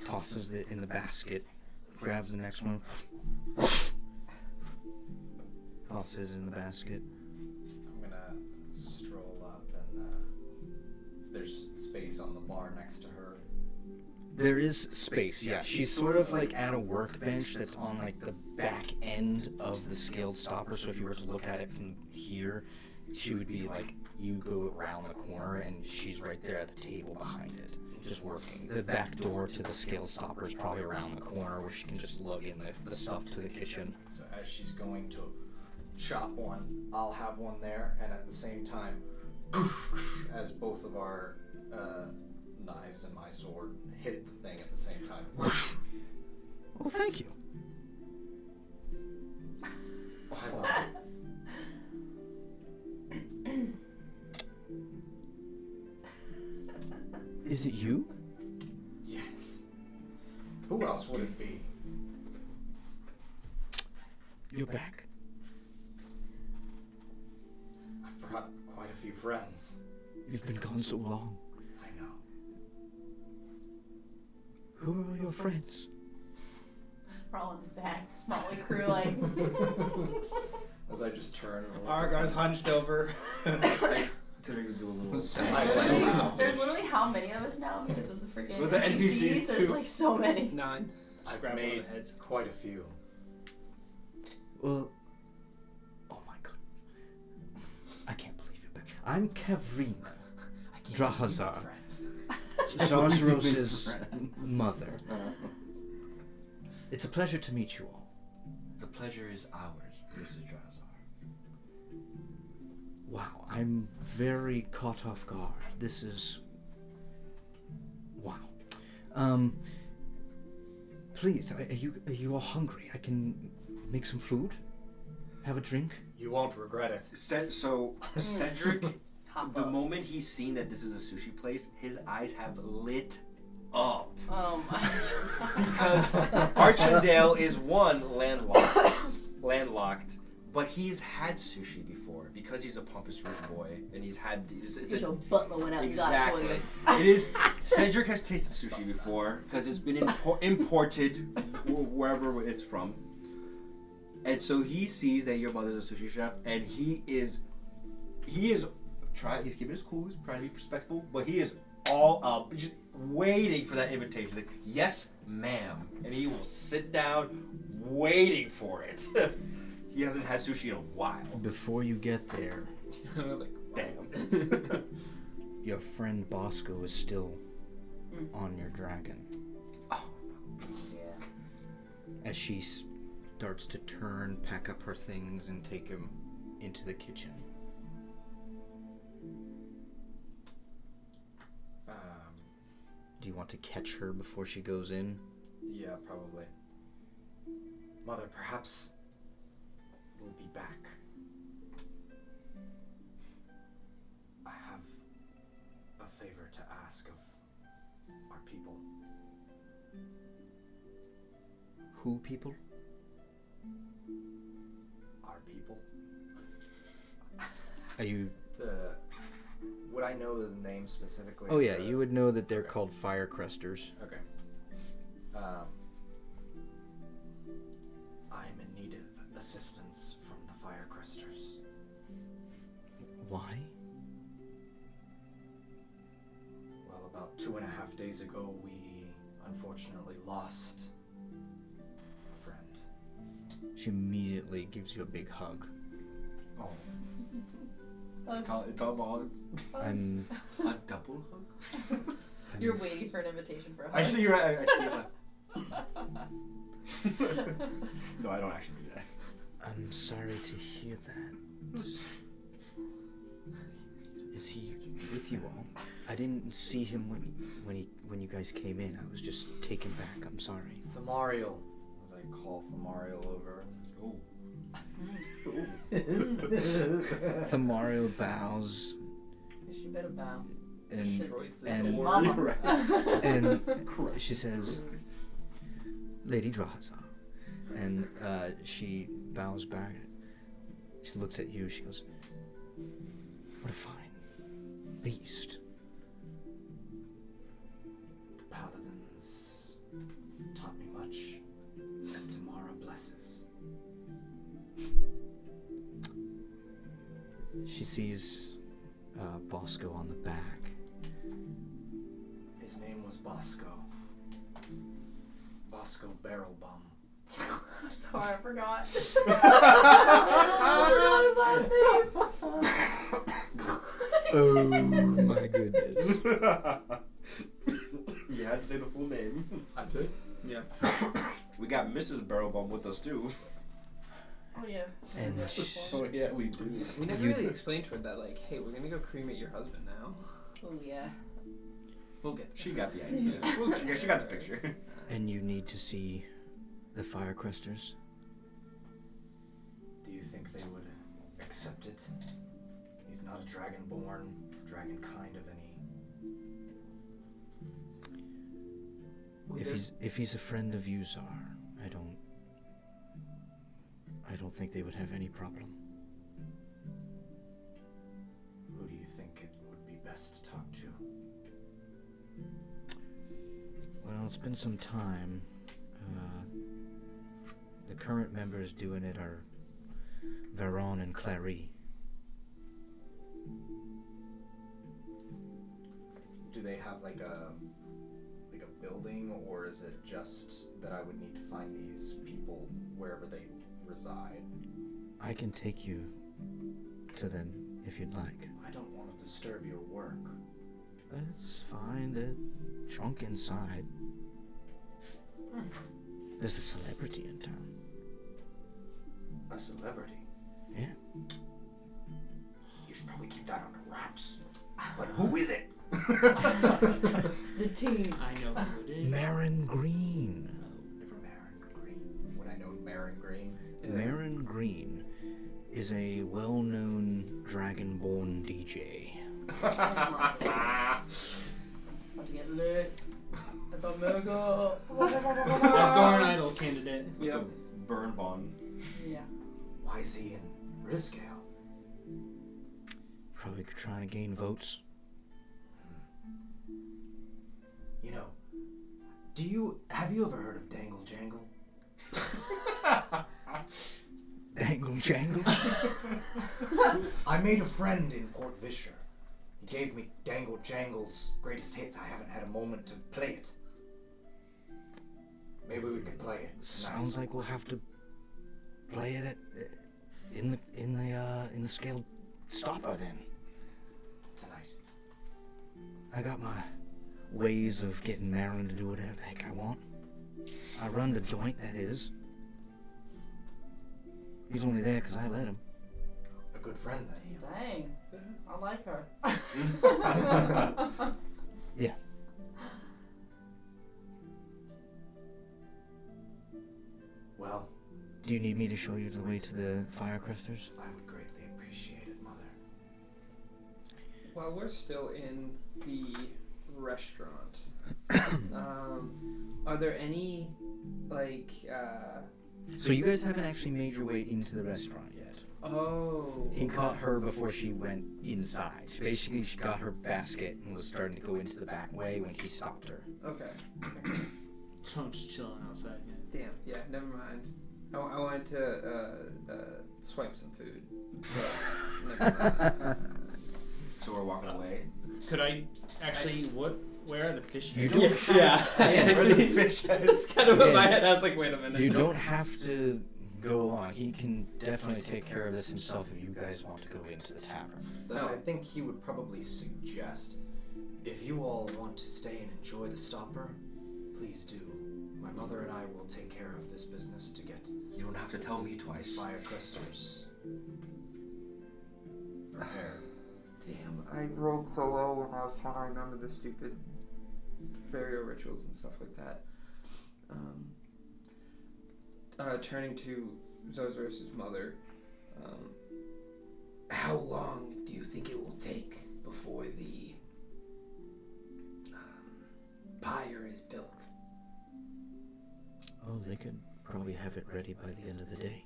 tosses it in the basket, grabs the next one, tosses it in the basket. I'm gonna stroll up, and there's space on the bar next to her. There is space, yeah. She's sort of like at a workbench that's on like the back end of the scaled stopper, so if you were to look at it from here, she would be like, you go around the corner and she's right there at the table behind it, just working. The back door to the scaled stopper is probably around the corner where she can just lug in the stuff to the kitchen. So as she's going to chop one, I'll have one there, and at the same time, as both of our knives and my sword hit the thing at the same time. Well, thank you. Is it you? Yes. Who else would it be? You're back. I've brought quite a few friends. You've been gone so long. I know. Who are your friends? We're all in the back, Smalley crew, like. As I just turn and look Argar's around. hunched over. To do a little. There's literally how many of us now because of the freaking With the NPCs There's too. like so many. 9. I've Grab one of made the heads. quite a few. Well, oh my god. I can't believe you're back. I'm Kavrina, Drahazar, Zarzaros's mother. It's a pleasure to meet you all. The pleasure is ours, Mrs. Drazar. Wow, I'm very caught off guard. This is... wow. Please, are you all hungry? I can make some food? Have a drink? You won't regret it. So Cedric, Hop the up. moment he's seen that this is a sushi place, his eyes have lit up. Oh my god. Because Archendale is one, landlocked, but he's had sushi before because he's a pompous rich boy and he's had these. Because your butler went out and got it for Exactly. you. It is. Cedric has tasted sushi before because it's been imported wherever it's from, and so he sees that your mother's a sushi chef, and he is trying. He's keeping his cool. He's trying to be respectful, but he is all up, just waiting for that invitation. Like, yes, ma'am, and he will sit down, waiting for it. He hasn't had sushi in a while. Before you get there, Like, Damn. your friend Bosco is still on your dragon. Oh. Yeah. As she starts to turn, pack up her things, and take him into the kitchen. Do you want to catch her before she goes in? Yeah, probably. Mother, perhaps we'll be back. I have a favor to ask of our people. Who people? Our people? Are you... Would I know the name specifically? Oh yeah, you would know that they're called Fire Cresters. Okay. I'm in need of assistance from the Fire Cresters. Why? Well, about 2.5 days ago, we unfortunately lost a friend. She immediately gives you a big hug. Oh. Bugs. It's all about I'm... a double hug. You're waiting for an invitation for a hug. I see you. I see you. No, I don't actually do that. I'm sorry to hear that. Is he with you all? I didn't see him when you guys came in. I was just taken back. I'm sorry. Thamariel, as I call Thamariel over. Oh. Thamariel bows She better bow. and Destroys the and door. Mama. and she says, "Lady Drahaza," and she bows back. She looks at you. She goes, "What a fine beast." The paladins taught me much, and Tamara blesses. She sees Bosco on the back. His name was Bosco. Bosco Barrelbum. Sorry, I forgot. I forgot his last name. Oh my goodness! You had to say the full name. I did. Yeah. We got Mrs. Barrelbum with us too. Oh yeah. And Oh yeah, we do. We never really explained to her that, like, hey, we're gonna go cremate your husband now. Oh yeah. We'll get there. She got the idea. She got the picture. and you need to see the Firecresters. Do you think they would accept it? He's not a dragonborn, dragonkind of any. If he's a friend of Uzar, I don't think they would have any problem. Who do you think it would be best to talk to? Well, it's been some time. The current members doing it are Veron and Clary. Do they have like a building, or is it just that I would need to find these people wherever they reside? I can take you to them if you'd like. I don't want to disturb your work. That's fine. They're drunk inside. There's a celebrity in town. A celebrity? Yeah. You should probably keep that under wraps. But who is it? The team. I know who it is. Marin Green. Marin Green. Would I know Marin Green? Marin Green is a well-known dragonborn DJ. About to get lit. About Mecca. Asgard Idol candidate. Yep. Burn bond. Yeah. Why is he in Ridiscale? Probably trying to gain votes. You know, have you ever heard of Dangle Jangle? Dangle jangle. I made a friend in Port Vischer. He gave me Dangle Jangle's greatest hits. I haven't had a moment to play it. Maybe we could play it. Sounds like we'll have to play it in the scaled stopper then. Tonight. I got my ways of getting Marin to do whatever the heck I want. I run the joint, that is. He's only there because I let him. A good friend then. Dang. I like her. Yeah. Well, Do you need me to show you the way to the Firecresters? I would greatly appreciate it, Mother. While we're still in the restaurant, are there any, like, So you guys haven't actually made your way into the restaurant yet. oh. He caught her before she went inside. Basically, she got her basket and was starting to go into the back way when he stopped her. Okay. So I'm just chilling outside. Yeah. Damn. Yeah. Never mind. I wanted to swipe some food. But never mind. So we're walking away. Could I actually? Where are the fish? You heads? don't Yeah. Really fish heads. It's kind of in Yeah. my head. I was like, wait a minute. You don't have to go along. He can definitely take care of this himself if you guys want to go into the tavern. Then No. I think he would probably suggest, if you all want to stay and enjoy the stopper, please do. My mother and I will take care of this business to get You don't have to tell me twice. Firecresters prepared. Damn, I rolled so low when I was trying to remember the stupid burial rituals and stuff like that. Turning to Zozaros's mother, how long do you think it will take before the pyre is built? Oh, they could probably have it ready by the end of the day.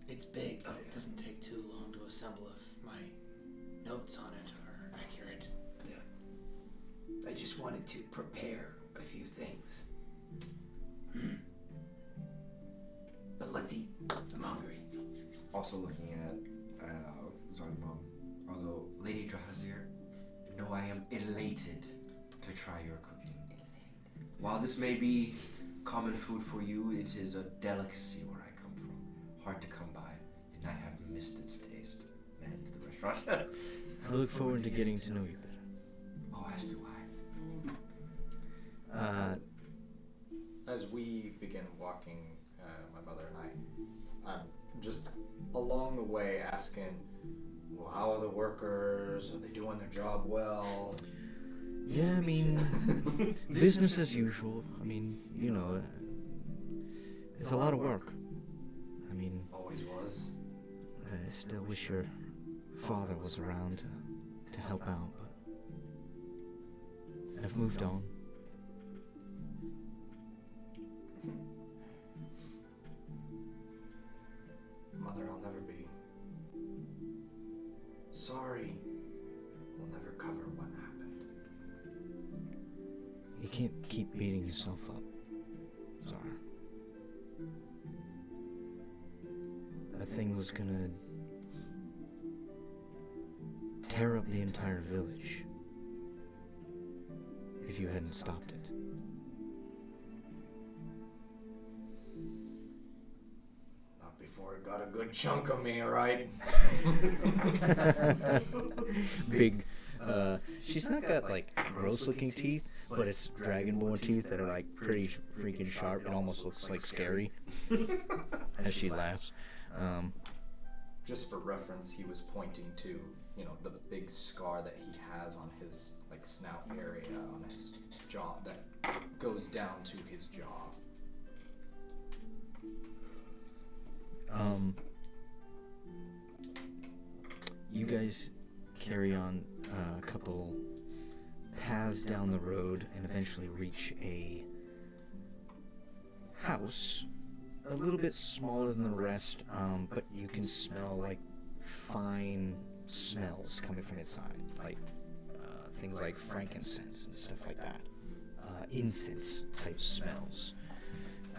It's big, but it doesn't take too long to assemble if my notes on it are accurate. I just wanted to prepare a few things. But let's eat. I'm hungry. Also looking at Zarmon, I'll go, Lady Drahazir, no, I am elated to try your cooking. While this may be common food for you, it is a delicacy where I come from. Hard to come by, and I have missed its taste. And the restaurant. I look forward to getting to know you better. Oh, as do I. As we begin walking, my mother and I'm just along the way asking, well, how are the workers? Are they doing their job well? Yeah, I mean, business as usual. I mean, you know, it's a lot of work. I mean, Always was. I still wish your father was around to help out, but I've moved on. Mother, I'll never be sorry. We'll never cover what happened. You can't keep beating yourself up, Zara. That thing was gonna tear up the entire village if you hadn't stopped it. Not before it got a good chunk of me, right? Big, she's not got like gross looking teeth, but it's dragonborn teeth that are like pretty freaking sharp. It almost looks like scary as she laughs. Just for reference, he was pointing to, the big scar that he has on his snout area on his jaw that goes down to his jaw. You guys carry on a couple paths down the road and eventually reach a house a little bit smaller than the rest, but you can smell like fine smells coming from inside, like things like frankincense and stuff like that, incense type smells.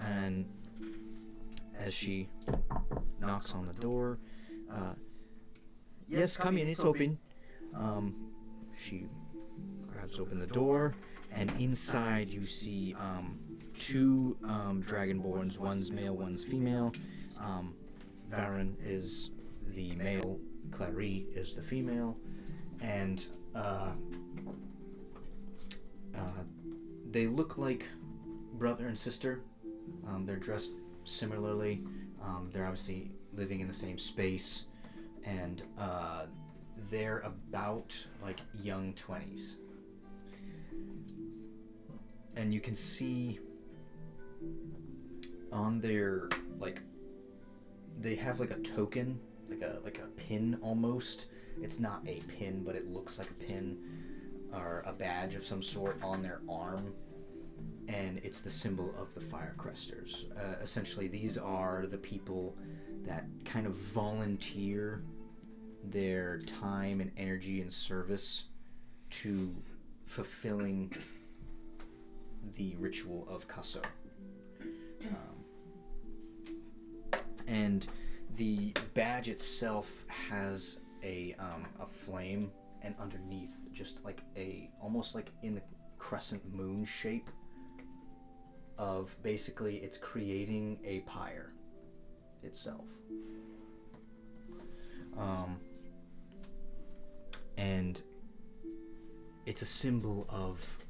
And as she knocks on the door, yes, come in, it's open. She grabs open the door, and inside you see two dragonborns. One's male, one's female. Varen is the male, Clary is the female, and they look like brother and sister. They're dressed similarly. They're obviously living in the same space, and they're about like young 20s. And you can see on their they have like a token, like a pin almost. It's not a pin, but it looks like a pin or a badge of some sort on their arm, and it's the symbol of the Fire Cresters. Essentially, these are the people that kind of volunteer their time and energy and service to fulfilling the ritual of Kaso. And the badge itself has a flame, and underneath just like almost like in the crescent moon shape of basically it's creating a pyre itself. And it's a symbol of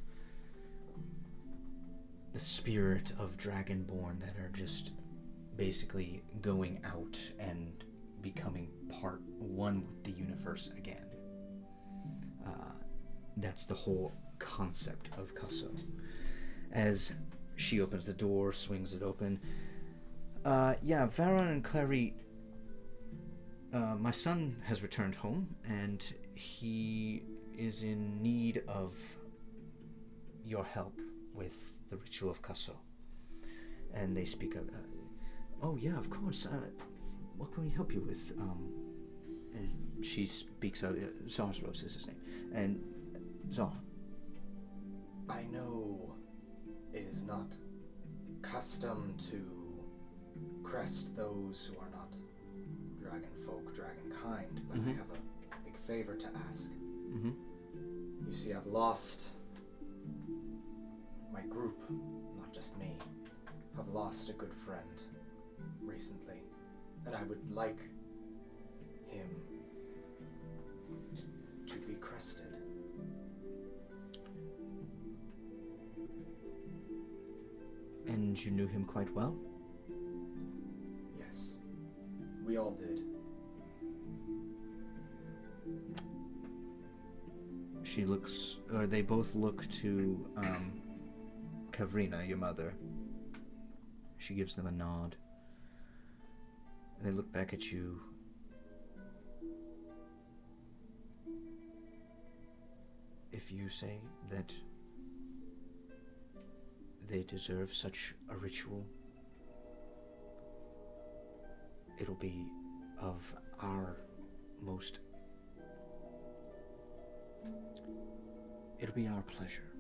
the spirit of Dragonborn that are just basically going out and becoming part one with the universe again. That's the whole concept of Kaso. As she opens the door, swings it open. Yeah, Varon and Clary, my son has returned home, and he is in need of your help with the ritual of Kaso. And they speak of, oh yeah, of course, what can we help you with? And she speaks of, Zarsros is his name, and Zar. I know it is not custom to crest those who are not dragon folk, dragon kind, but I have a big favor to ask. Mm-hmm. You see, I've lost my group, not just me. I've lost a good friend recently, and I would like him to be crested. And you knew him quite well? Yes, we all did. She looks, or they both look to Kavrina, your mother. She gives them a nod. And they look back at you. If you say that they deserve such a ritual, it'll be of our most... It'll be our pleasure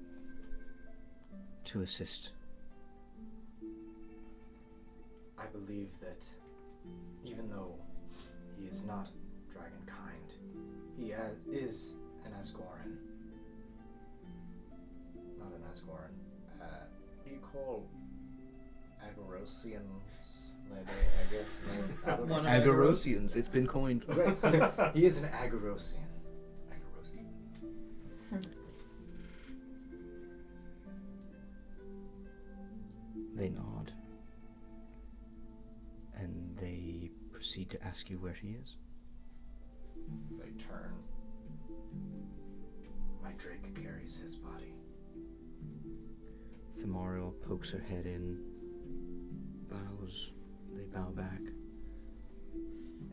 to assist. I believe that even though he is not dragon kind, he is an Asgoran. Not an Asgoran. What do you call Agarosians? Maybe, I guess. I don't know. Agarosians, it's been coined. He is an Agarosian. They nod. And they proceed to ask you where he is. As I turn, my Drake carries his body. Themorial pokes her head in, bows, they bow back,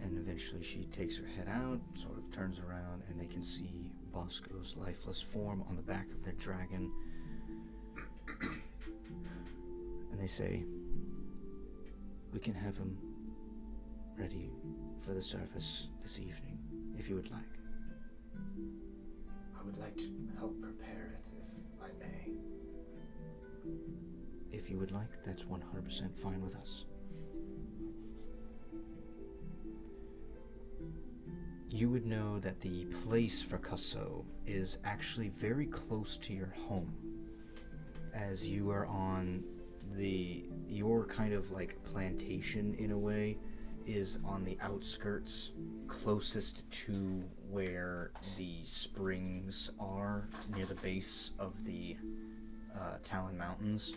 and eventually she takes her head out, sort of turns around, and they can see Bosco's lifeless form on the back of their dragon. And they say, we can have him ready for the service this evening, if you would like. I would like to help prepare it, if I may. If you would like, that's 100% fine with us. You would know that the place for Kaso is actually very close to your home, as you are on your kind of like plantation in a way is on the outskirts, closest to where the springs are, near the base of the Talon Mountains,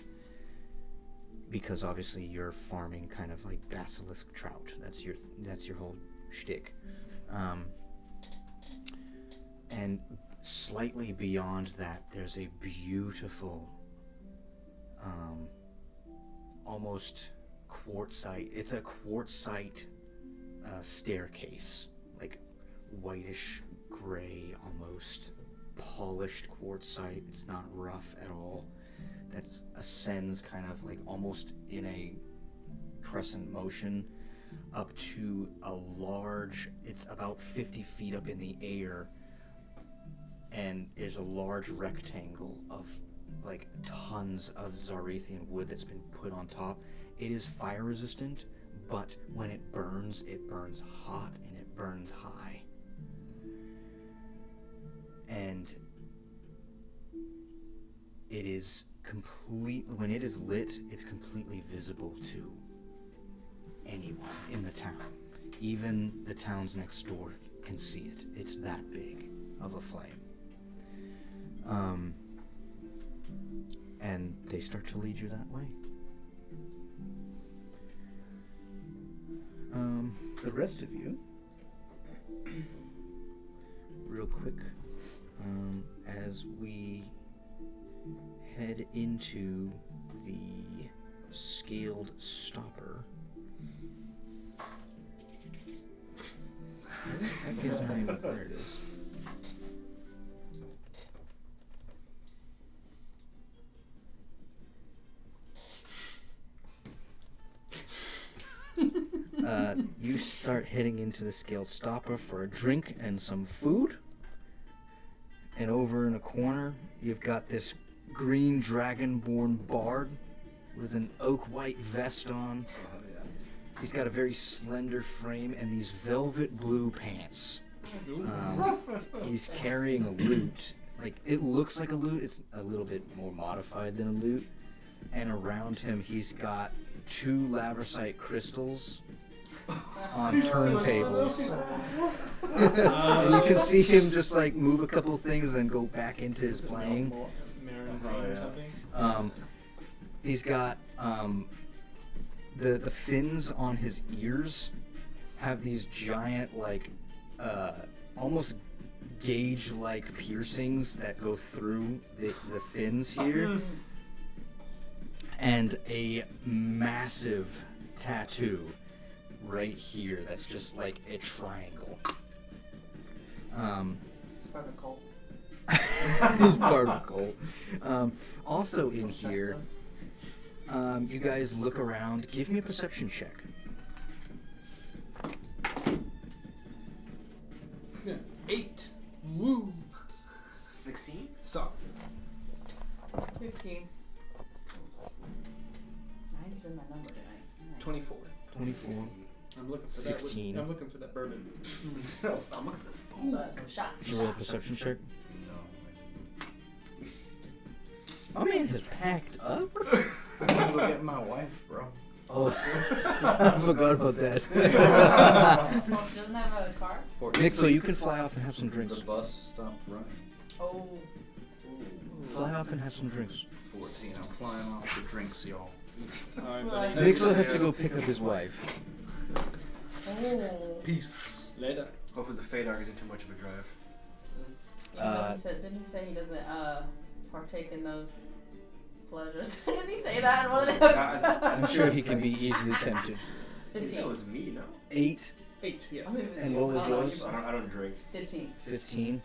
because obviously you're farming kind of like basilisk trout. That's your whole shtick. And slightly beyond that, there's a beautiful, almost quartzite. It's a quartzite staircase, like whitish gray, almost polished quartzite. It's not rough at all. That ascends kind of like almost in a crescent motion up to a large, it's about 50 feet up in the air, and there's a large rectangle of like tons of Zarethian wood that's been put on top. It is fire resistant, but when it burns hot and it burns high. And it is when it is lit, it's completely visible to anyone in the town. Even the towns next door can see it. It's that big of a flame. And they start to lead you that way. the rest of you, real quick, as we head into the scaled stopper. That gives me there it is. You start heading into the scaled stopper for a drink and some food. And over in a corner, you've got this green dragonborn bard with an oak white vest on. He's got a very slender frame and these velvet blue pants. He's carrying a lute. Like, it looks like a lute. It's a little bit more modified than a lute. And around him, he's got 2 laversite crystals on turntables. And you can see him just like move a couple things and go back into his playing. He's got the fins on his ears have these giant like almost gauge-like piercings that go through the fins here, and a massive tattoo right here that's just like a triangle. It's part of the cult. He's part of the cult. Also in here, you guys look around. Give me a perception check. 8. Woo. 16? So. 15. 9's been my number tonight. 24. 24. I'm looking for 16. that. I'm looking for that bourbon. I'm looking for food. Some shots. Did you roll a perception check? No, Oh man has packed up. I gotta go get my wife, bro. Oh, I forgot about that. Oh, she doesn't have a car? Nick, so you can fly off and have some drinks. The bus stopped running. Oh. Fly off and have some drinks. 14. I'm flying off the drinks, y'all. Alright, Well, buddy. Nick still has to go pick up his wife. Oh. Peace. Later. Hopefully the Fadar isn't too much of a drive. Didn't he say he doesn't partake in those pleasures? Didn't he say that in one of the episodes? I'm sure he can be easily tempted. I think that 15. was me, no? 8, 8, yes. I mean, it and what was yours? I don't drink. 15. 15.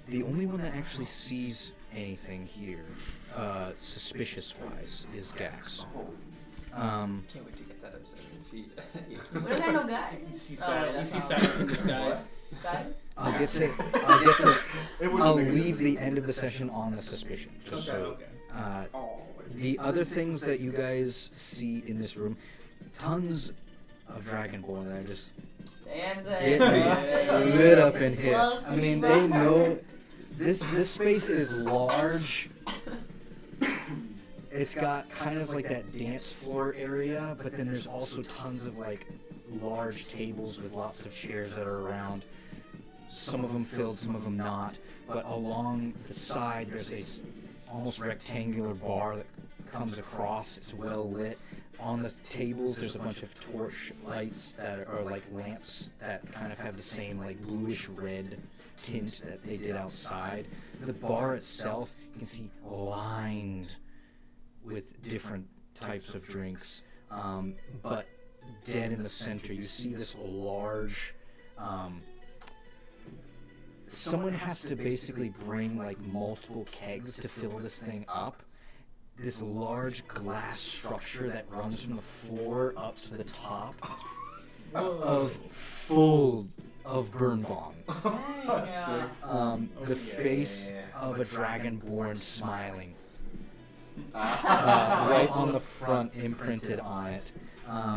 The only one that actually sees anything here, suspicious-wise, is Gax. Can't wait to get that episode in feed. What are there no guys? You see Oh, wait, Silas. that's You see not- Silas in disguise. Guys? I'll leave the end of the session on the suspicion. Just Okay, so, okay. the other things that you guys see in this room, tons of Dragonborn that are just Dancing. getting lit up in here. I mean, they know this space is large. It's got kind of like that dance floor area, but then there's also tons of like large tables with lots of chairs that are around. Some of them filled, some of them not. But along the side, there's a almost rectangular bar that comes across. It's well lit. On the tables, there's a bunch of torch lights that are like lamps that kind of have the same like bluish red tint that they did outside. The bar itself, you can see lined with different types of drinks, but dead in the center, you see this large. Someone has to basically bring like multiple kegs to fill this thing up. This large glass structure that runs from the floor up to the top of full of burn bomb. The face of a dragonborn smiling. Right on the front, imprinted on it.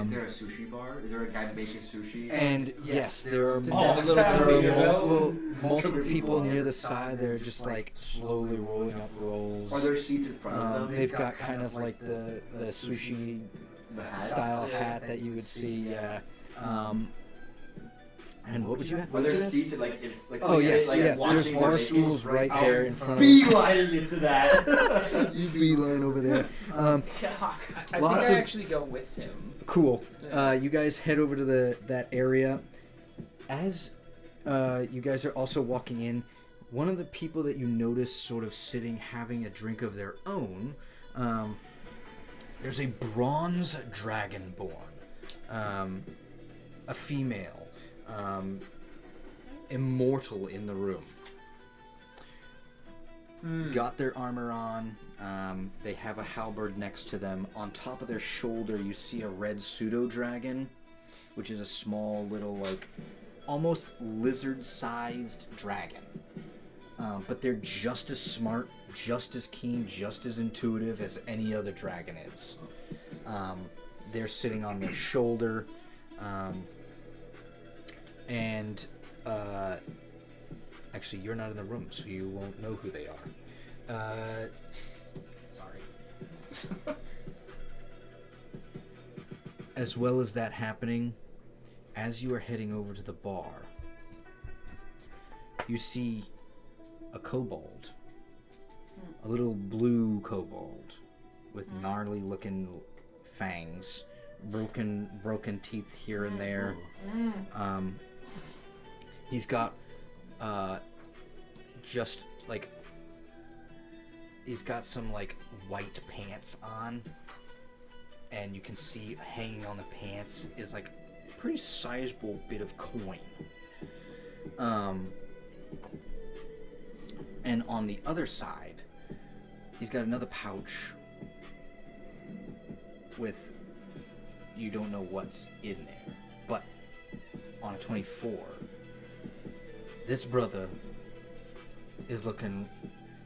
Is there a sushi bar? Is there a guy making sushi? And yes, there are Does it have a little multiple people near the side. They're just like slowly rolling up rolls. Are there seats in front of them? They've got kind of like the sushi The hat? style hat that you would see. And what would you have? Are there seats like if like Oh to yes, sit, like, yes. There's watching bar the stools baking? right there in front of Beelining into that. you. Beeline over there. God. I think Lots I of- actually go with him Cool. You guys head over to that area. As you guys are also walking in, one of the people that you notice sort of sitting having a drink of their own, there's a bronze dragonborn, a female, immortal in the room. Got their armor on. They have a halberd next to them. On top of their shoulder, you see a red pseudo-dragon, which is a small little, like, almost lizard-sized dragon. But they're just as smart, just as keen, just as intuitive as any other dragon is. They're sitting on their shoulder. Actually, you're not in the room, so you won't know who they are. Sorry. As well as that happening, as you are heading over to the bar, you see a kobold. A little blue kobold with gnarly-looking fangs, broken teeth here and there. He's got just like he's got some like white pants on, and you can see hanging on the pants is like a pretty sizable bit of coin. And on the other side, he's got another pouch with you don't know what's in there, but on a 24. This brother is looking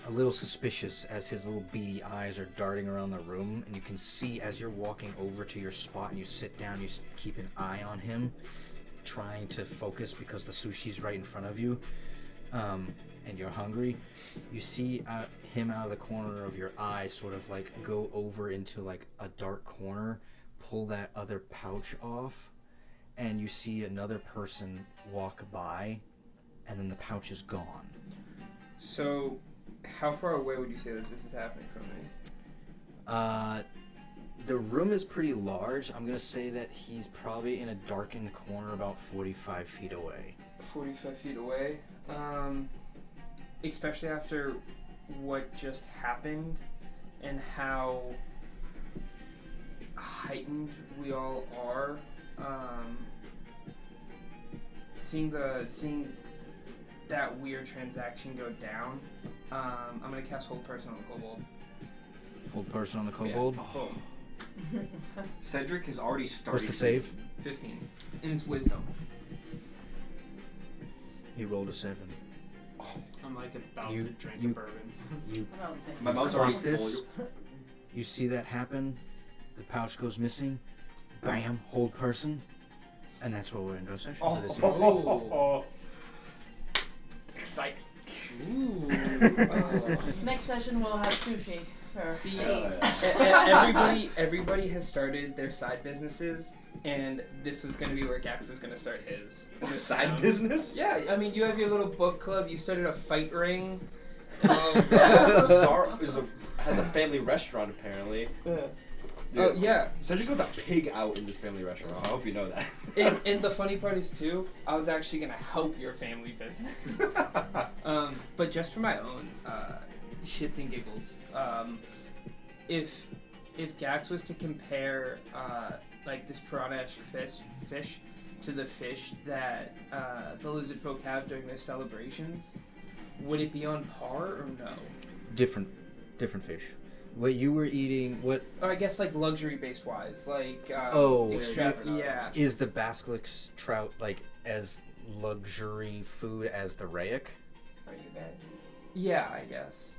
a little suspicious as his little beady eyes are darting around the room, and you can see as you're walking over to your spot and you sit down, you keep an eye on him, trying to focus because the sushi's right in front of you, and you're hungry. You see him out of the corner of your eye sort of like go over into like a dark corner, pull that other pouch off, and you see another person walk by, and then the pouch is gone. So, how far away would you say that this is happening from me? The room is pretty large. I'm going to say that he's probably in a darkened corner about 45 feet away. 45 feet away? Especially after what just happened and how heightened we all are. Seeing that weird transaction go down, I'm gonna cast Hold Person on the kobold. Hold Person on the kobold? Yeah. Oh. Cedric has already started. What's the save? 15. And it's Wisdom. He rolled a 7. I'm like about You- to drink you- a bourbon. You I know what I'm saying. My mouth's already Like this. full. You see that happen, the pouch goes missing, bam, Hold Person, and that's where we're in go session for this evening. Oh. Exciting. Ooh. Next session we'll have sushi. For See, eight. everybody has started their side businesses, and this was going to be where Gax was going to start his. Side business? Yeah, I mean, you have your little book club. You started a fight ring. Zara has a family restaurant apparently. Oh yeah. Cedric's got the pig out in this family restaurant. I hope you know that. And the funny part is too, I was actually gonna help your family business, but just for my own shits and giggles. If Gax was to compare like this piranha-esque fish to the fish that the lizard folk have during their celebrations, would it be on par or no? Different fish. What you were eating, what Or I guess like luxury-based wise, like extravagant. yeah. is the basilisk trout like as luxury food as the rayak? Are you guys? Yeah, I guess.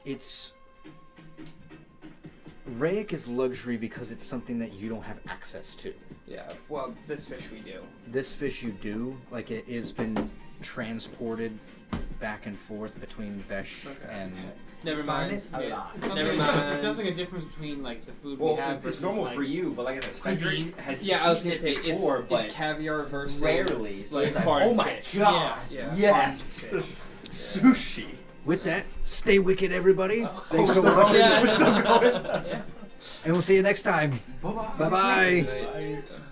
It's rayak is luxury because it's something that you don't have access to. Yeah. Well, this fish we do. This fish you do, like it has been transported back and forth between Vesh Okay. and Never mind. It a Yeah. lot. Never mind. It sounds like a difference between like the food Well, we have it's versus normal like, for you, but like I said, cuisine. Cedric has Yeah, I was eaten gonna say it before, but it's caviar versus rarely. So like it's like, farmed oh my fish. god, Yeah. yes, Farmed fish. sushi. with that, stay wicked, everybody. Oh, Thanks we're for still watching. going. We're still going. Yeah. And we'll see you next time. Bye-bye. Bye-bye. Bye.